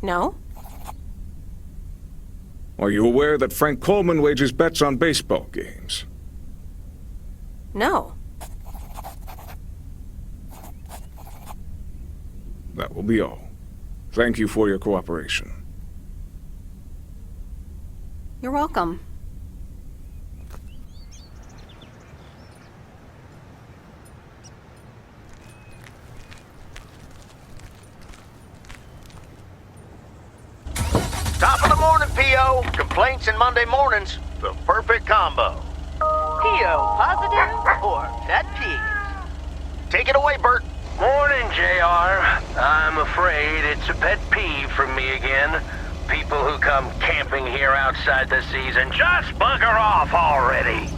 No? Are you aware that Frank Coleman wages bets on baseball games? No. That will be all. Thank you for your cooperation. You're welcome. Top of the morning, P.O. Complaints and Monday mornings. The perfect combo. P.O. positive or pet peeve? Take it away, Bert. Morning, JR. I'm afraid it's a pet peeve from me again. People who come camping here outside the season, just bugger off already.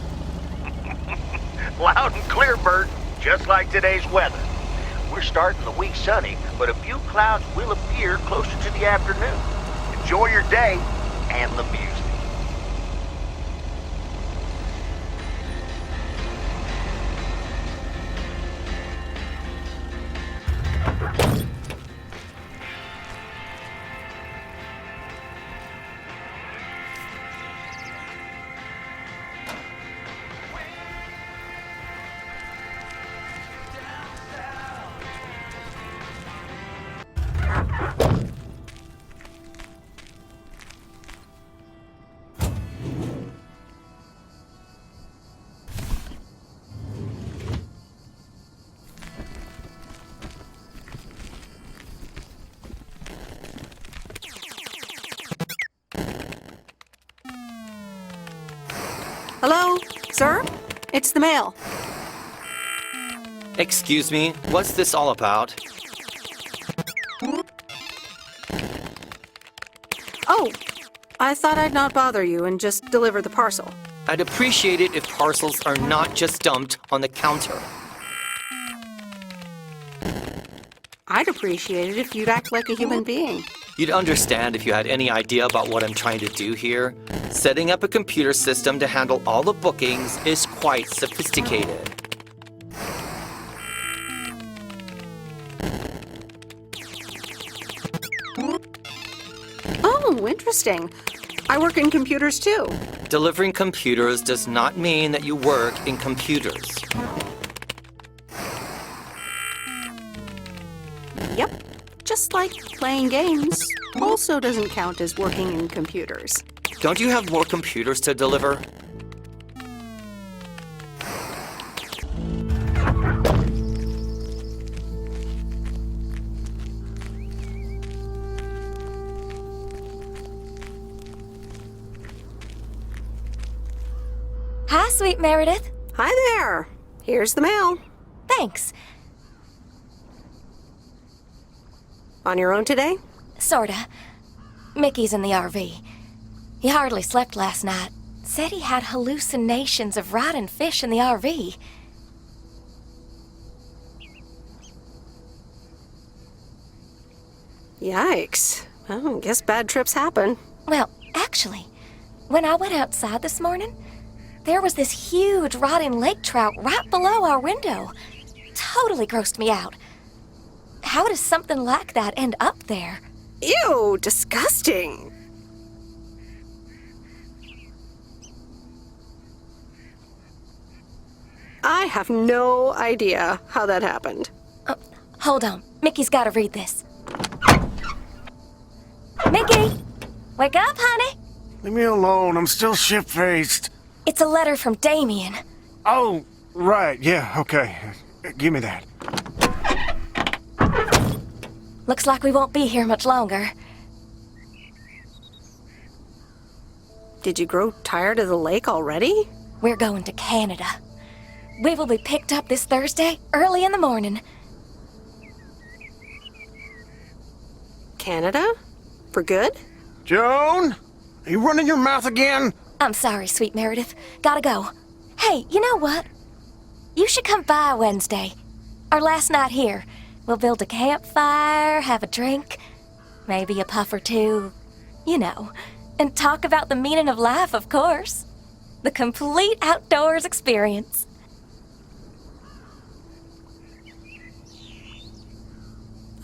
Loud and clear, Bert. Just like today's weather. We're starting the week sunny, but a few clouds will appear closer to the afternoon. Enjoy your day and the music. Hello, sir? It's the mail. Excuse me, what's this all about? Oh, I thought I'd not bother you and just deliver the parcel. I'd appreciate it if parcels are not just dumped on the counter. I'd appreciate it if you'd act like a human being. You'd understand if you had any idea about what I'm trying to do here. Setting up a computer system to handle all the bookings is quite sophisticated. Oh, interesting. I work in computers too. Delivering computers does not mean that you work in computers. Yep. Just like playing games also doesn't count as working in computers. Don't you have more computers to deliver? Hi, sweet Meredith. Hi there. Here's the mail. Thanks. On your own today? Sorta. Mickey's in the RV. He hardly slept last night. Said he had hallucinations of riding fish in the RV. Yikes. Well, I guess bad trips happen. Well, actually, when I went outside this morning, there was this huge rotting lake trout right below our window. Totally grossed me out. How does something like that end up there? Ew, disgusting. I have no idea how that happened. Hold on. Mickey's gotta read this. Mickey! Wake up, honey! Leave me alone, I'm still shit-faced. It's a letter from Damien. Oh, right, yeah, okay. Give me that. Looks like we won't be here much longer. Did you grow tired of the lake already? We're going to Canada. We will be picked up this Thursday, early in the morning. Canada? For good? Joan? Are you running your mouth again? I'm sorry, sweet Meredith. Gotta go. Hey, you know what? You should come by Wednesday. Our last night here. We'll build a campfire, have a drink, maybe a puff or two, you know, and talk about the meaning of life, of course. The complete outdoors experience.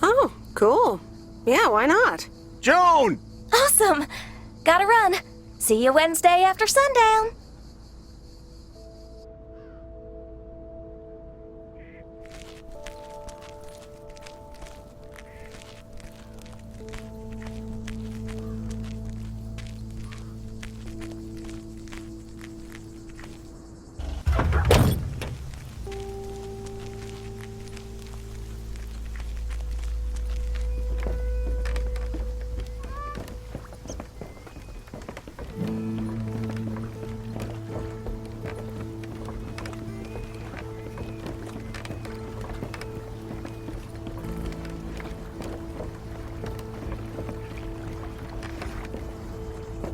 Oh, cool. Yeah, why not? Joan! Awesome! Gotta run. See you Wednesday after sundown.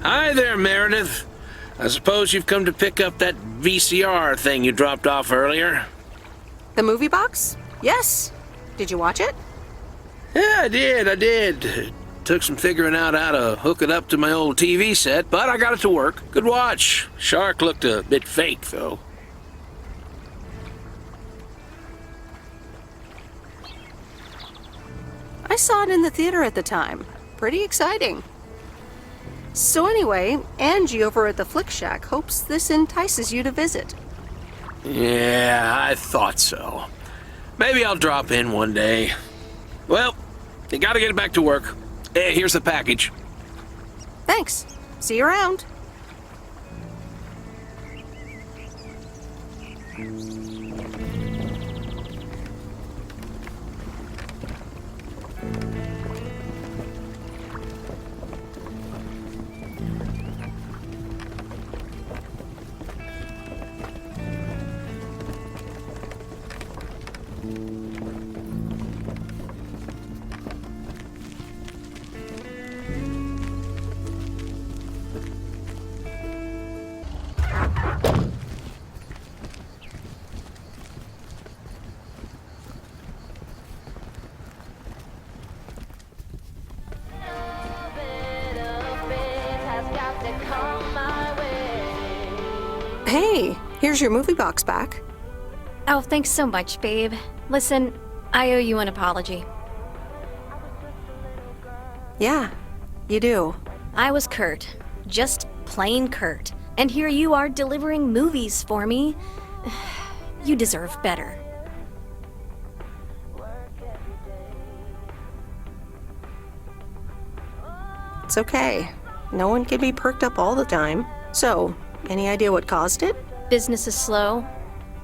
Hi there, Meredith. I suppose you've come to pick up that VCR thing you dropped off earlier? The movie box? Yes. Did you watch it? Yeah, I did. It took some figuring out how to hook it up to my old TV set, but I got it to work. Good watch. Shark looked a bit fake, though. I saw it in the theater at the time. Pretty exciting. So anyway, Angie over at the Flick Shack hopes this entices you to visit. Yeah, I thought so. Maybe I'll drop in one day. Well, you gotta get back to work. Hey, here's the package. Thanks. See you around. Hey, here's your movie box back. Oh, thanks so much, babe. Listen, I owe you an apology. Yeah, you do. I was Kurt. Just plain Kurt. And here you are delivering movies for me. You deserve better. It's okay. No one can be perked up all the time. So, any idea what caused it? Business is slow.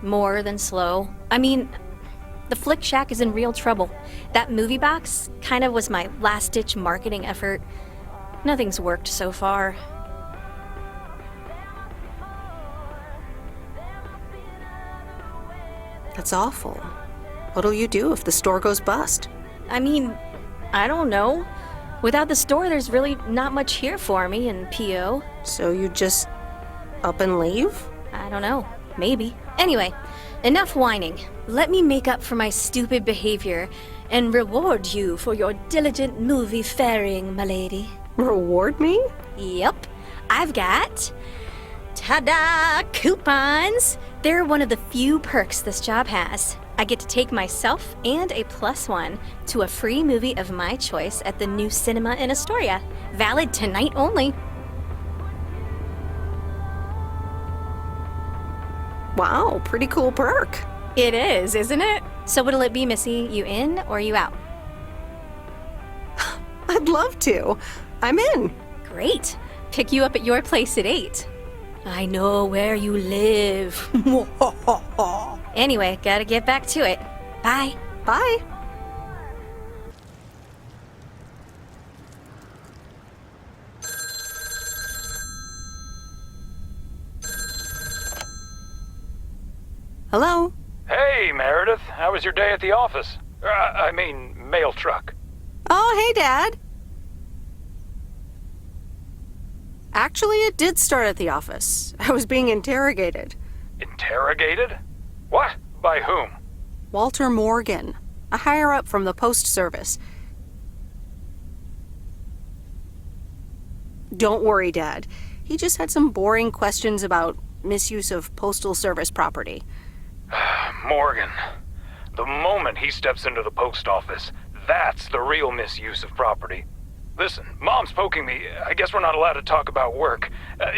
More than slow. I mean, the Flick Shack is in real trouble. That movie box kind of was my last-ditch marketing effort. Nothing's worked so far. That's awful. What'll you do if the store goes bust? I mean, I don't know. Without the store, there's really not much here for me in PO. So you just up and leave? I don't know. Maybe. Anyway, enough whining. Let me make up for my stupid behavior and reward you for your diligent movie faring, my lady. Reward me? Yep. I've got... ta-da! Coupons! They're one of the few perks this job has. I get to take myself and a +1 to a free movie of my choice at the new cinema in Astoria. Valid tonight only. Wow, pretty cool perk. It is, isn't it? So what'll it be, Missy? You in or you out? I'd love to. I'm in. Great. Pick you up at your place at 8. I know where you live. Anyway, gotta get back to it. Bye. Bye. Hello? Hey, Meredith. How was your day at the office? I mean, mail truck. Oh, hey, Dad. Actually, it did start at the office. I was being interrogated. Interrogated? What? By whom? Walter Morgan, a higher-up from the Post Service. Don't worry, Dad. He just had some boring questions about misuse of Postal Service property. Morgan. The moment he steps into the post office, that's the real misuse of property. Listen, Mom's poking me. I guess we're not allowed to talk about work.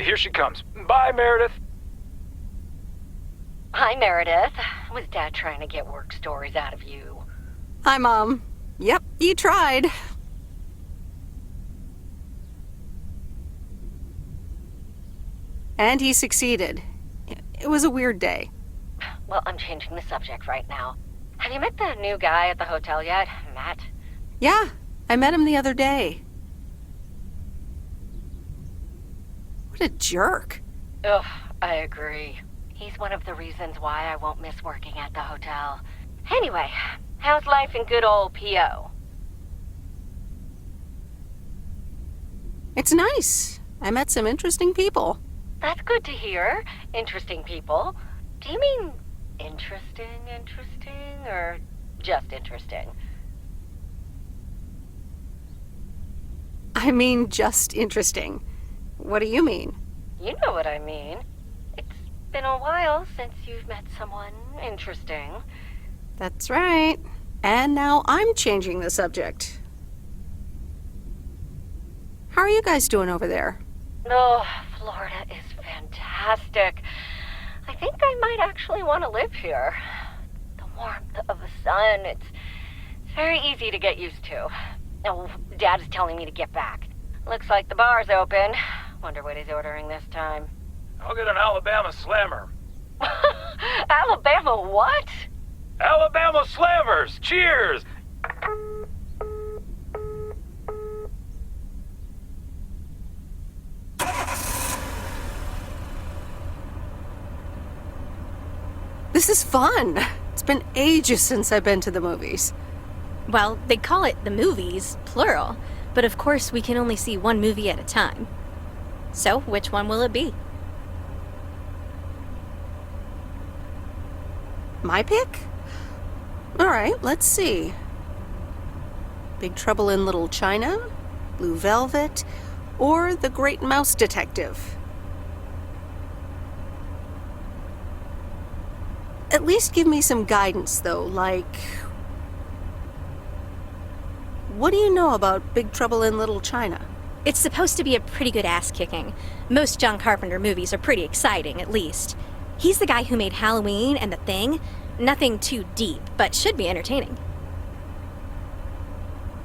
Here she comes. Bye, Meredith. Hi, Meredith. Was Dad trying to get work stories out of you? Hi, Mom. Yep, he tried. And he succeeded. It was a weird day. Well, I'm changing the subject right now. Have you met the new guy at the hotel yet, Matt? Yeah, I met him the other day. What a jerk. Ugh, I agree. He's one of the reasons why I won't miss working at the hotel. Anyway, how's life in good old PO? It's nice. I met some interesting people. That's good to hear. Interesting people. Do you mean interesting, or just interesting? I mean, just interesting. What do you mean? You know what I mean. It's been a while since you've met someone interesting. That's right. And now I'm changing the subject. How are you guys doing over there? Oh, Florida is fantastic. I think I might actually want to live here. The warmth of the sun, it's very easy to get used to. Oh, Dad is telling me to get back. Looks like the bar's open. Wonder what he's ordering this time. I'll get an Alabama Slammer. Alabama what? Alabama Slammers! Cheers! This is fun. It's been ages since I've been to the movies. Well, they call it the movies, plural, but of course we can only see one movie at a time. So, which one will it be? My pick? All right, let's see. Big Trouble in Little China, Blue Velvet, or The Great Mouse Detective. At least give me some guidance, though, like... What do you know about Big Trouble in Little China? It's supposed to be a pretty good ass-kicking. Most John Carpenter movies are pretty exciting, at least. He's the guy who made Halloween and The Thing. Nothing too deep, but should be entertaining.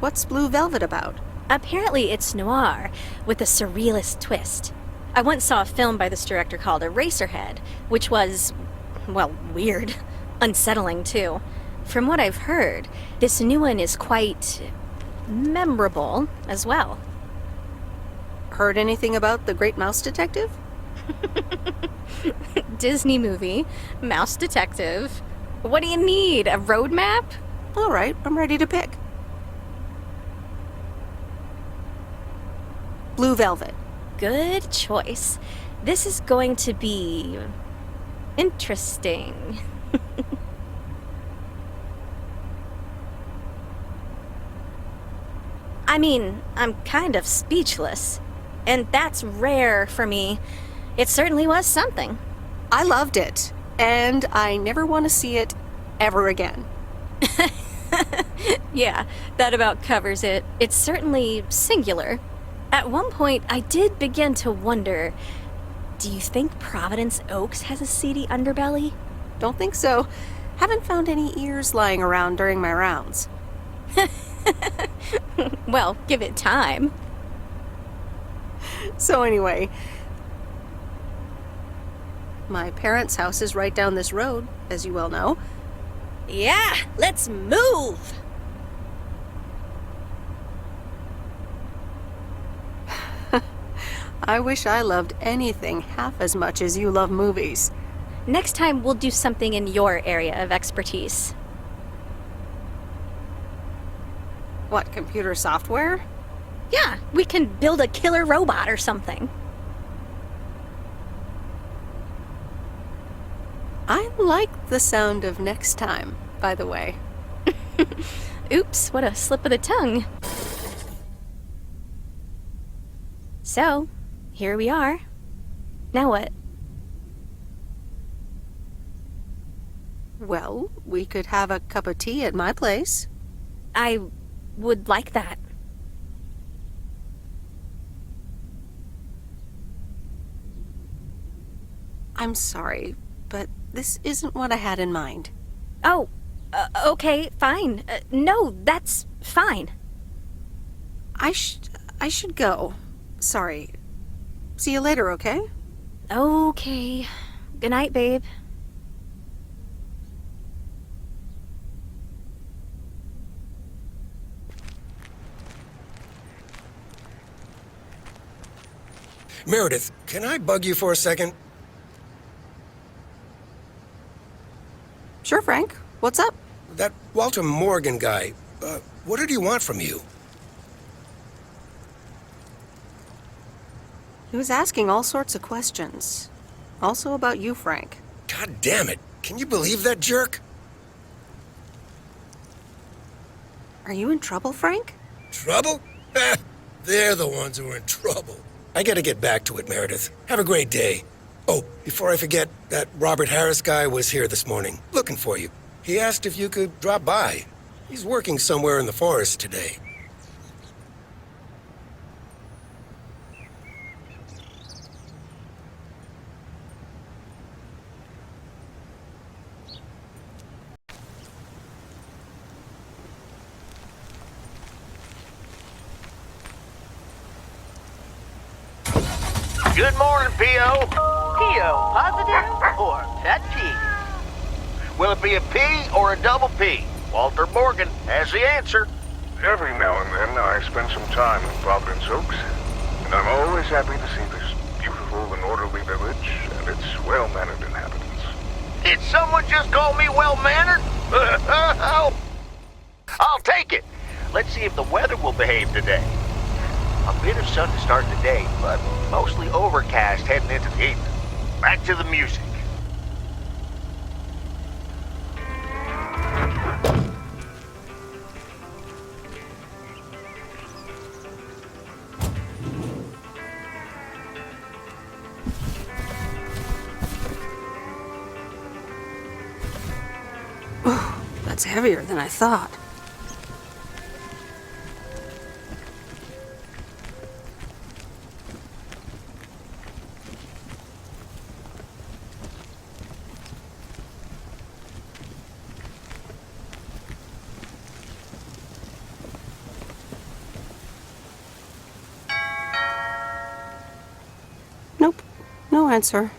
What's Blue Velvet about? Apparently it's noir, with a surrealist twist. I once saw a film by this director called Eraserhead, which was, well, weird. Unsettling, too. From what I've heard, this new one is quite memorable as well. Heard anything about The Great Mouse Detective? Disney movie, Mouse Detective. What do you need, a roadmap? All right, I'm ready to pick. Blue Velvet. Good choice. This is going to be... interesting. I mean, I'm kind of speechless. And that's rare for me. It certainly was something. I loved it. And I never want to see it ever again. Yeah, that about covers it. It's certainly singular. At one point, I did begin to wonder, do you think Провиденс Окс has a seedy underbelly? Don't think so. Haven't found any ears lying around during my rounds. Well, give it time. So anyway, my parents' house is right down this road, as you well know. Yeah, let's move! I wish I loved anything half as much as you love movies. Next time, we'll do something in your area of expertise. What, computer software? Yeah, we can build a killer robot or something. I like the sound of next time, by the way. Oops, what a slip of the tongue. So, here we are. Now what? Well, we could have a cup of tea at my place. I would like that. I'm sorry, but this isn't what I had in mind. Oh, okay, fine. No, that's fine. I should go. Sorry. See you later, okay? Okay. Good night, babe. Meredith, can I bug you for a second? Sure, Frank. What's up? That Walter Morgan guy, what did he want from you? He was asking all sorts of questions. Also about you, Frank. God damn it. Can you believe that jerk? Are you in trouble, Frank? Trouble? They're the ones who are in trouble. I gotta get back to it, Meredith. Have a great day. Oh, before I forget, that Robert Harris guy was here this morning, looking for you. He asked if you could drop by. He's working somewhere in the forest today. Good morning, P.O. P.O. positive or pet peeve? Will it be a P or a double P? Walter Morgan has the answer. Every now and then I spend some time in Провиденс Окс, and I'm always happy to see this beautiful and orderly village and its well-mannered inhabitants. Did someone just call me well-mannered? I'll take it. Let's see if the weather will behave today. A bit of sun to start the day, but mostly overcast heading into the evening. Back to the music. It's heavier than I thought. Nope, no answer.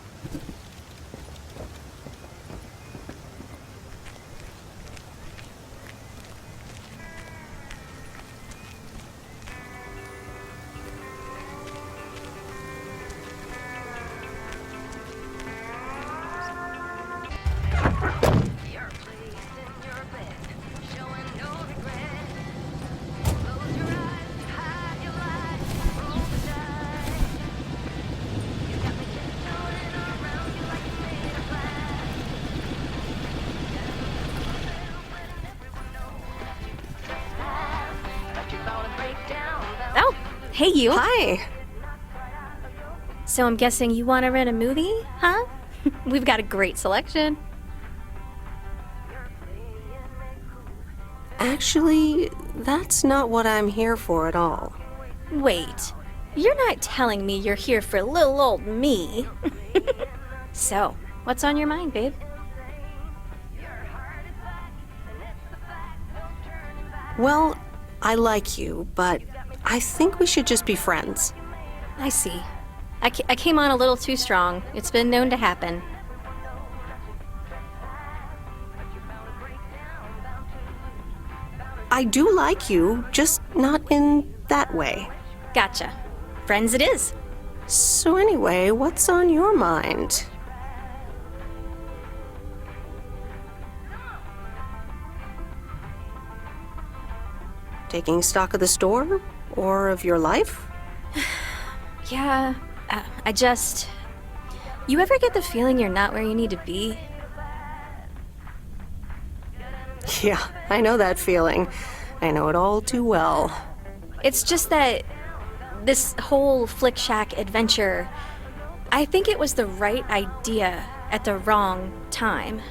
Oh, hey you. Hi. So I'm guessing you want to rent a movie, huh? We've got a great selection. Actually, that's not what I'm here for at all. Wait, you're not telling me you're here for little old me. So, what's on your mind, babe? Well, I like you, but I think we should just be friends. I see. I came on a little too strong. It's been known to happen. I do like you, just not in that way. Gotcha. Friends it is. So anyway, what's on your mind? Taking stock of the store? Or of your life? Yeah, You ever get the feeling you're not where you need to be? Yeah, I know that feeling. I know it all too well. It's just that this whole Flick Shack adventure, I think it was the right idea at the wrong time.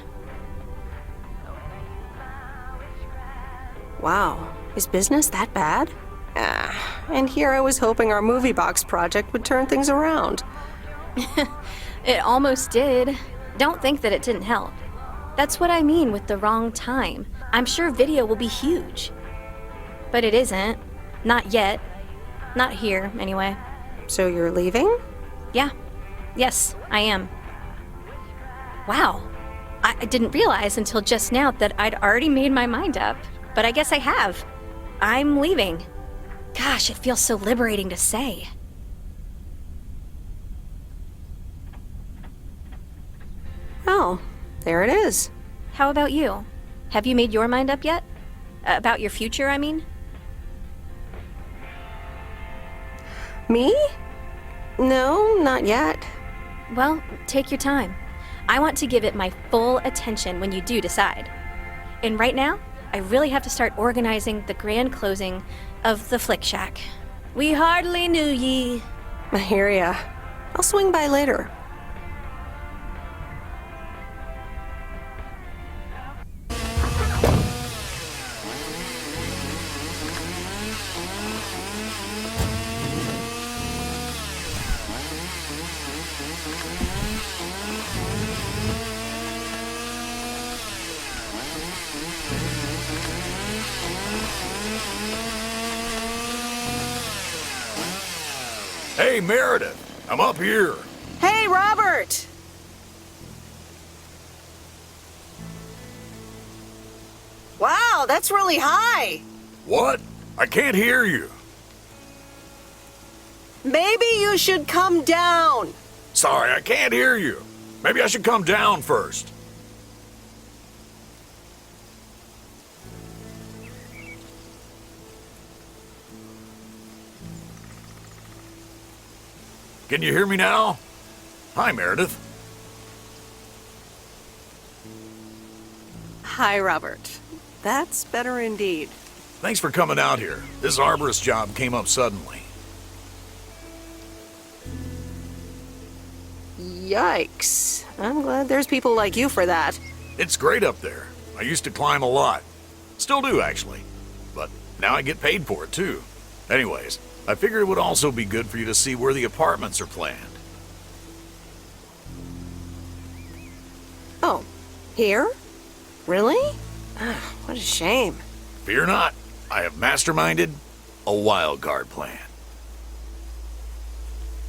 Wow, is business that bad? And here I was hoping our movie box project would turn things around. It almost did. Don't think that it didn't help. That's what I mean with the wrong time. I'm sure video will be huge. But it isn't. Not yet. Not here, anyway. So you're leaving? Yeah. Yes, I am. Wow. I didn't realize until just now that I'd already made my mind up. But I guess I have. I'm leaving. Gosh, it feels so liberating to say. Well, there it is. How about you? Have you made your mind up yet? About your future, I mean? Me? No, not yet. Well, take your time. I want to give it my full attention when you do decide. And right now, I really have to start organizing the grand closing of the Flick Shack. We hardly knew ye. I hear ya. I'll swing by later. Hey, Meredith, I'm up here. Hey, Robert! Wow, that's really high. What? I can't hear you. Maybe you should come down. Sorry, I can't hear you. Maybe I should come down first. Can you hear me now? Hi, Meredith. Hi, Robert. That's better indeed. Thanks for coming out here. This arborist job came up suddenly. Yikes. I'm glad there's people like you for that. It's great up there. I used to climb a lot. Still do, actually. But now I get paid for it, too. Anyways, I figured it would also be good for you to see where the apartments are planned. Oh, here? Really? Ah, what a shame. Fear not, I have masterminded a wild card plan.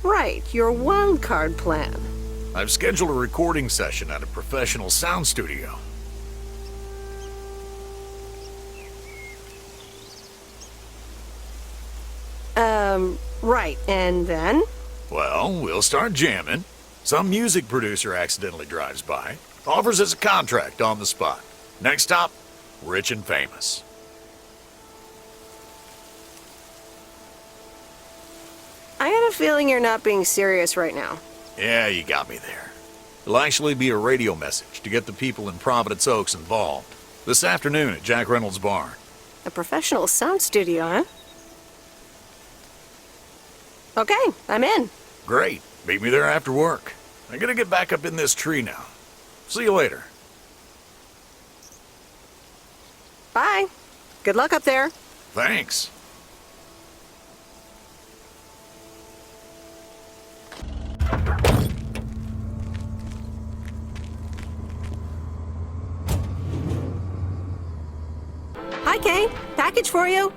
Right, your wild card plan. I've scheduled a recording session at a professional sound studio. Right, and then? Well, we'll start jamming. Some music producer accidentally drives by, offers us a contract on the spot. Next stop, rich and famous. I got a feeling you're not being serious right now. Yeah, you got me there. It'll actually be a radio message to get the people in Провиденс Окс involved. This afternoon at Jack Reynolds' barn. A professional sound studio, huh? Okay, I'm in. Great. Meet me there after work. I gotta get back up in this tree now. See you later. Bye. Good luck up there. Thanks. Hi, Kay. Package for you.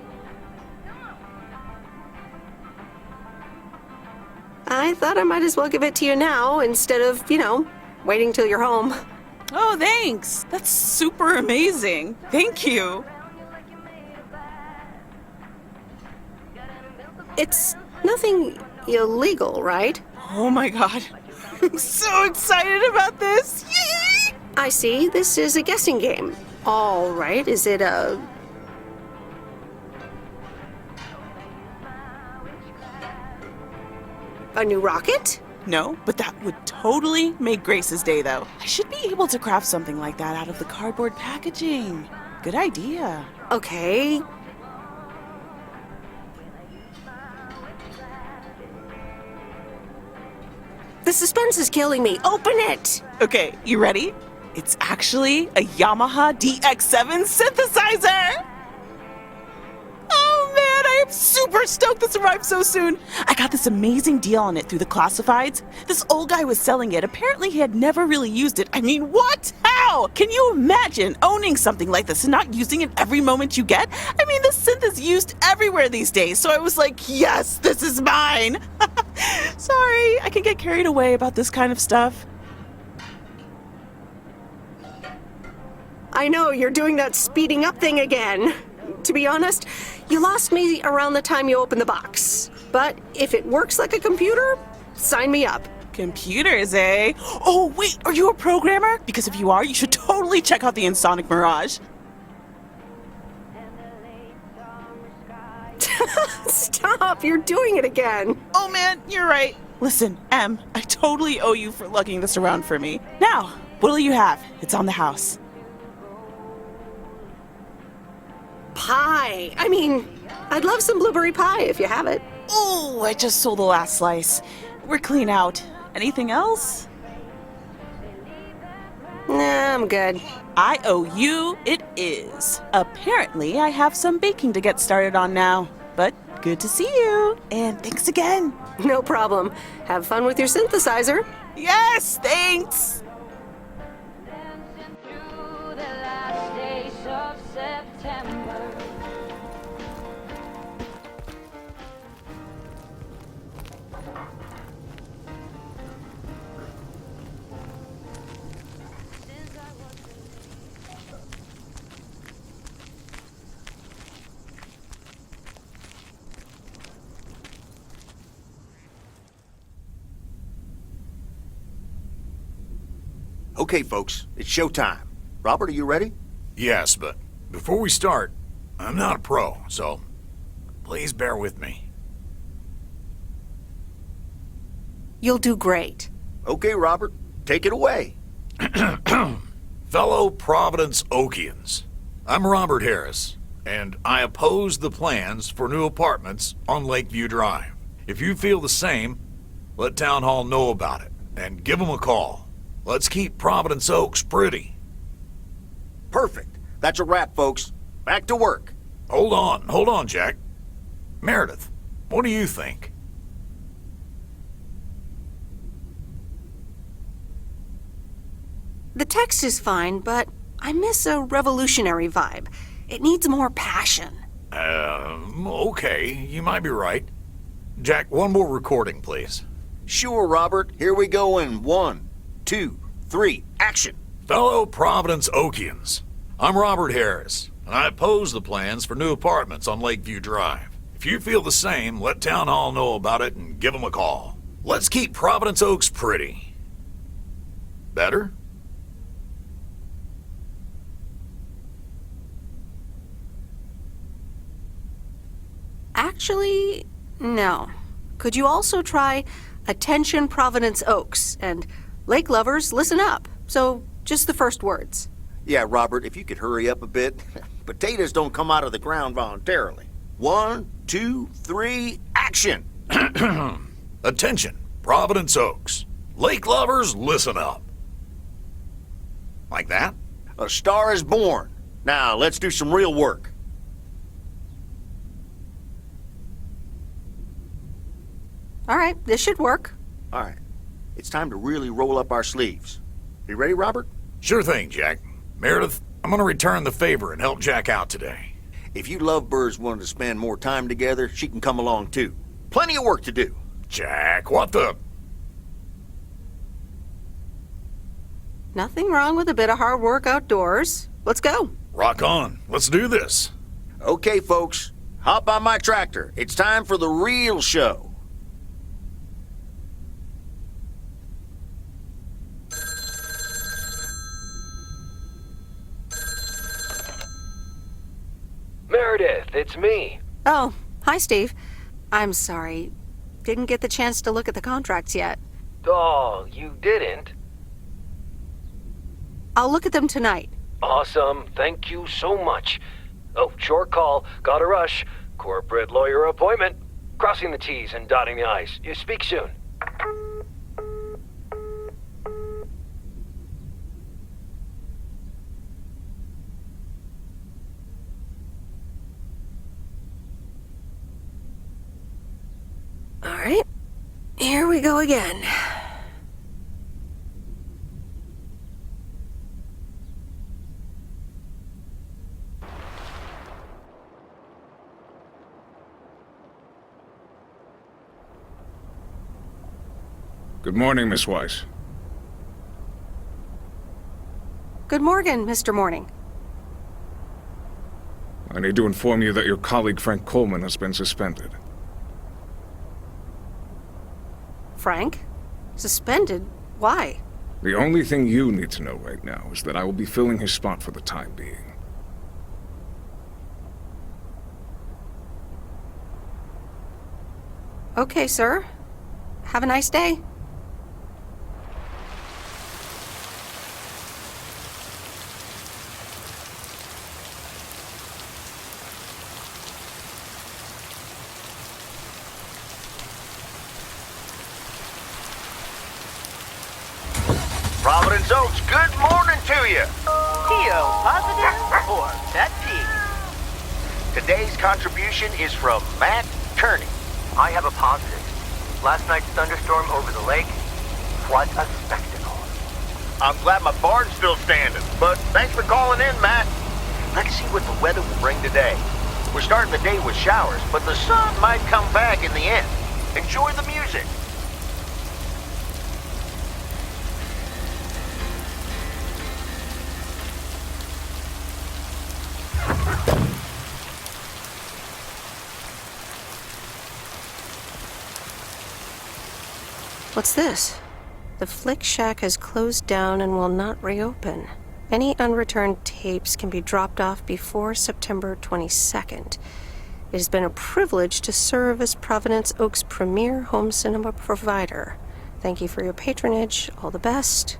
I thought I might as well give it to you now instead of, waiting till you're home. Oh, thanks. That's super amazing. Thank you. It's nothing illegal, right? Oh my god. I'm so excited about this. Yay! I see. This is a guessing game. All right. Is it a new rocket? No, but that would totally make Grace's day, though. I should be able to craft something like that out of the cardboard packaging. Good idea. Okay. The suspense is killing me. Open it! Okay, you ready? It's actually a Yamaha DX7 synthesizer! Oh man, I am super stoked this arrived so soon. I got this amazing deal on it through the classifieds. This old guy was selling it. Apparently he had never really used it. I mean, what? How? Can you imagine owning something like this and not using it every moment you get? I mean, this synth is used everywhere these days, so I was like, yes, this is mine. Sorry, I can get carried away about this kind of stuff. I know, you're doing that speeding up thing again. To be honest, you lost me around the time you opened the box. But if it works like a computer, sign me up. Computers, eh? Oh, wait, are you a programmer? Because if you are, you should totally check out the Insonic Mirage. Stop, you're doing it again. Oh man, you're right. Listen, Em, I totally owe you for lugging this around for me. Now, what'll you have? It's on the house. Pie. I mean, I'd love some blueberry pie if you have it. Oh, I just sold the last slice. We're clean out. Anything else? Nah, I'm good. I owe you, it is. Apparently, I have some baking to get started on now. But good to see you. And thanks again. No problem. Have fun with your synthesizer. Yes, thanks. Okay, folks, it's showtime. Robert, are you ready? Yes, but before we start, I'm not a pro, so please bear with me. You'll do great. Okay, Robert, take it away. Fellow Провиденс Okians, I'm Robert Harris, and I oppose the plans for new apartments on Lakeview Drive. If you feel the same, let Town Hall know about it, and give them a call. Let's keep Провиденс Okс pretty. Perfect. That's a wrap, folks. Back to work. Hold on, Jack. Meredith, what do you think? The text is fine, but I miss a revolutionary vibe. It needs more passion. Okay, you might be right. Jack, one more recording, please. Sure, Robert. Here we go in 1, 2, 3, action. Fellow Providence Okians, I'm Robert Harris, and I oppose the plans for new apartments on Lakeview Drive. If you feel the same, let Town Hall know about it and give them a call. Let's keep Providence Oaks pretty. Better? Actually, no. Could you also try Attention Providence Oaks and Lake Lovers, listen up? So, just the first words. Yeah, Robert, if you could hurry up a bit. Potatoes don't come out of the ground voluntarily. 1, 2, 3, action! Attention, Providence Oaks. Lake Lovers, listen up. Like that? A star is born. Now, let's do some real work. All right, this should work. All right. It's time to really roll up our sleeves. You ready, Robert? Sure thing, Jack. Meredith, I'm gonna return the favor and help Jack out today. If you lovebirds wanted to spend more time together, she can come along too. Plenty of work to do. Jack, what the... Nothing wrong with a bit of hard work outdoors. Let's go. Rock on. Let's do this. Okay, folks. Hop on my tractor. It's time for the real show. Meredith, it's me. Oh, hi, Steve. I'm sorry. Didn't get the chance to look at the contracts yet. Oh, you didn't? I'll look at them tonight. Awesome. Thank you so much. Oh, short call. Gotta rush. Corporate lawyer appointment. Crossing the T's and dotting the I's. You speak soon. All right, here we go again. Good morning, Miss Weiss. Good morning, Mr. Morning. I need to inform you that your colleague Frank Coleman has been suspended. Frank? Suspended? Why? The only thing you need to know right now is that I will be filling his spot for the time being. Okay, sir. Have a nice day. Providence Oaks, good morning to you. P.O. positive or pet peeve? Today's contribution is from Matt Kearney. I have a positive. Last night's thunderstorm over the lake, what a spectacle. I'm glad my barn's still standing, but thanks for calling in, Matt. Let's see what the weather will bring today. We're starting the day with showers, but the sun might come back in the end. Enjoy the music. What's this? The Flick Shack has closed down and will not reopen. Any unreturned tapes can be dropped off before September 22nd. It has been a privilege to serve as Providence Oaks' premier home cinema provider. Thank you for your patronage. All the best.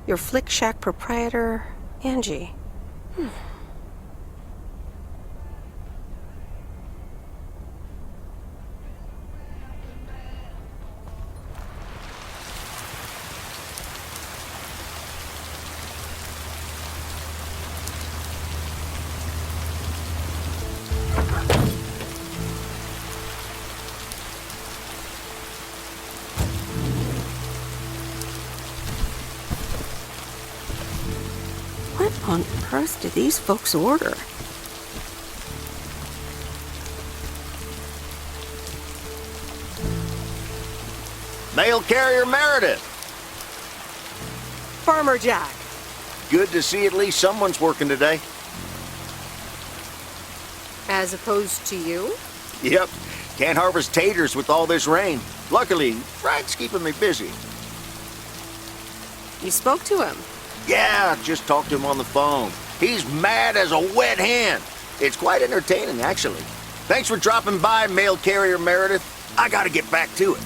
Your Flick Shack proprietor, Angie. on earth did these folks order? Mail carrier Meredith. Farmer Jack. Good to see at least someone's working today. As opposed to you? Yep. Can't harvest taters with all this rain. Luckily, Frank's keeping me busy. You spoke to him? Yeah, just talked to him on the phone. He's mad as a wet hen. It's quite entertaining, actually. Thanks for dropping by, mail carrier Meredith. I gotta get back to it.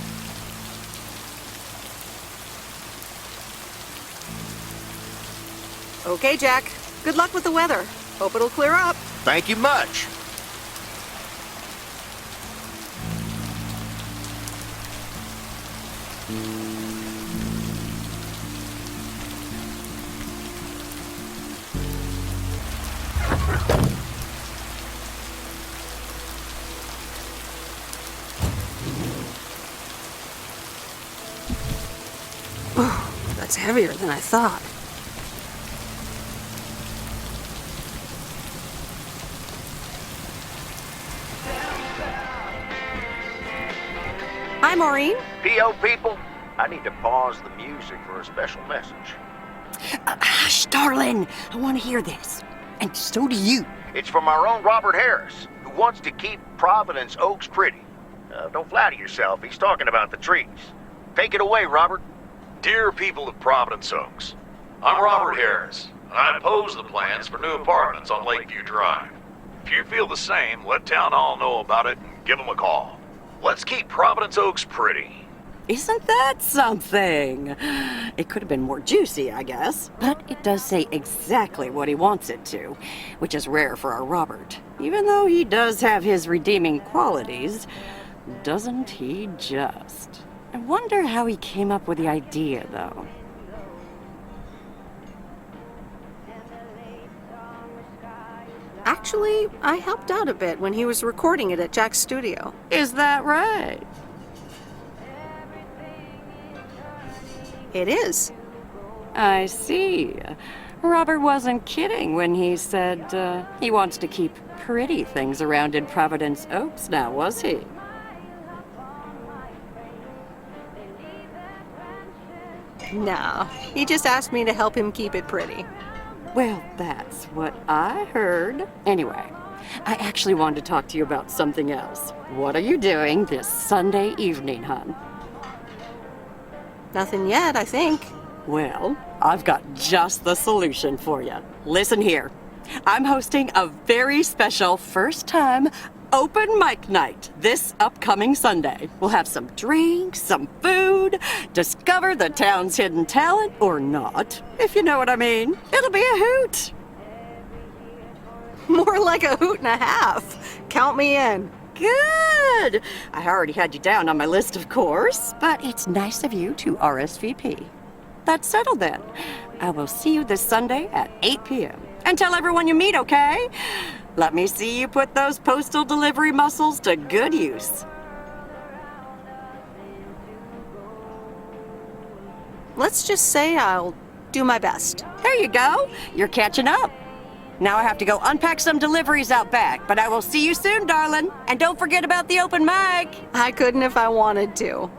Okay, Jack. Good luck with the weather. Hope it'll clear up. Thank you much. That's heavier than I thought. Hi, Maureen. PO people, I need to pause the music for a special message. Hush, darling. I want to hear this. And so do you. It's from our own Robert Harris, who wants to keep Провиденс Ok's pretty. Don't flatter yourself, he's talking about the trees. Take it away, Robert. Dear people of Провиденс Ok's, I'm Robert Harris, and I oppose the plans for new apartments on Lakeview Drive. If you feel the same, let Town Hall know about it and give them a call. Let's keep Провиденс Ok's pretty. Isn't that something? It could have been more juicy, I guess. But it does say exactly what he wants it to, which is rare for our Robert. Even though he does have his redeeming qualities, doesn't he just? I wonder how he came up with the idea, though. Actually, I helped out a bit when he was recording it at Jack's studio. Is that right? It is. I see. Robert wasn't kidding when he said he wants to keep pretty things around in Провиденс Окс now, was he? No, he just asked me to help him keep it pretty. Well, that's what I heard. Anyway, I actually wanted to talk to you about something else. What are you doing this Sunday evening, hon? Nothing yet, I think. Well, I've got just the solution for you. Listen here. I'm hosting a very special first-time open mic night this upcoming Sunday. We'll have some drinks, some food, discover the town's hidden talent, or not, if you know what I mean. It'll be a hoot. More like a hoot and a half. Count me in. Good. I already had you down on my list, of course, but it's nice of you to RSVP. That's settled then. I will see you this Sunday at 8 p.m. And tell everyone you meet, okay? Let me see you put those postal delivery muscles to good use. Let's just say I'll do my best. There you go. You're catching up. Now I have to go unpack some deliveries out back, but I will see you soon, darling. And don't forget about the open mic. I couldn't if I wanted to.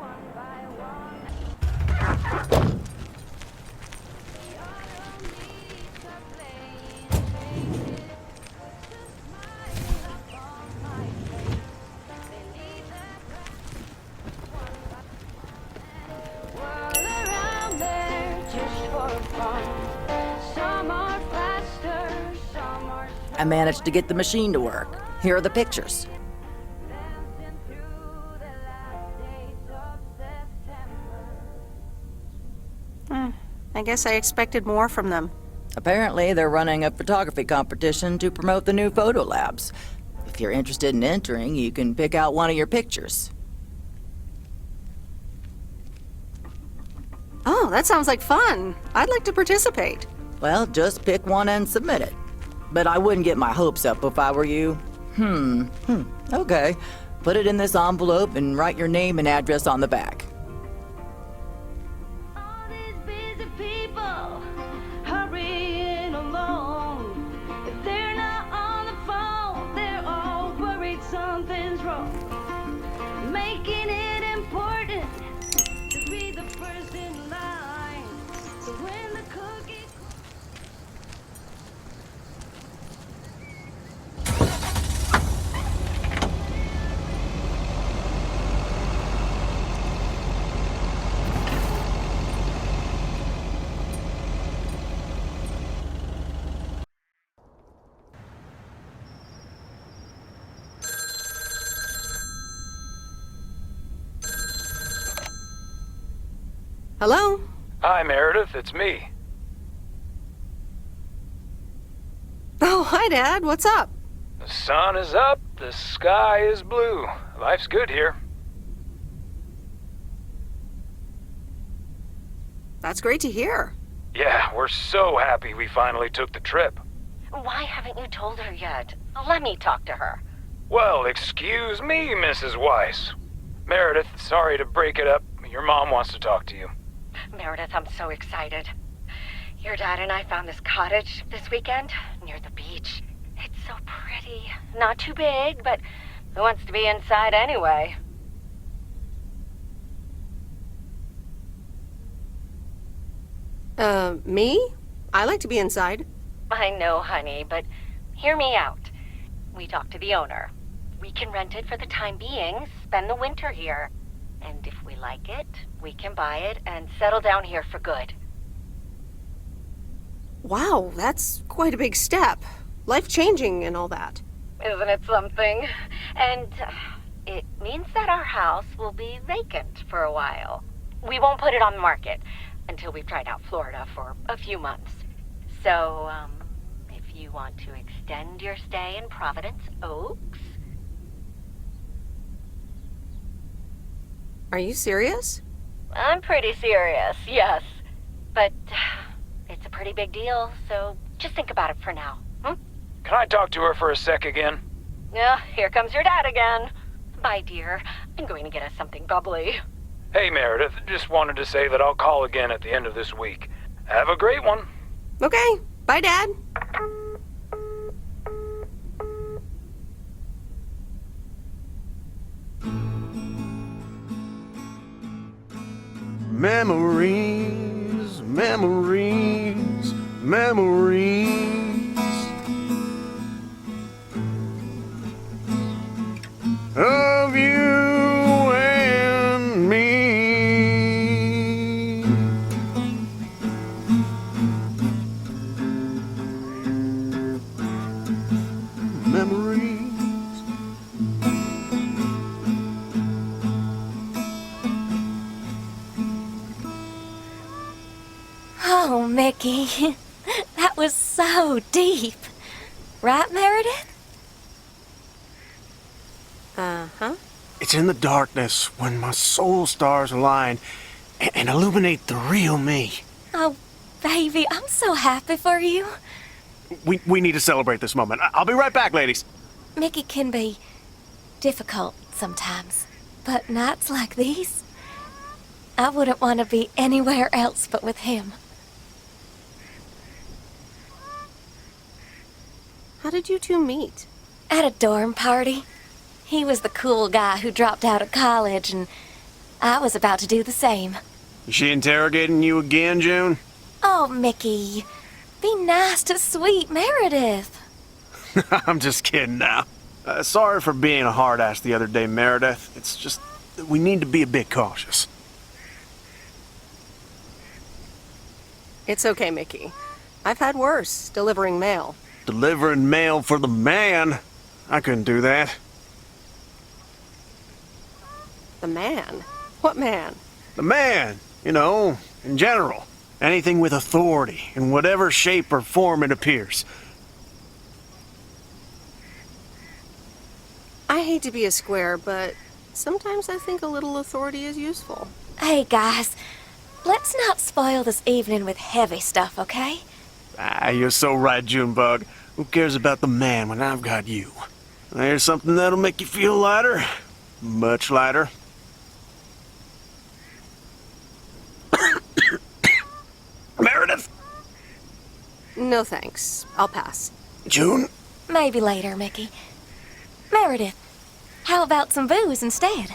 I managed to get the machine to work. Here are the pictures. I guess I expected more from them. Apparently, they're running a photography competition to promote the new photo labs. If you're interested in entering, you can pick out one of your pictures. Oh, that sounds like fun. I'd like to participate. Well, just pick one and submit it. But I wouldn't get my hopes up if I were you. Okay. Put it in this envelope and write your name and address on the back. All these busy people hurrying along. something's wrong. Making it important to be the first in line. So when the cookie Hello? Hi, Meredith. It's me. Oh, hi, Dad. What's up? The sun is up, the sky is blue. Life's good here. That's great to hear. Yeah, we're so happy we finally took the trip. Why haven't you told her yet? Let me talk to her. Well, excuse me, Mrs. Weiss. Meredith, sorry to break it up. Your mom wants to talk to you. Meredith, I'm so excited. Your dad and I found this cottage this weekend near the beach. It's so pretty. Not too big, but who wants to be inside anyway? Me? I like to be inside. I know, honey, but hear me out. We talked to the owner. We can rent it for the time being, spend the winter here. And if we like it, we can buy it and settle down here for good. Wow, that's quite a big step. Life-changing and all that. Isn't it something? And it means that our house will be vacant for a while. We won't put it on the market until we've tried out Florida for a few months. So, if you want to extend your stay in Провиденс Окс... Are you serious? I'm pretty serious, yes. But it's a pretty big deal, so just think about it for now. Can I talk to her for a sec again? Yeah, here comes your dad again. Bye, dear. I'm going to get us something bubbly. Hey, Meredith, just wanted to say that I'll call again at the end of this week. Have a great one. Okay. Bye, Dad. Memories, memories, memories of you and me. Memories. Oh, Mickey, that was so deep. Right, Meredith? Uh-huh. It's in the darkness when my soul stars align and illuminate the real me. Oh, baby, I'm so happy for you. We need to celebrate this moment. I'll be right back, ladies. Mickey can be difficult sometimes, but nights like these, I wouldn't want to be anywhere else but with him. How did you two meet? At a dorm party. He was the cool guy who dropped out of college, and I was about to do the same. Is she interrogating you again, June? Oh, Mickey, be nice to sweet Meredith. I'm just kidding now. Sorry for being a hard ass the other day, Meredith. It's just that we need to be a bit cautious. It's okay, Mickey. I've had worse, delivering mail. Delivering mail for the man? I couldn't do that. The man? What man? The man, you know, in general. Anything with authority, in whatever shape or form it appears. I hate to be a square, but sometimes I think a little authority is useful. Hey, guys, let's not spoil this evening with heavy stuff, okay? Ah, you're so right, Junebug. Who cares about the man when I've got you? There's something that'll make you feel lighter. Much lighter. Meredith? No thanks. I'll pass. June? Maybe later, Mickey. Meredith, How about some booze instead?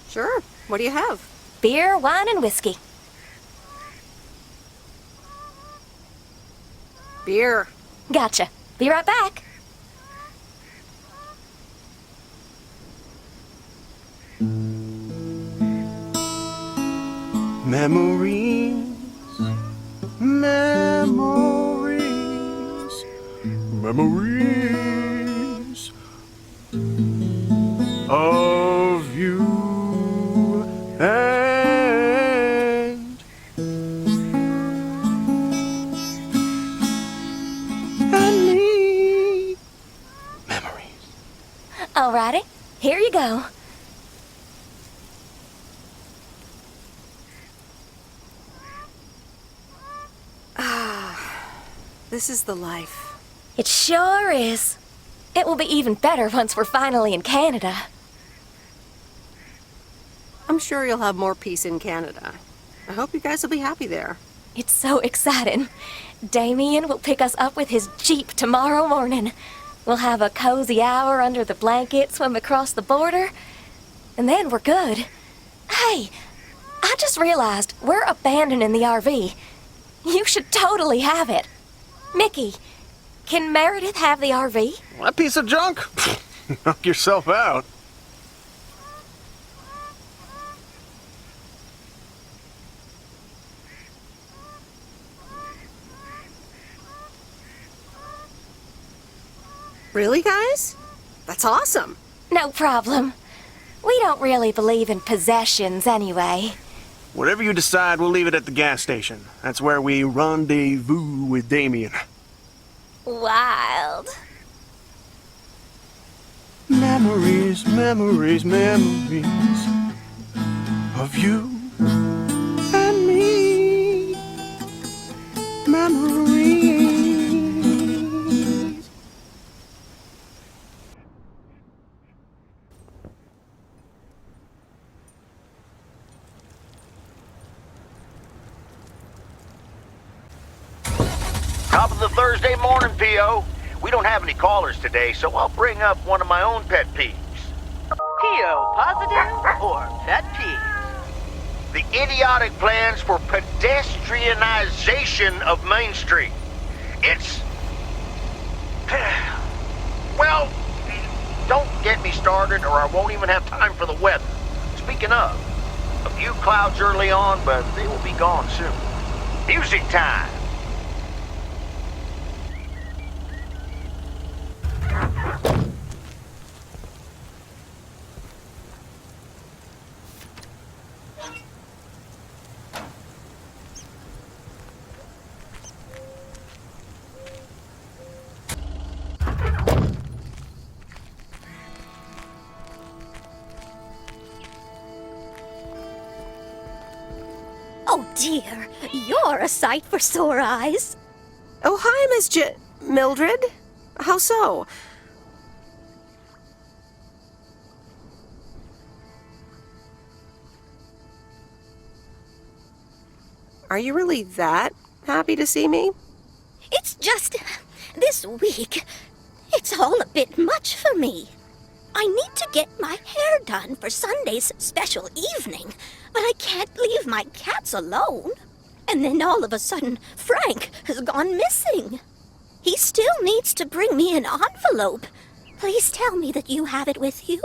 Sure. What do you have? Beer, wine, and whiskey. Beer. Gotcha. Be right back. Memories, memories, memories of you and me. Memories. Alrighty, here you go. This is the life. It sure is. It will be even better once we're finally in Canada. I'm sure you'll have more peace in Canada. I hope you guys will be happy there. It's so exciting. Damien will pick us up with his Jeep tomorrow morning. We'll have a cozy hour under the blanket, swim across the border, and then we're good. Hey, I just realized we're abandoning the RV. You should totally have it. Mickey, can Meredith have the RV? That piece of junk? Knock yourself out. Really, guys? That's awesome. No problem. We don't really believe in possessions anyway. Whatever you decide, we'll leave it at the gas station. That's where we rendezvous with Damien. Wild. Memories, memories, memories of you and me. Memories. Top of the Thursday morning, P.O. We don't have any callers today, so I'll bring up one of my own pet peeves. P.O. positive or pet peeve? The idiotic plans for pedestrianization of Main Street. It's... well, don't get me started or I won't even have time for the weather. Speaking of, a few clouds early on, but they will be gone soon. Music time! Oh dear, you're a sight for sore eyes. Oh, hi, Miss Mildred. How so? Are you really that happy to see me? It's just this week. It's all a bit much for me. I need to get my hair done for Sunday's special evening, but I can't leave my cats alone. And then all of a sudden, Frank has gone missing. He still needs to bring me an envelope. Please tell me that you have it with you.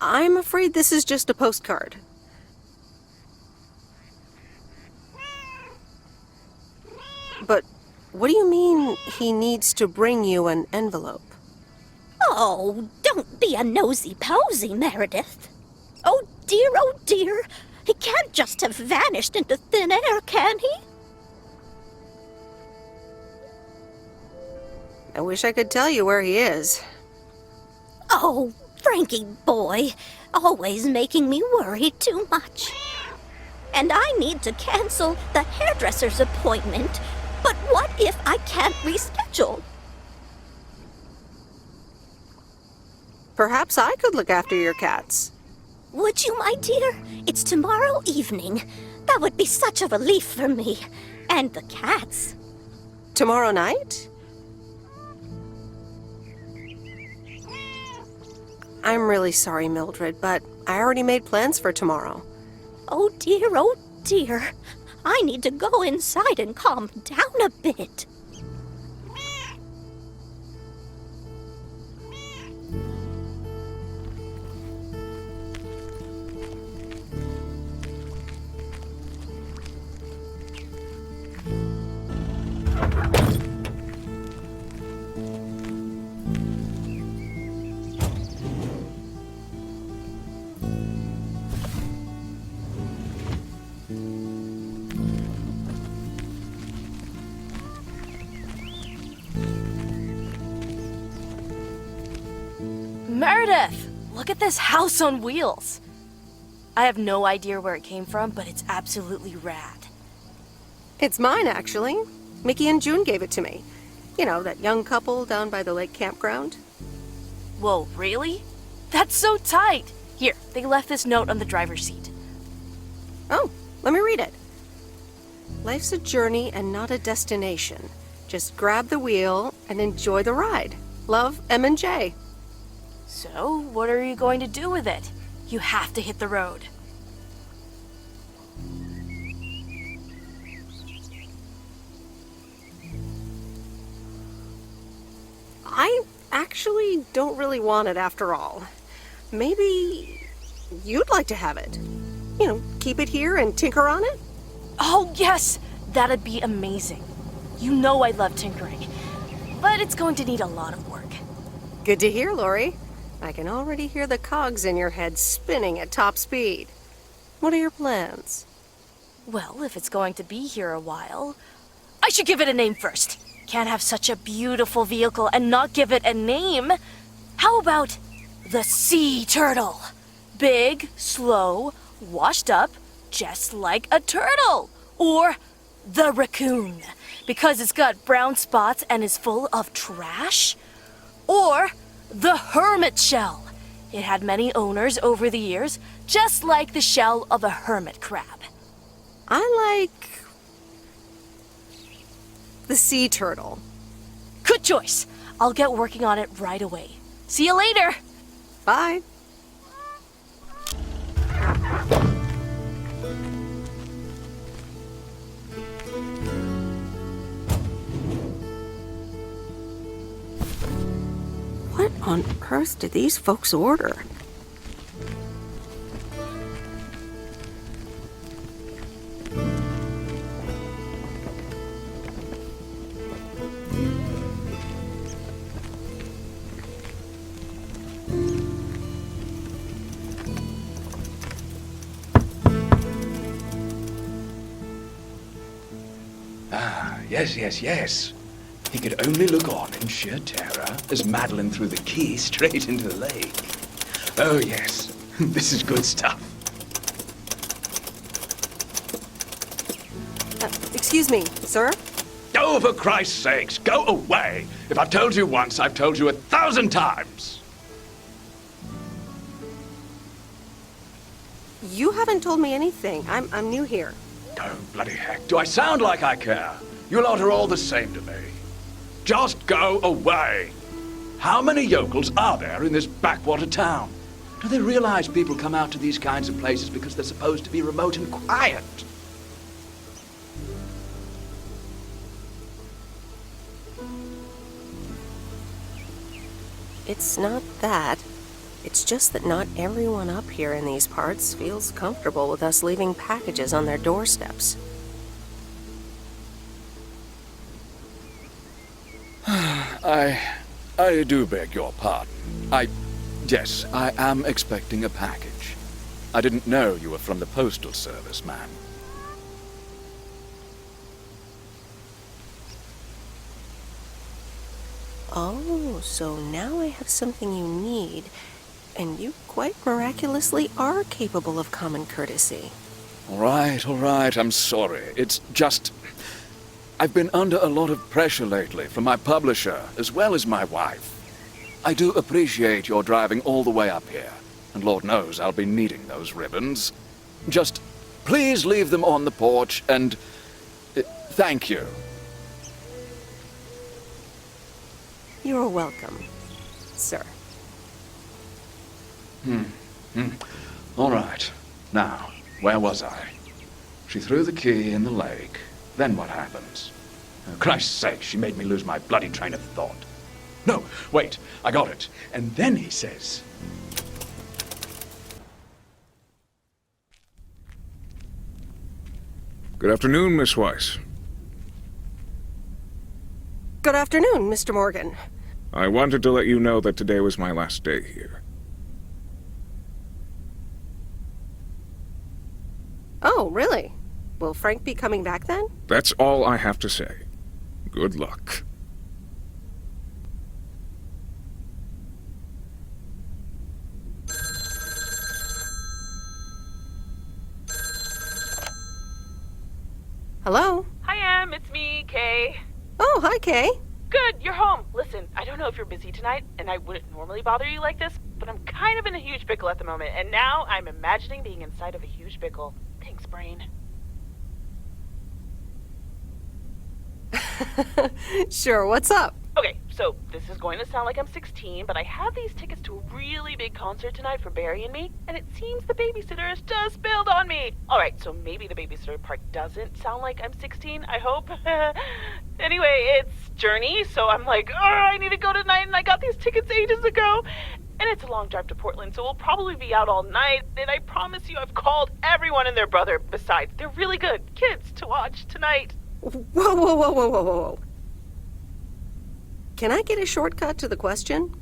I'm afraid this is just a postcard. But what do you mean he needs to bring you an envelope? Oh, don't be a nosy-posy, Meredith. Oh dear, he can't just have vanished into thin air, can he? I wish I could tell you where he is. Oh, Frankie boy, always making me worry too much. And I need to cancel the hairdresser's appointment, but what if I can't reschedule? Perhaps I could look after your cats. Would you, my dear? It's tomorrow evening. That would be such a relief for me. And the cats. Tomorrow night? I'm really sorry, Mildred, but I already made plans for tomorrow. Oh dear. I need to go inside and calm down a bit. Meredith! Look at this house on wheels! I have no idea where it came from, but it's absolutely rad. It's mine, actually. Mickey and June gave it to me. You know, that young couple down by the lake campground. Whoa, really? That's so tight! Here, they left this note on the driver's seat. Oh, let me read it. Life's a journey and not a destination. Just grab the wheel and enjoy the ride. Love, M and J. So, what are you going to do with it? You have to hit the road. I actually don't really want it after all. Maybe you'd like to have it. You know, keep it here and tinker on it? Oh, yes! That'd be amazing. You know I love tinkering, but it's going to need a lot of work. Good to hear, Lori. I can already hear the cogs in your head spinning at top speed. What are your plans? Well, if it's going to be here a while, I should give it a name first. Can't have such a beautiful vehicle and not give it a name. How about the sea turtle? Big, slow, washed up, just like a turtle. Or the raccoon, because it's got brown spots and is full of trash. Or the hermit shell. It had many owners over the years, just like the shell of a hermit crab. I like the sea turtle. Good choice. I'll get working on it right away. See you later. Bye. What on earth did these folks order? Ah, yes. He could only look on in sheer terror as Madeline threw the key straight into the lake. Oh, yes. This is good stuff. Excuse me, sir? Oh, for Christ's sakes, go away! If I've told you once, I've told you 1,000 times! You haven't told me anything. I'm new here. Oh, bloody heck. Do I sound like I care? You lot are all the same to me. Just go away! How many yokels are there in this backwater town? Do they realize people come out to these kinds of places because they're supposed to be remote and quiet? It's not that. It's just that not everyone up here in these parts feels comfortable with us leaving packages on their doorsteps. I do beg your pardon. Yes, I am expecting a package. I didn't know you were from the Postal Service, ma'am. Oh, so now I have something you need, and you quite miraculously are capable of common courtesy. All right, I'm sorry. It's just... I've been under a lot of pressure lately from my publisher, as well as my wife. I do appreciate your driving all the way up here, and Lord knows I'll be needing those ribbons. Just please leave them on the porch, and... thank you. You're welcome, sir. All right. Now, where was I? She threw the key in the lake. Then what happens? For Christ's sake, she made me lose my bloody train of thought. No, wait, I got it. And then he says... Good afternoon, Miss Weiss. Good afternoon, Mr. Morgan. I wanted to let you know that today was my last day here. Oh, really? Will Frank be coming back then? That's all I have to say. Good luck. Hello? Hi, Em. It's me, Kay. Oh, hi, Kay. Good, you're home. Listen, I don't know if you're busy tonight, and I wouldn't normally bother you like this, but I'm kind of in a huge pickle at the moment, and now I'm imagining being inside of a huge pickle. Thanks, brain. Sure, what's up? Okay, so this is going to sound like I'm 16, but I have these tickets to a really big concert tonight for Barry and me, and it seems the babysitter has just bailed on me. Alright, so maybe the babysitter part doesn't sound like I'm 16, I hope. Anyway, it's Journey, so I'm like, oh, I need to go tonight, and I got these tickets ages ago. And it's a long drive to Portland, so we'll probably be out all night, and I promise you I've called everyone and their brother. Besides, they're really good kids to watch tonight. Whoa. Can I get a shortcut to the question?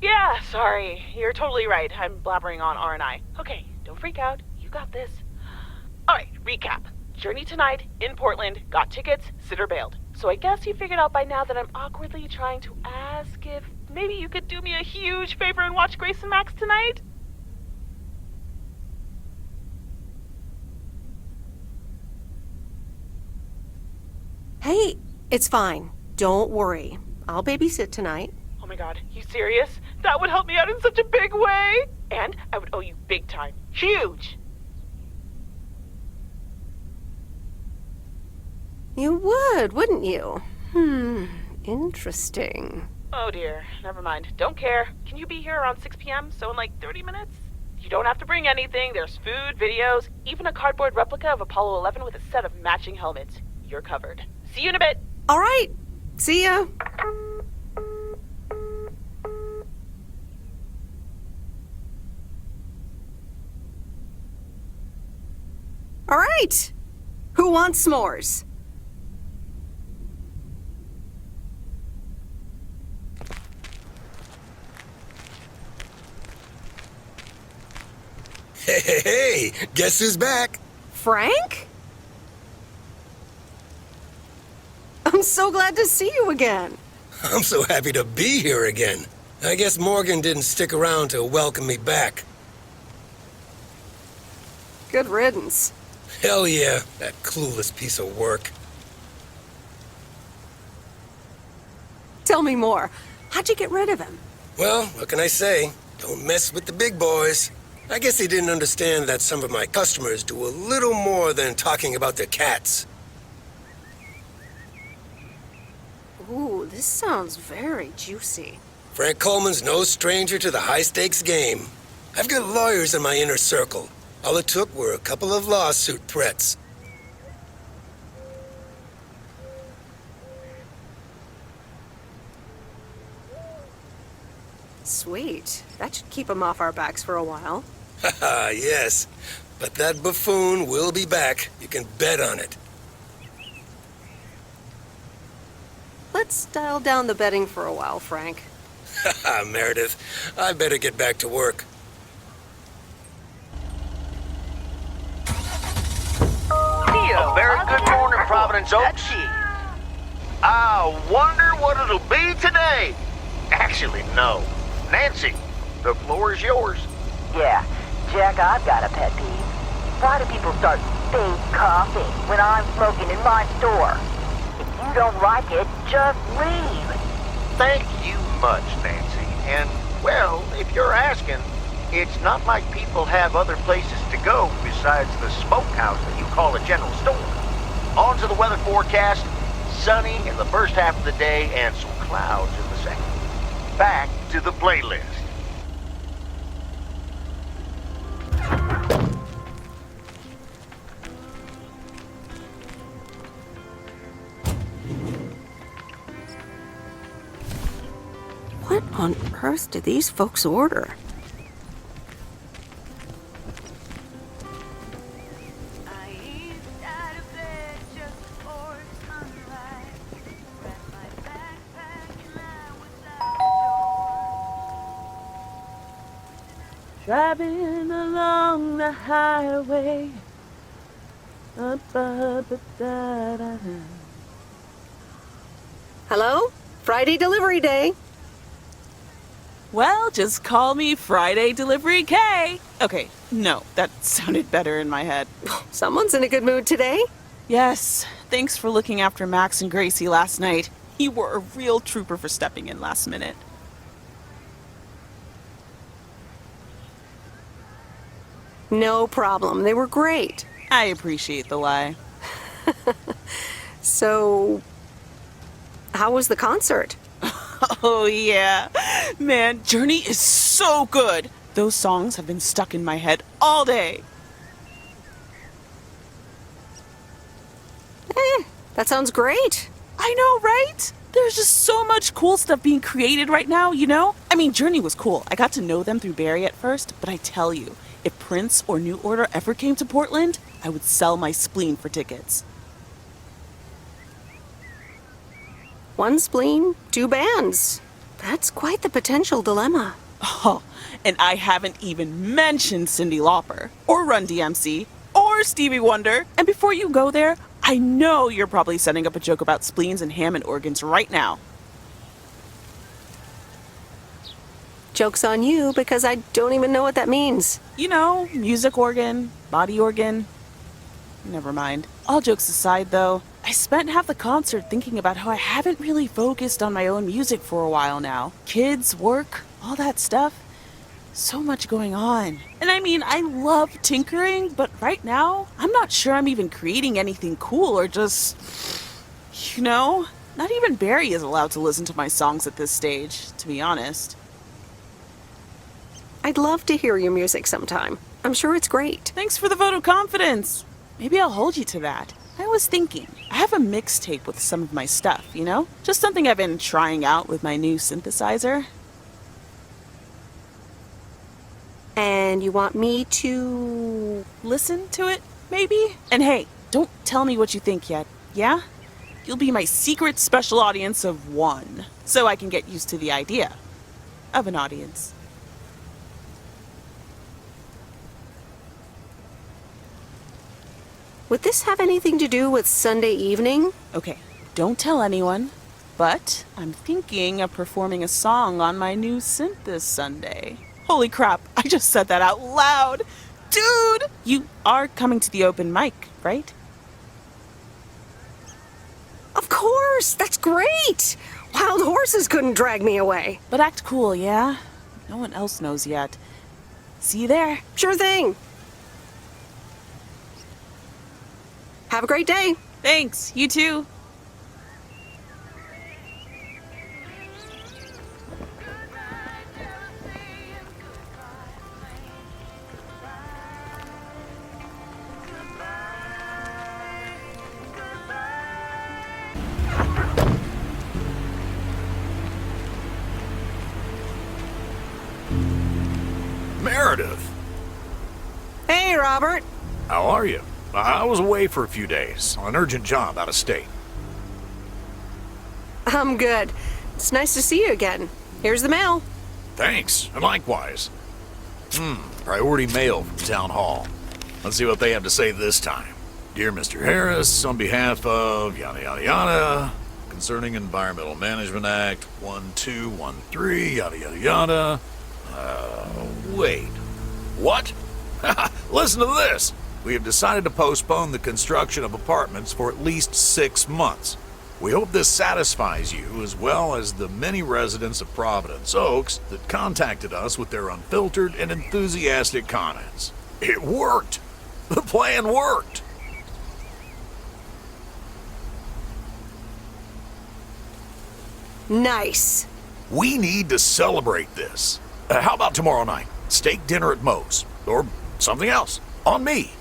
Yeah, sorry. You're totally right. I'm blabbering on, aren't I? Okay, don't freak out. You got this. Alright, recap. Journey tonight, in Portland, got tickets, sitter bailed. So I guess you figured out by now that I'm awkwardly trying to ask if maybe you could do me a huge favor and watch Grace and Max tonight? Hey, it's fine. Don't worry. I'll babysit tonight. Oh my god, you serious? That would help me out in such a big way! And I would owe you big time. Huge! You would, wouldn't you? Interesting. Oh dear, never mind. Don't care. Can you be here around 6 p.m., so in like 30 minutes? You don't have to bring anything. There's food, videos, even a cardboard replica of Apollo 11 with a set of matching helmets. You're covered. See you in a bit! All right. See ya. All right. Who wants s'mores? Hey, guess who's back? Frank? I'm so glad to see you again. I'm so happy to be here again. I guess Morgan didn't stick around to welcome me back. Good riddance. Hell yeah, that clueless piece of work. Tell me more. How'd you get rid of him? Well, what can I say? Don't mess with the big boys. I guess he didn't understand that some of my customers do a little more than talking about their cats. Ooh, this sounds very juicy. Frank Coleman's no stranger to the high-stakes game. I've got lawyers in my inner circle. All it took were a couple of lawsuit threats. Sweet. That should keep him off our backs for a while. Haha, yes. But that buffoon will be back. You can bet on it. Let's dial down the betting for a while, Frank. Haha, Meredith. I better get back to work. A very good morning, Провиденс Okс. I wonder what it'll be today. Actually, no. Nancy, the floor is yours. Yeah, Jack, I've got a pet peeve. Why do people start fake coughing when I'm smoking in my store? If you don't like it, just leave. Thank you much, Nancy. And, well, if you're asking, it's not like people have other places to go besides the smokehouse that you call a general store. On to the weather forecast. Sunny in the first half of the day and some clouds in the second. Back to the playlist. on earth did these folks order? Driving along the highway. Hello? Friday delivery day. Well, just call me Friday Delivery K. Okay, no, that sounded better in my head. Someone's in a good mood today. Yes, thanks for looking after Max and Gracie last night. You were a real trooper for stepping in last minute. No problem. They were great. I appreciate the lie. So, how was the concert? Oh, yeah. Man, Journey is so good. Those songs have been stuck in my head all day. That sounds great. I know, right? There's just so much cool stuff being created right now, you know? I mean, Journey was cool. I got to know them through Barry at first, but I tell you, if Prince or New Order ever came to Portland, I would sell my spleen for tickets. One spleen, two bands. That's quite the potential dilemma. Oh, and I haven't even mentioned Cyndi Lauper, or Run DMC, or Stevie Wonder. And before you go there, I know you're probably setting up a joke about spleens and Hammond organs right now. Joke's on you, because I don't even know what that means. You know, music organ, body organ. Never mind. All jokes aside, though, I spent half the concert thinking about how I haven't really focused on my own music for a while now. Kids, work, all that stuff. So much going on. And I mean, I love tinkering, but right now, I'm not sure I'm even creating anything cool or just, you know, not even Barry is allowed to listen to my songs at this stage, to be honest. I'd love to hear your music sometime. I'm sure it's great. Thanks for the vote of confidence. Maybe I'll hold you to that. I was thinking, I have a mixtape with some of my stuff, you know? Just something I've been trying out with my new synthesizer. And you want me to listen to it, maybe? And hey, don't tell me what you think yet, yeah? You'll be my secret special audience of one, so I can get used to the idea of an audience. Would this have anything to do with Sunday evening? Okay, don't tell anyone, but I'm thinking of performing a song on my new synth this Sunday. Holy crap, I just said that out loud! Dude! You are coming to the open mic, right? Of course! That's great! Wild horses couldn't drag me away. But act cool, yeah? No one else knows yet. See you there. Sure thing. Have a great day. Thanks, you too. Meredith! Hey, Robert. How are you? I was away for a few days on an urgent job out of state. I'm good. It's nice to see you again. Here's the mail. Thanks, and likewise. Priority mail from Town Hall. Let's see what they have to say this time. Dear Mr. Harris, on behalf of yada yada yada, concerning Environmental Management Act 1213, yada yada yada. Wait. What? Listen to this. We have decided to postpone the construction of apartments for at least 6 months. We hope this satisfies you, as well as the many residents of Провиденс Окс that contacted us with their unfiltered and enthusiastic comments. It worked! The plan worked! Nice. We need to celebrate this. How about tomorrow night? Steak dinner at Moe's. Or something else. On me.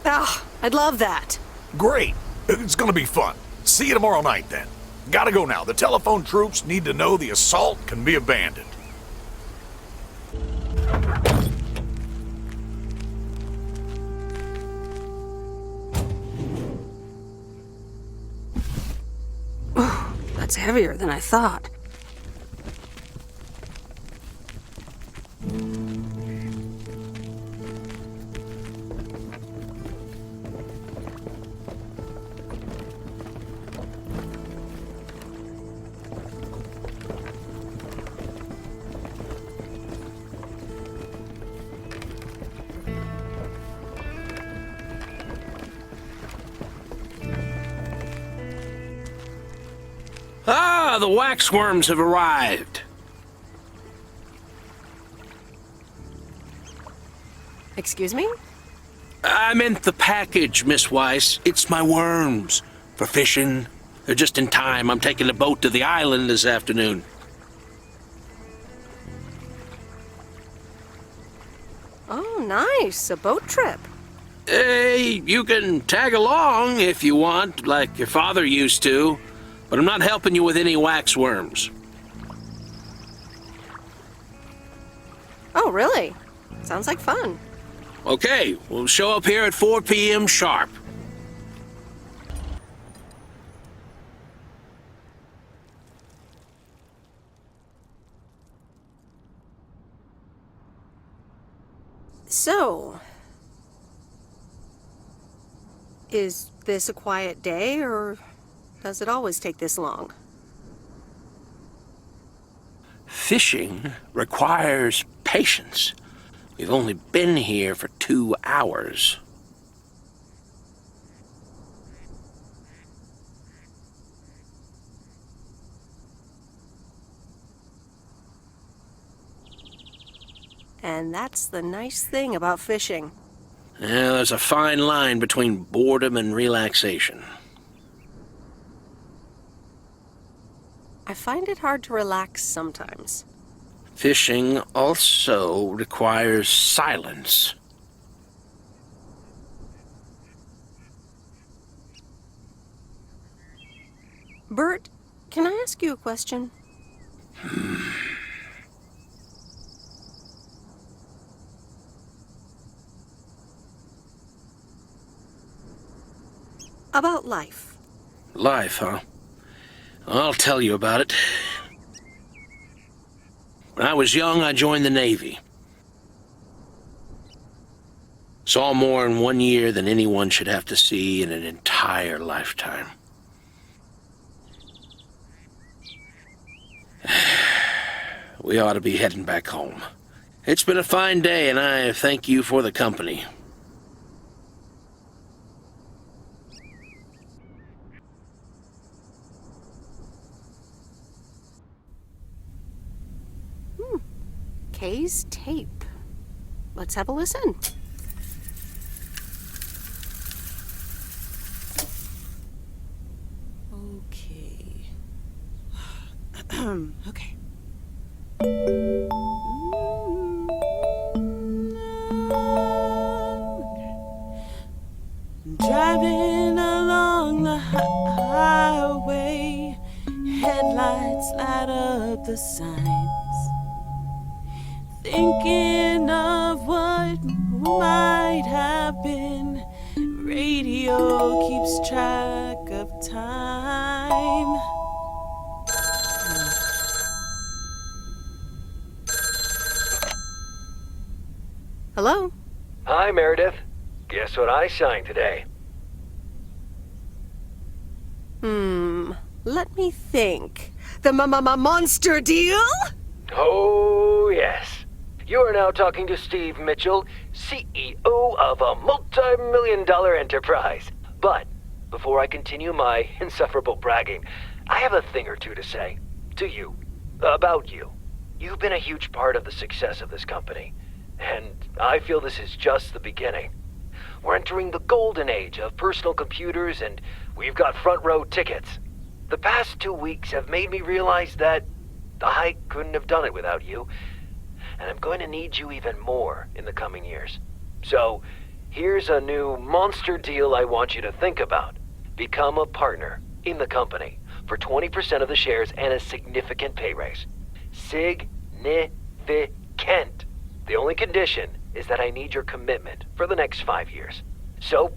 Ah, I'd love that. Great. It's gonna be fun. See you tomorrow night, then. Gotta go now. The telephone troops need to know the assault can be abandoned. That's heavier than I thought. Ah, the waxworms have arrived. Excuse me? I meant the package, Miss Weiss. It's my worms. For fishing. They're just in time. I'm taking a boat to the island this afternoon. Oh, nice. A boat trip. Hey, you can tag along if you want, like your father used to. But I'm not helping you with any waxworms. Oh, really? Sounds like fun. Okay, we'll show up here at 4 p.m. sharp. So, is this a quiet day, or does it always take this long? Fishing requires patience. We've only been here for 2 hours. And that's the nice thing about fishing. Yeah, there's a fine line between boredom and relaxation. I find it hard to relax sometimes. Fishing also requires silence. Bert, can I ask you a question? About life. Life, huh? I'll tell you about it. When I was young, I joined the Navy. Saw more in 1 year than anyone should have to see in an entire lifetime. We ought to be heading back home. It's been a fine day, and I thank you for the company. Kay's tape. Let's have a listen. Okay. Okay. Driving along the highway, headlights light up the signs. Thinking of what might have been. Radio keeps track of time. Hello? Hi, Meredith. Guess what I signed today? Let me think. The monster deal? Oh, yes. You are now talking to Steve Mitchell, CEO of a multi-million-dollar enterprise. But before I continue my insufferable bragging, I have a thing or two to say. To you. About you. You've been a huge part of the success of this company. And I feel this is just the beginning. We're entering the golden age of personal computers, and we've got front row tickets. The past 2 weeks have made me realize that I couldn't have done it without you. And I'm going to need you even more in the coming years. So, here's a new monster deal I want you to think about. Become a partner in the company. for 20% of the shares and a significant pay raise. Significant. The only condition is that I need your commitment for the next 5 years. So,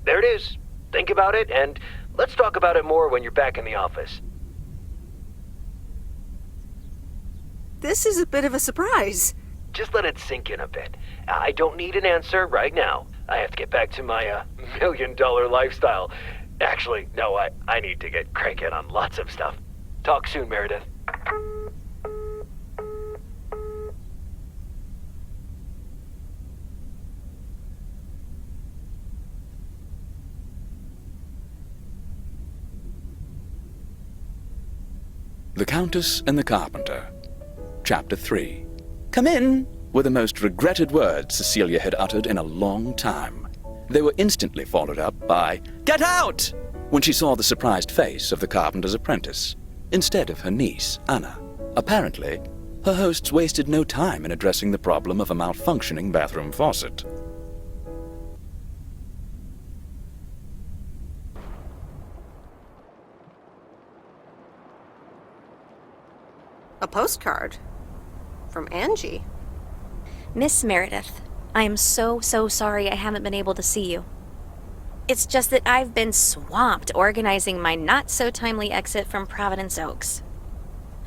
there it is. Think about it, and let's talk about it more when you're back in the office. This is a bit of a surprise. Just let it sink in a bit. I don't need an answer right now. I have to get back to my $1 million lifestyle. Actually, no, I need to get cranking on lots of stuff. Talk soon, Meredith. The Countess and the Carpenter. Chapter 3. "Come in," were the most regretted words Cecilia had uttered in a long time. They were instantly followed up by, "Get out!" when she saw the surprised face of the carpenter's apprentice, instead of her niece, Anna. Apparently, her hosts wasted no time in addressing the problem of a malfunctioning bathroom faucet. A postcard? From Angie? Miss Meredith, I am so sorry I haven't been able to see you. It's just that I've been swamped organizing my not-so-timely exit from Провиденс Окс.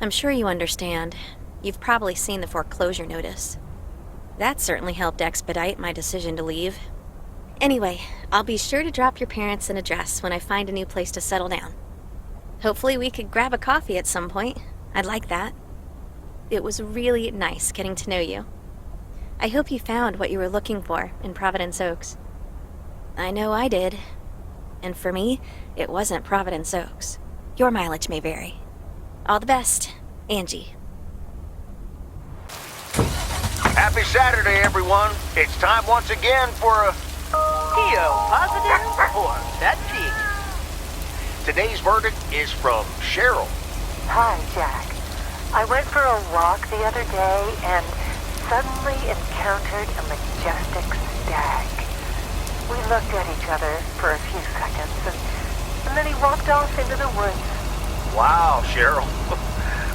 I'm sure you understand. You've probably seen the foreclosure notice. That certainly helped expedite my decision to leave. Anyway, I'll be sure to drop your parents an address when I find a new place to settle down. Hopefully we could grab a coffee at some point. I'd like that. It was really nice getting to know you. I hope you found what you were looking for in Провиденс Окс. I know I did. And for me, it wasn't Провиденс Окс. Your mileage may vary. All the best, Angie. Happy Saturday, everyone. It's time once again for a... PO positive or pet peeve? Today's verdict is from Cheryl. Hi, Jack. I went for a walk the other day and suddenly encountered a majestic stag. We looked at each other for a few seconds, and then he walked off into the woods. Wow, Cheryl.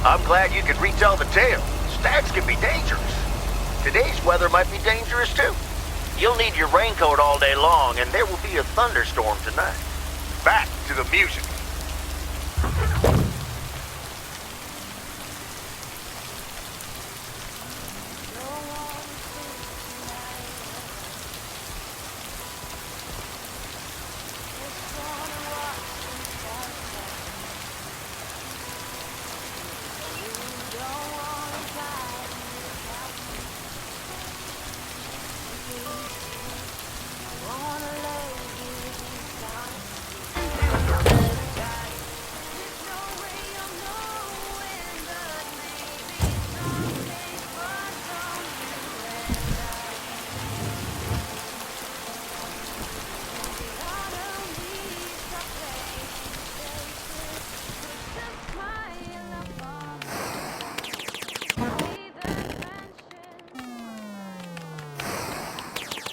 I'm glad you could retell the tale. Stags can be dangerous. Today's weather might be dangerous, too. You'll need your raincoat all day long, and there will be a thunderstorm tonight. Back to the music.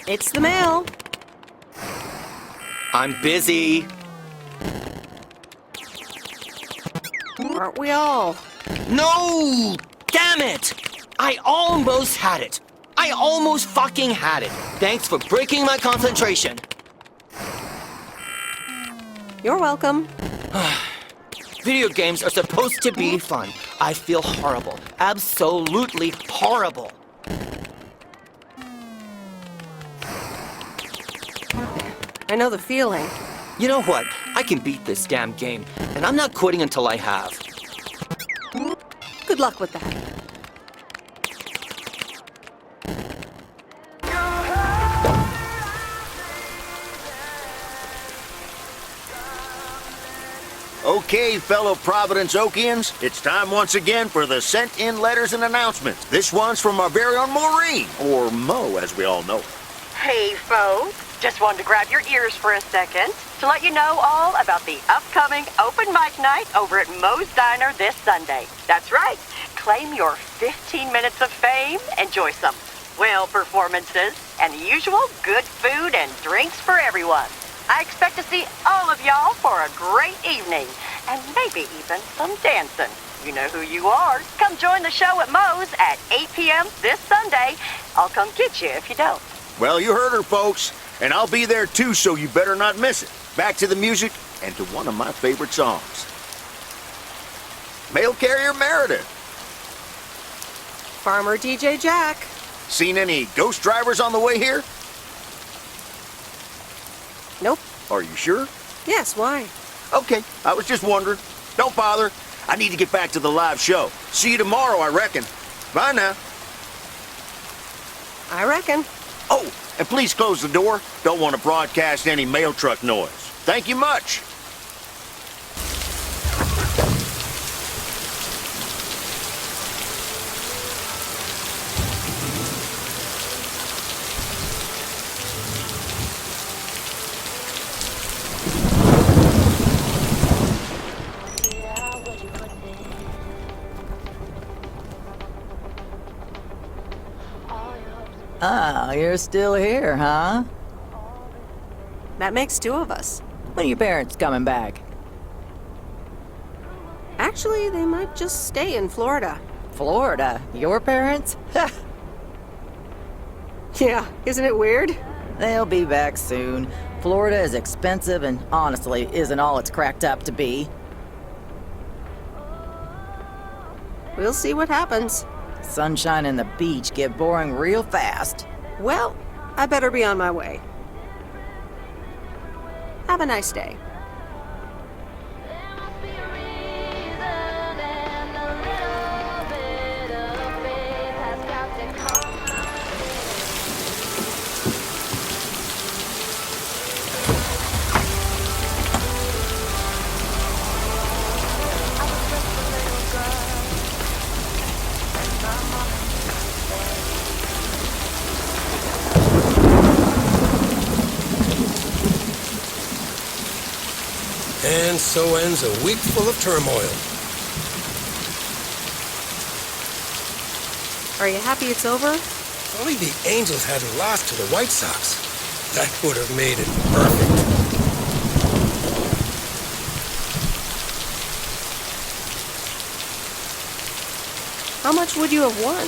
It's the mail. I'm busy. Aren't we all? No! Damn it! I almost had it. I almost fucking had it. Thanks for breaking my concentration. You're welcome. Video games are supposed to be fun. I feel horrible. Absolutely horrible. I know the feeling. You know what? I can beat this damn game, and I'm not quitting until I have. Good luck with that. Okay, fellow Провиденс Okians, it's time once again for the sent-in letters and announcements. This one's from our very own Maureen, or Mo as we all know her. Hey, folks. Just wanted to grab your ears for a second to let you know all about the upcoming open mic night over at Mo's Diner this Sunday. That's right. Claim your 15 minutes of fame, enjoy some swell performances, and the usual good food and drinks for everyone. I expect to see all of y'all for a great evening, and maybe even some dancing. You know who you are. Come join the show at Moe's at 8 p.m. this Sunday. I'll come get you if you don't. Well, you heard her, folks, and I'll be there too, so you better not miss it. Back to the music and to one of my favorite songs. Mail carrier Meredith. Farmer DJ Jack. Seen any ghost drivers on the way here? Nope. Are you sure? Yes, why? Okay, I was just wondering. Don't bother. I need to get back to the live show. See you tomorrow, I reckon. Bye now. I reckon. Oh, and please close the door. Don't want to broadcast any mail truck noise. Thank you much. Ah, you're still here, huh? That makes two of us. When are your parents coming back? Actually, they might just stay in Florida. Florida? Your parents? Yeah, isn't it weird? They'll be back soon. Florida is expensive and honestly isn't all it's cracked up to be. We'll see what happens. Sunshine and the beach get boring real fast. Well, I better be on my way. Have a nice day. And so ends a week full of turmoil. Are you happy it's over? If only the Angels hadn't lost to the White Sox. That would have made it perfect. How much would you have won?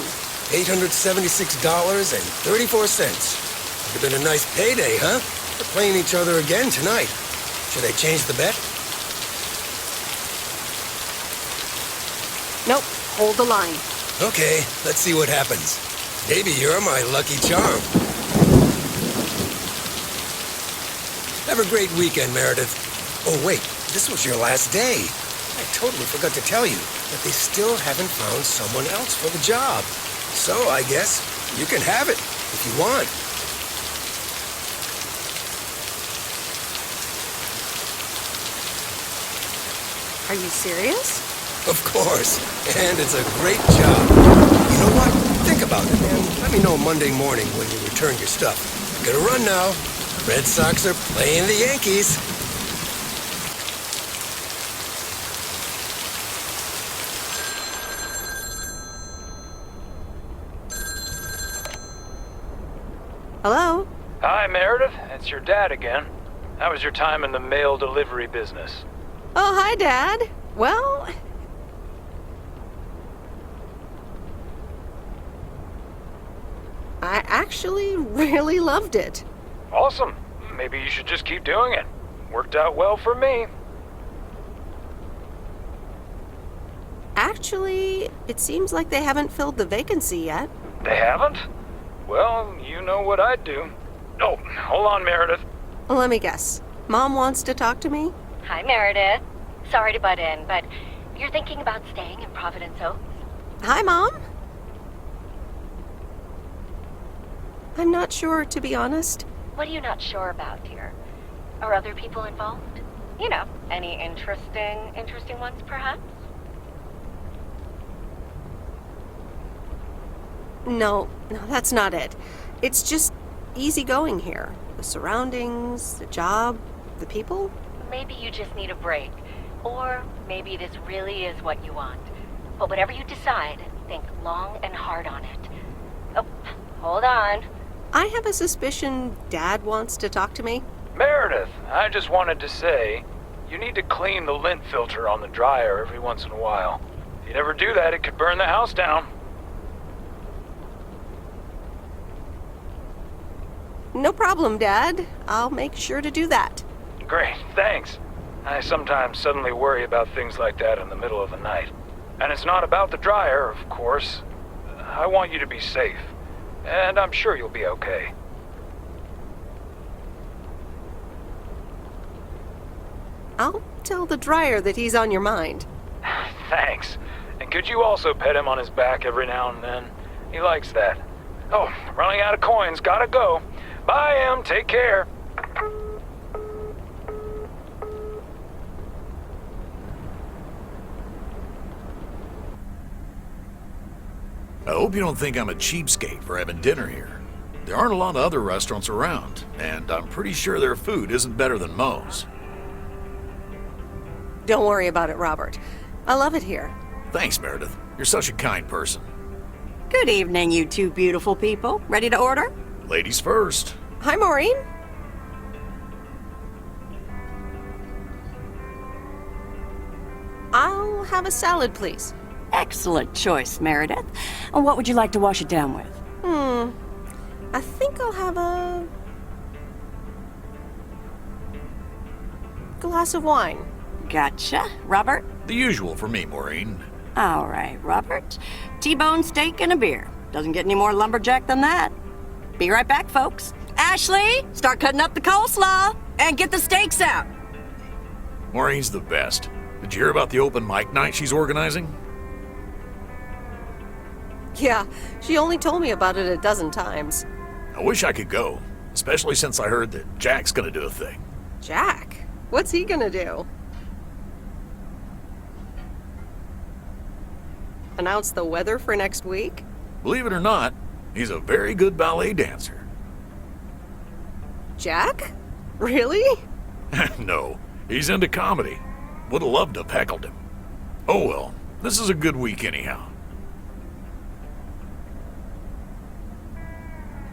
$876.34. Would have been a nice payday, huh? We're playing each other again tonight. Should I change the bet? Nope. Hold the line. Okay, let's see what happens. Maybe you're my lucky charm. Have a great weekend, Meredith. Oh, wait, this was your last day. I totally forgot to tell you that they still haven't found someone else for the job. So I guess you can have it if you want. Are you serious? Of course. And it's a great job. You know what? Think about it, and let me know Monday morning when you return your stuff. Gotta run now. Red Sox are playing the Yankees. Hello? Hi, Meredith. It's your dad again. How was your time in the mail delivery business? Oh, hi, Dad. Well, I actually really loved it. Awesome. Maybe you should just keep doing it. Worked out well for me. Actually, it seems like they haven't filled the vacancy yet. They haven't? Well, you know what I'd do. Oh, hold on, Meredith. Let me guess. Mom wants to talk to me? Hi, Meredith. Sorry to butt in, but you're thinking about staying in Providence Okes? Hi, Mom. I'm not sure, to be honest. What are you not sure about, dear? Are other people involved? You know, any interesting ones, perhaps? No, that's not it. It's just easy going here. The surroundings, the job, the people. Maybe you just need a break. Or maybe this really is what you want. But whatever you decide, think long and hard on it. Oh, hold on. I have a suspicion Dad wants to talk to me. Meredith, I just wanted to say, you need to clean the lint filter on the dryer every once in a while. If you never do that, it could burn the house down. No problem, Dad. I'll make sure to do that. Great, thanks. I sometimes suddenly worry about things like that in the middle of the night. And it's not about the dryer, of course. I want you to be safe. And I'm sure you'll be okay. I'll tell the dryer that he's on your mind. Thanks. And could you also pet him on his back every now and then? He likes that. Oh, running out of coins, gotta go. Bye, Em, take care. I hope you don't think I'm a cheapskate for having dinner here. There aren't a lot of other restaurants around, and I'm pretty sure their food isn't better than Moe's. Don't worry about it, Robert. I love it here. Thanks, Meredith. You're such a kind person. Good evening, you two beautiful people. Ready to order? Ladies first. Hi, Maureen. I'll have a salad, please. Excellent choice, Meredith. And what would you like to wash it down with? I think I'll have a glass of wine. Gotcha. Robert? The usual for me, Maureen. All right, Robert. T-bone steak and a beer. Doesn't get any more lumberjack than that. Be right back, folks. Ashley, start cutting up the coleslaw and get the steaks out. Maureen's the best. Did you hear about the open mic night she's organizing? Yeah, she only told me about it a dozen times. I wish I could go, especially since I heard that Jack's gonna do a thing. Jack? What's he gonna do? Announce the weather for next week? Believe it or not, he's a very good ballet dancer. Jack? Really? No, he's into comedy. Would have loved to have heckled him. Oh well, this is a good week anyhow.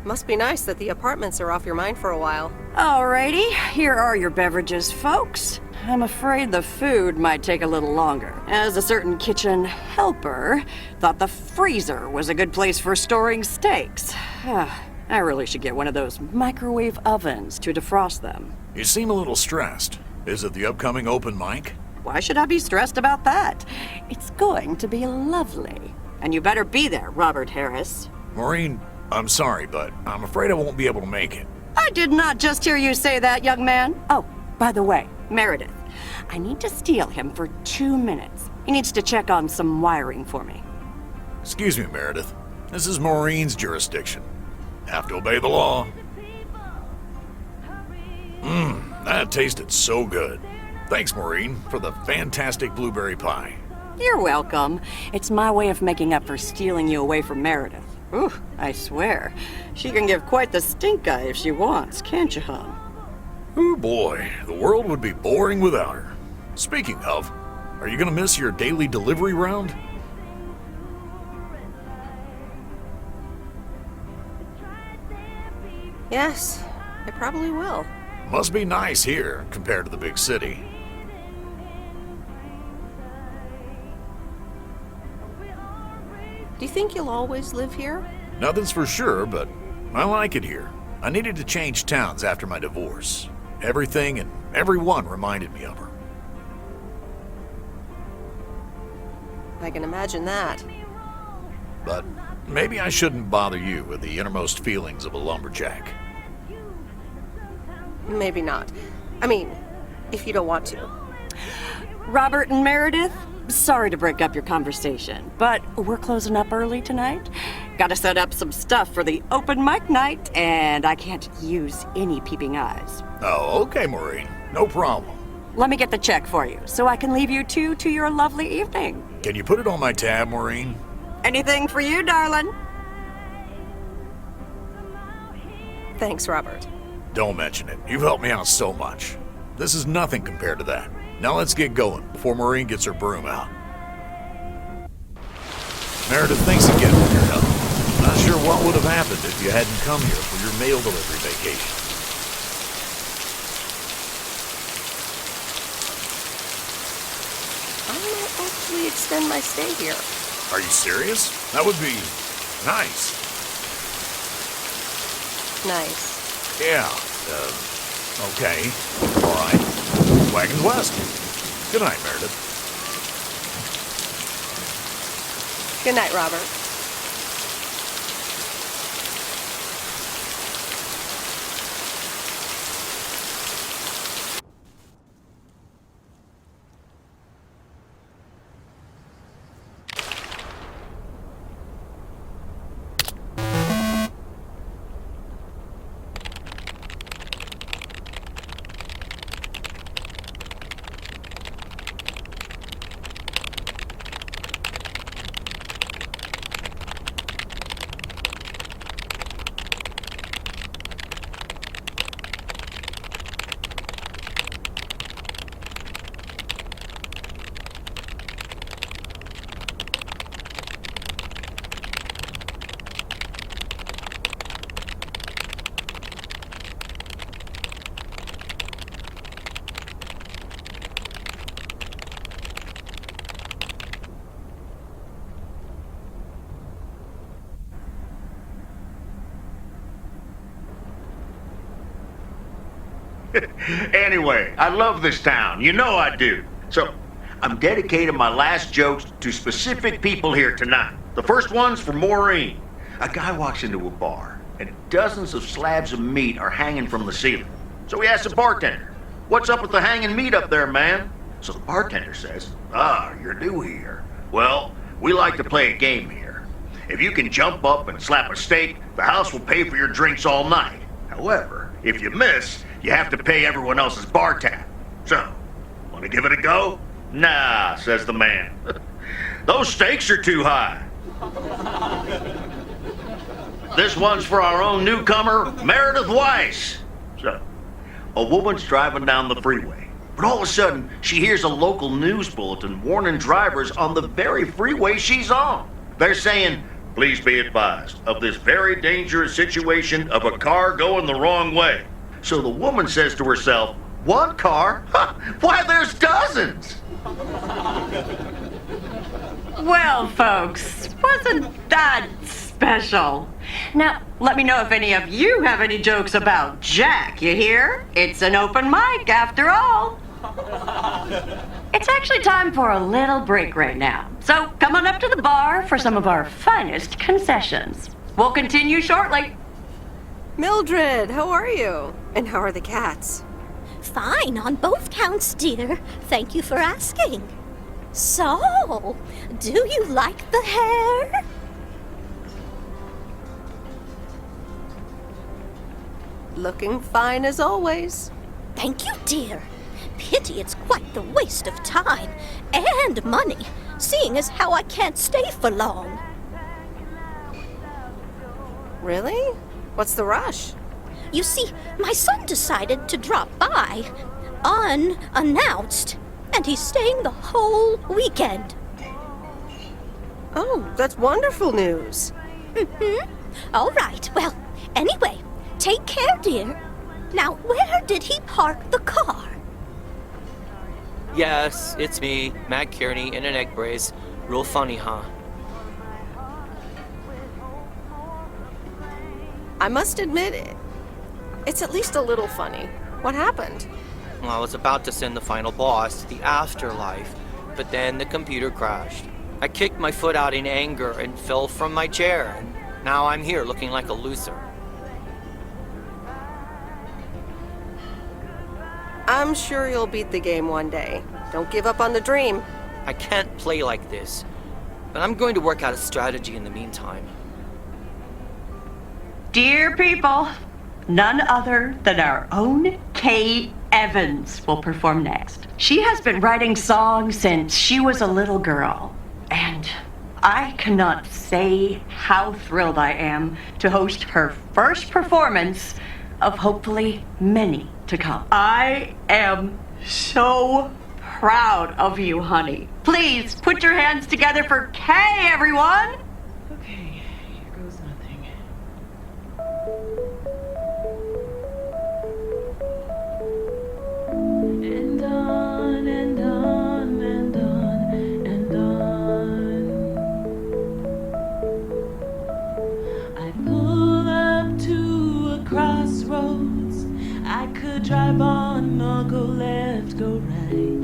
Must be nice that the apartments are off your mind for a while. Alrighty, here are your beverages, folks. I'm afraid the food might take a little longer, as a certain kitchen helper thought the freezer was a good place for storing steaks. I really should get one of those microwave ovens to defrost them. You seem a little stressed. Is it the upcoming open mic? Why should I be stressed about that? It's going to be lovely. And you better be there, Robert Harris. Maureen, I'm sorry, but I'm afraid I won't be able to make it. I did not just hear you say that, young man. Oh, by the way, Meredith, I need to steal him for 2 minutes. He needs to check on some wiring for me. Excuse me, Meredith. This is Maureen's jurisdiction. Have to obey the law. That tasted so good. Thanks, Maureen, for the fantastic blueberry pie. You're welcome. It's my way of making up for stealing you away from Meredith. Ooh, I swear. She can give quite the stink eye if she wants, can't you, hon? Oh boy, the world would be boring without her. Speaking of, are you gonna miss your daily delivery round? Yes, I probably will. Must be nice here compared to the big city. Do you think you'll always live here? Nothing's for sure, but I like it here. I needed to change towns after my divorce. Everything and everyone reminded me of her. I can imagine that. But maybe I shouldn't bother you with the innermost feelings of a lumberjack. Maybe not. I mean, if you don't want to. Robert and Meredith, sorry to break up your conversation, but we're closing up early tonight. Gotta set up some stuff for the open mic night, and I can't use any peeping eyes. Oh, okay, Maureen. No problem. Let me get the check for you, so I can leave you two to your lovely evening. Can you put it on my tab, Maureen? Anything for you, darling. Thanks, Robert. Don't mention it. You've helped me out so much. This is nothing compared to that. Now let's get going before Maureen gets her broom out. Meredith, thanks again for your help. Not sure what would have happened if you hadn't come here for your mail delivery vacation. actually extend my stay here. Are you serious? That would be nice. Nice. Yeah, okay. All right. Wagons west. Good night, Meredith. Good night, Robert. Anyway, I love this town. You know I do. So, I'm dedicating my last jokes to specific people here tonight. The first one's for Maureen. A guy walks into a bar, and dozens of slabs of meat are hanging from the ceiling. So he asks the bartender, "What's up with the hanging meat up there, man?" So the bartender says, "Ah, you're new here. Well, we like to play a game here. If you can jump up and slap a steak, the house will pay for your drinks all night. However, if you miss, you have to pay everyone else's bar tab. So, want to give it a go?" "Nah," says the man. "Those stakes are too high." This one's for our own newcomer, Meredit Waiss. So, a woman's driving down the freeway, but all of a sudden, she hears a local news bulletin warning drivers on the very freeway she's on. They're saying, "Please be advised of this very dangerous situation of a car going the wrong way." So the woman says to herself, "One car? Why, there's dozens!" Well, folks, wasn't that special? Now, let me know if any of you have any jokes about Jack, you hear? It's an open mic after all. It's actually time for a little break right now. So come on up to the bar for some of our finest concessions. We'll continue shortly. Mildred, how are you? And how are the cats? Fine on both counts, dear. Thank you for asking. So, do you like the hair? Looking fine as always. Thank you, dear. Pity it's quite the waste of time and money, seeing as how I can't stay for long. Really? What's the rush? You see, my son decided to drop by, unannounced, and he's staying the whole weekend. Oh, that's wonderful news. All right, well, anyway, take care, dear. Now, where did he park the car? Yes, it's me, Matt Kearney, in an egg brace. Real funny, huh? I must admit, it's at least a little funny. What happened? Well, I was about to send the final boss to the afterlife, but then the computer crashed. I kicked my foot out in anger and fell from my chair, and now I'm here looking like a loser. I'm sure you'll beat the game one day. Don't give up on the dream. I can't play like this, but I'm going to work out a strategy in the meantime. Dear people, none other than our own Kay Evans will perform next. She has been writing songs since she was a little girl, and I cannot say how thrilled I am to host her first performance of hopefully many to come. I am so proud of you, honey. Please put your hands together for Kay, everyone! Okay, here goes nothing. And on and on and on drive on or go left, go right.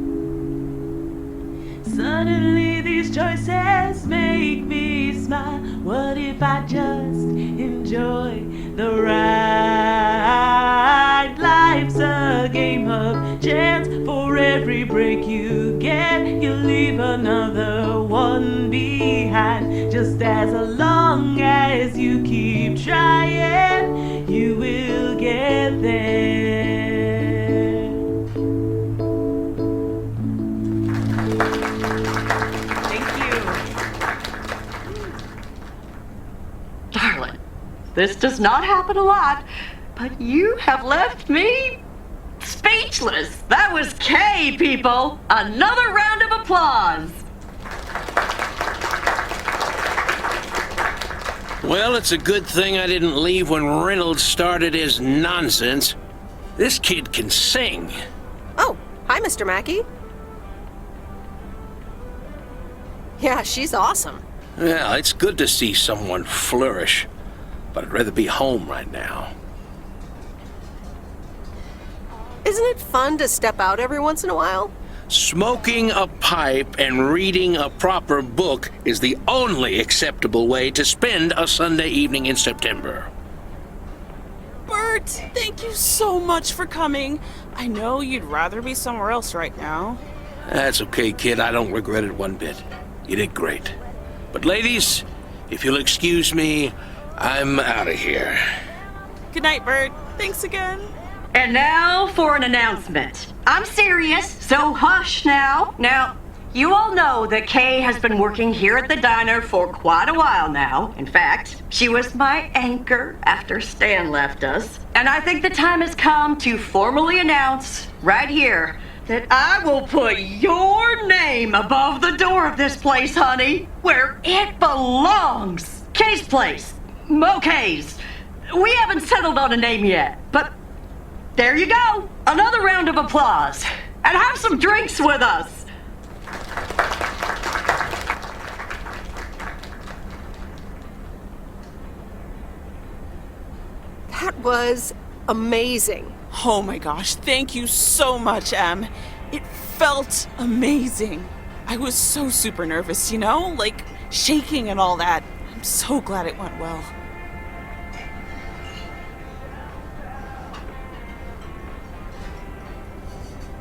Suddenly these choices make me smile. What if I just enjoy the ride? Life's a game of chance. For every break you get, you leave another one behind. Just as long as you keep trying, you will get there. Darling, this does not happen a lot, but you have left me speechless. That was Kay, people. Another round of applause. Well, it's a good thing I didn't leave when Reynolds started his nonsense. This kid can sing. Oh, hi, Mr. Mackey. Yeah, she's awesome. Yeah, it's good to see someone flourish, but I'd rather be home right now. Isn't it fun to step out every once in a while? Smoking a pipe and reading a proper book is the only acceptable way to spend a Sunday evening in September. Bert, thank you so much for coming. I know you'd rather be somewhere else right now. That's okay, kid. I don't regret it one bit. You did great. But ladies, if you'll excuse me, I'm out of here. Good night, Bert. Thanks again. And now for an announcement. I'm serious, so hush now. Now, you all know that Kay has been working here at the diner for quite a while now. In fact, she was my anchor after Stan left us. And I think the time has come to formally announce right here that I will put your name above the door of this place, honey, where it belongs. Kay's place. Kay's. We haven't settled on a name yet, but there you go. Another round of applause. And have some drinks with us. That was amazing. Oh my gosh, thank you so much, Em. It felt amazing. I was so super nervous, you know? Like, shaking and all that. I'm so glad it went well.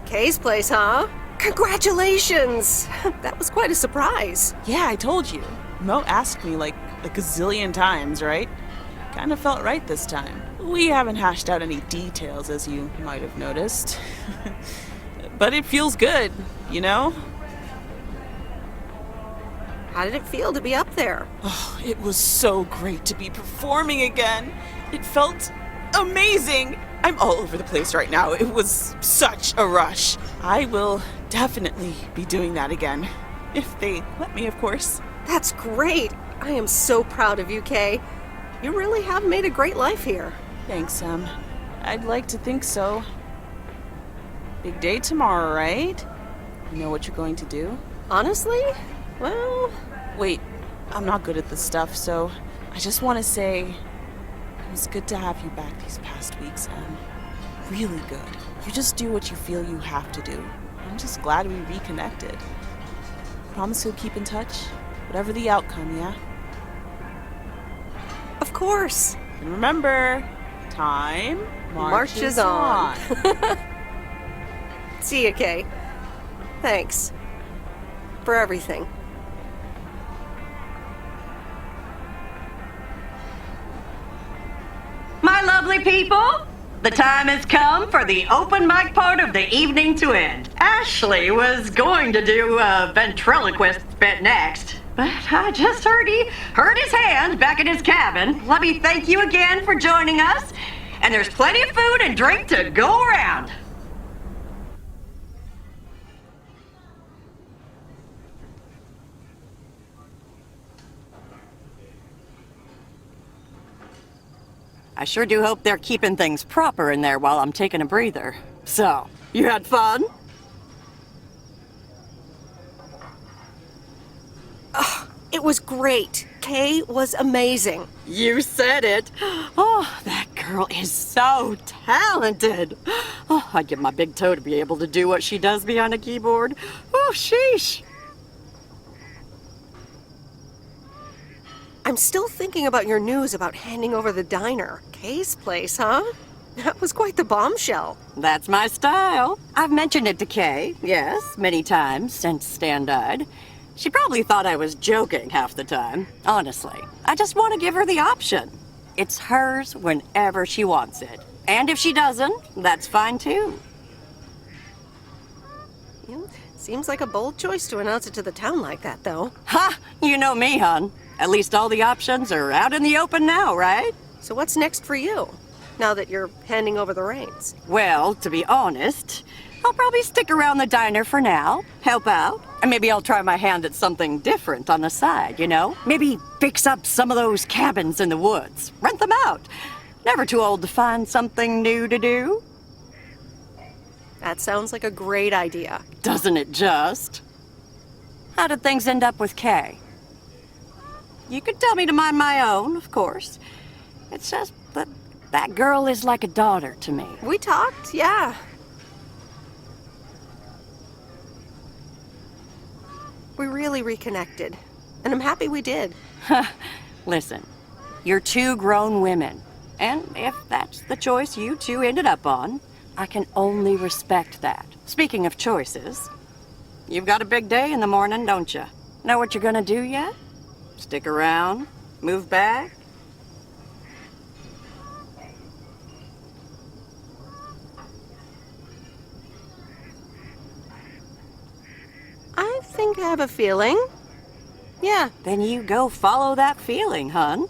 Kay's place, huh? Congratulations! That was quite a surprise. Yeah, I told you. Mo asked me like a gazillion times, right? Kind of felt right this time. We haven't hashed out any details, as you might have noticed. But it feels good, you know? How did it feel to be up there? Oh, it was so great to be performing again. It felt amazing. I'm all over the place right now. It was such a rush. I will definitely be doing that again. If they let me, of course. That's great. I am so proud of you, Kay. You really have made a great life here. Thanks, Em. I'd like to think so. Big day tomorrow, right? You know what you're going to do? Honestly? Well... Wait, I'm not good at this stuff, so I just want to say it was good to have you back these past weeks, Em. Really good. You just do what you feel you have to do. I'm just glad we reconnected. Promise you'll keep in touch, whatever the outcome, yeah? Of course. And remember, time marches on. See ya, Kay. Thanks. For everything. My lovely people, the time has come for the open mic part of the evening to end. Ashley was going to do a ventriloquist bit next, but I just heard his hand back in his cabin. Let me thank you again for joining us, and there's plenty of food and drink to go around. I sure do hope they're keeping things proper in there while I'm taking a breather. So, you had fun? Oh, it was great. Kay was amazing. You said it. Oh, that girl. girl is so talented. Oh, I'd give my big toe to be able to do what she does behind a keyboard. Oh, sheesh. I'm still thinking about your news about handing over the diner. Kay's place, huh? That was quite the bombshell. That's my style. I've mentioned it to Kay, yes, many times since Stan died. She probably thought I was joking half the time. Honestly, I just want to give her the option. It's hers whenever she wants it. And if she doesn't, that's fine too. Seems like a bold choice to announce it to the town like that, though. Ha! You know me, hon. At least all the options are out in the open now, right? So what's next for you, now that you're handing over the reins? Well, to be honest, I'll probably stick around the diner for now, help out, and maybe I'll try my hand at something different on the side, you know? Maybe fix up some of those cabins in the woods, rent them out. Never too old to find something new to do. That sounds like a great idea. Doesn't it just? How did things end up with Kay? You could tell me to mind my own, of course. It's just that that girl is like a daughter to me. We talked, yeah. We really reconnected, and I'm happy we did. Listen, you're two grown women, and if that's the choice you two ended up on, I can only respect that. Speaking of choices, you've got a big day in the morning, don't you? Know what you're gonna do yet? Stick around? Move back? I think I have a feeling. Yeah. Then you go follow that feeling, hun.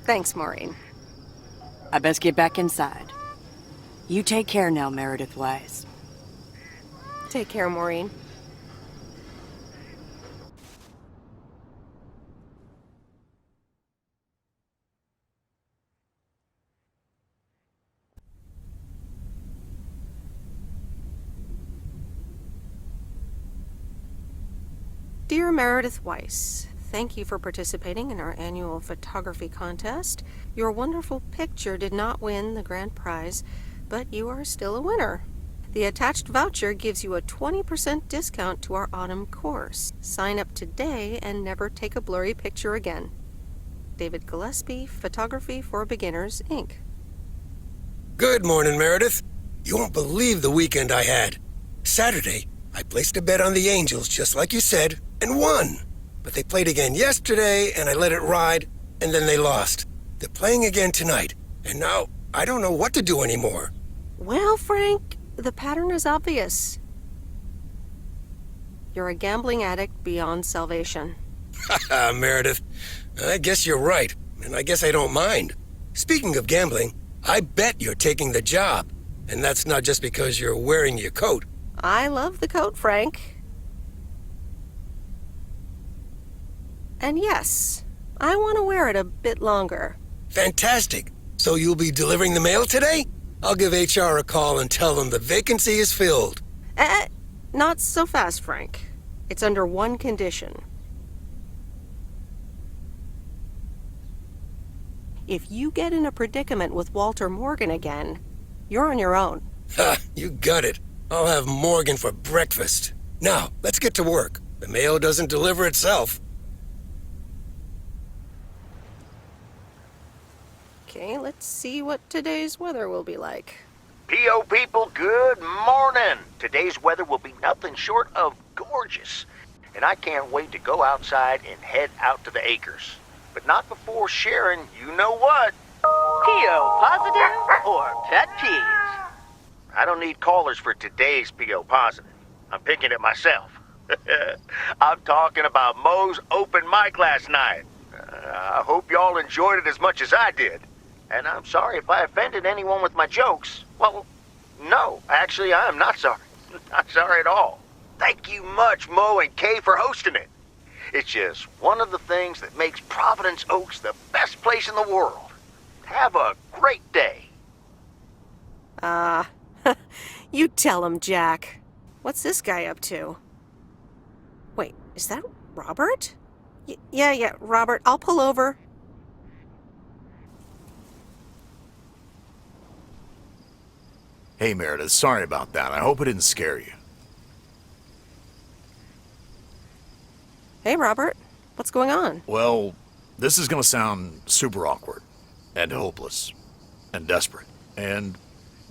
Thanks, Maureen. I best get back inside. You take care now, Meredith Wise. Take care, Maureen. Dear Meredith Weiss, thank you for participating in our annual photography contest. Your wonderful picture did not win the grand prize, but you are still a winner. The attached voucher gives you a 20% discount to our autumn course. Sign up today and never take a blurry picture again. David Gillespie, Photography for Beginners, Inc. Good morning, Meredith. You won't believe the weekend I had. Saturday, I placed a bet on the Angels, just like you said, and won. But they played again yesterday, and I let it ride, and then they lost. They're playing again tonight, and now I don't know what to do anymore. Well, Frank, the pattern is obvious. You're a gambling addict beyond salvation. Haha, Meredith. I guess you're right, and I guess I don't mind. Speaking of gambling, I bet you're taking the job. And that's not just because you're wearing your coat. I love the coat, Frank. And yes, I want to wear it a bit longer. Fantastic. So you'll be delivering the mail today? I'll give HR a call and tell them the vacancy is filled. Not so fast, Frank. It's under one condition. If you get in a predicament with Walter Morgan again, you're on your own. Ha, you got it. I'll have Morgan for breakfast. Now, let's get to work. The mail doesn't deliver itself. Okay, let's see what today's weather will be like. P.O. people, good morning. Today's weather will be nothing short of gorgeous. And I can't wait to go outside and head out to the acres. But not before sharing, you know what? P.O. positive or pet peeves? I don't need callers for today's P.O. positive. I'm picking it myself. I'm talking about Mo's open mic last night. I hope y'all enjoyed it as much as I did. And I'm sorry if I offended anyone with my jokes. Well, no, actually, I am not sorry. Not sorry at all. Thank you much, Mo and Kay, for hosting it. It's just one of the things that makes Providence Okes the best place in the world. Have a great day. You tell him, Jack. What's this guy up to? Wait, is that Robert? Yeah, Robert, I'll pull over. Hey, Meredith, sorry about that. I hope it didn't scare you. Hey, Robert, what's going on? Well, this is gonna sound super awkward, and hopeless, and desperate, and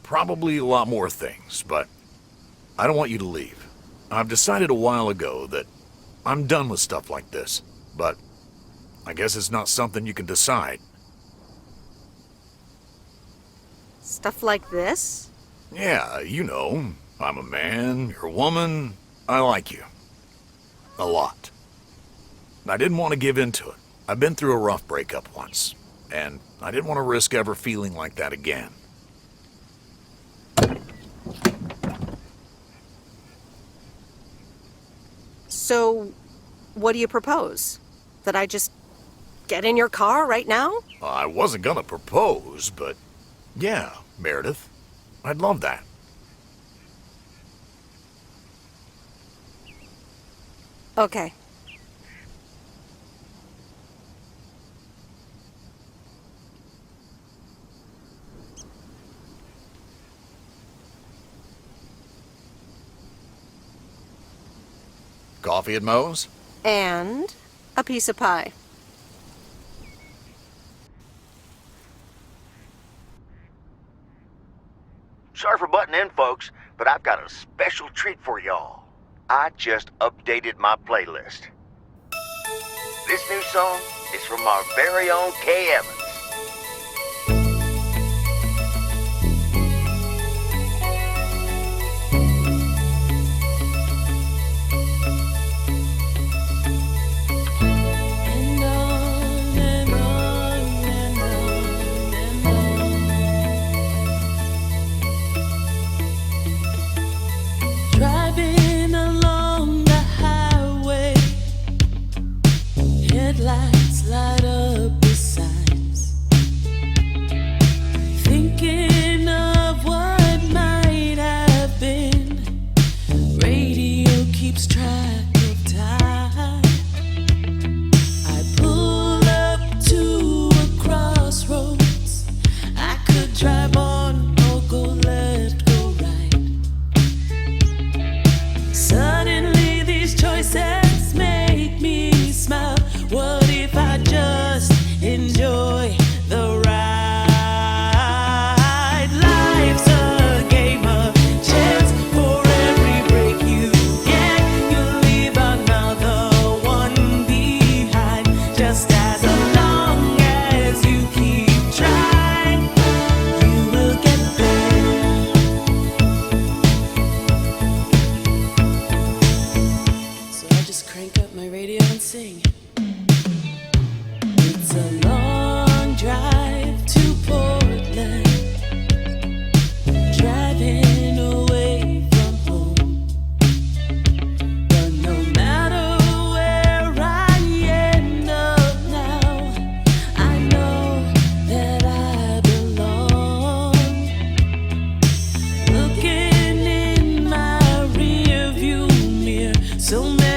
probably a lot more things, but I don't want you to leave. I've decided a while ago that I'm done with stuff like this, but I guess it's not something you can decide. Stuff like this? Yeah, you know, I'm a man, you're a woman, I like you. A lot. I didn't want to give in to it. I've been through a rough breakup once, and I didn't want to risk ever feeling like that again. So, what do you propose? That I just get in your car right now? I wasn't gonna propose, but yeah, Meredith, I'd love that. Okay. Coffee at Moe's? And a piece of pie. Sorry for butting in, folks, but I've got a special treat for y'all. I just updated my playlist. This new song is from our very own Kay Evans. Driving along the highway, headlights light up the signs. Thinking of what might have been. Radio keeps track of time. I pull up to a crossroads. I could drive on or go left, go right. Suddenly these choices make me smile. What if I just enjoy the ride? Life's a game of chance. For every break you get, you leave another one behind. Just as long as you keep trying, you will get there. So I just crank up my radio and sing. It's a long drive to Portland, driving away from home. But no matter where I end up now, I know that I belong. Looking in my rearview mirror, so many